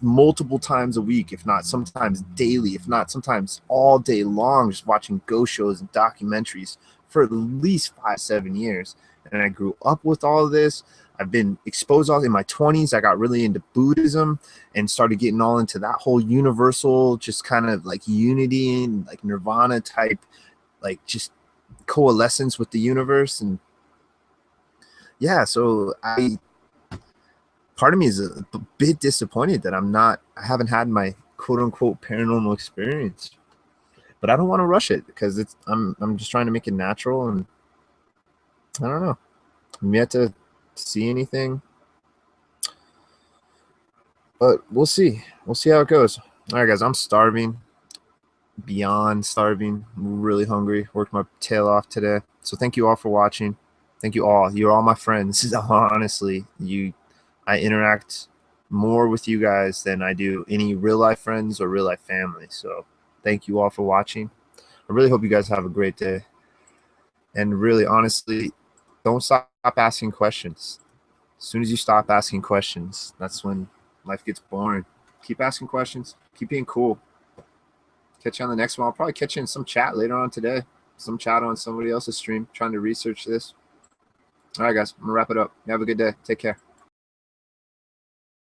Speaker 1: multiple times a week, if not sometimes daily, if not sometimes all day long, just watching ghost shows and documentaries for at least 5-7 years. And I grew up with all of this. I've been exposed all in my 20s. I got really into Buddhism and started getting all into that whole universal, just kind of like unity and like nirvana type, like just coalescence with the universe. And yeah, so part of me is a bit disappointed that I haven't had my quote unquote paranormal experience, but I don't want to rush it because I'm just trying to make it natural, and I don't know. I'm yet to see anything, but we'll see. We'll see how it goes. All right, guys, I'm starving, beyond starving. I'm really hungry. Worked my tail off today. So thank you all for watching. Thank you all. You're all my friends. Honestly, I interact more with you guys than I do any real life friends or real life family. So thank you all for watching. I really hope you guys have a great day. And really, honestly, don't stop asking questions. As soon as you stop asking questions, that's when life gets boring. Keep asking questions. Keep being cool. Catch you on the next one. I'll probably catch you in some chat later on today. Some chat on somebody else's stream trying to research this. All right, guys. I'm going to wrap it up. You have a good day. Take care.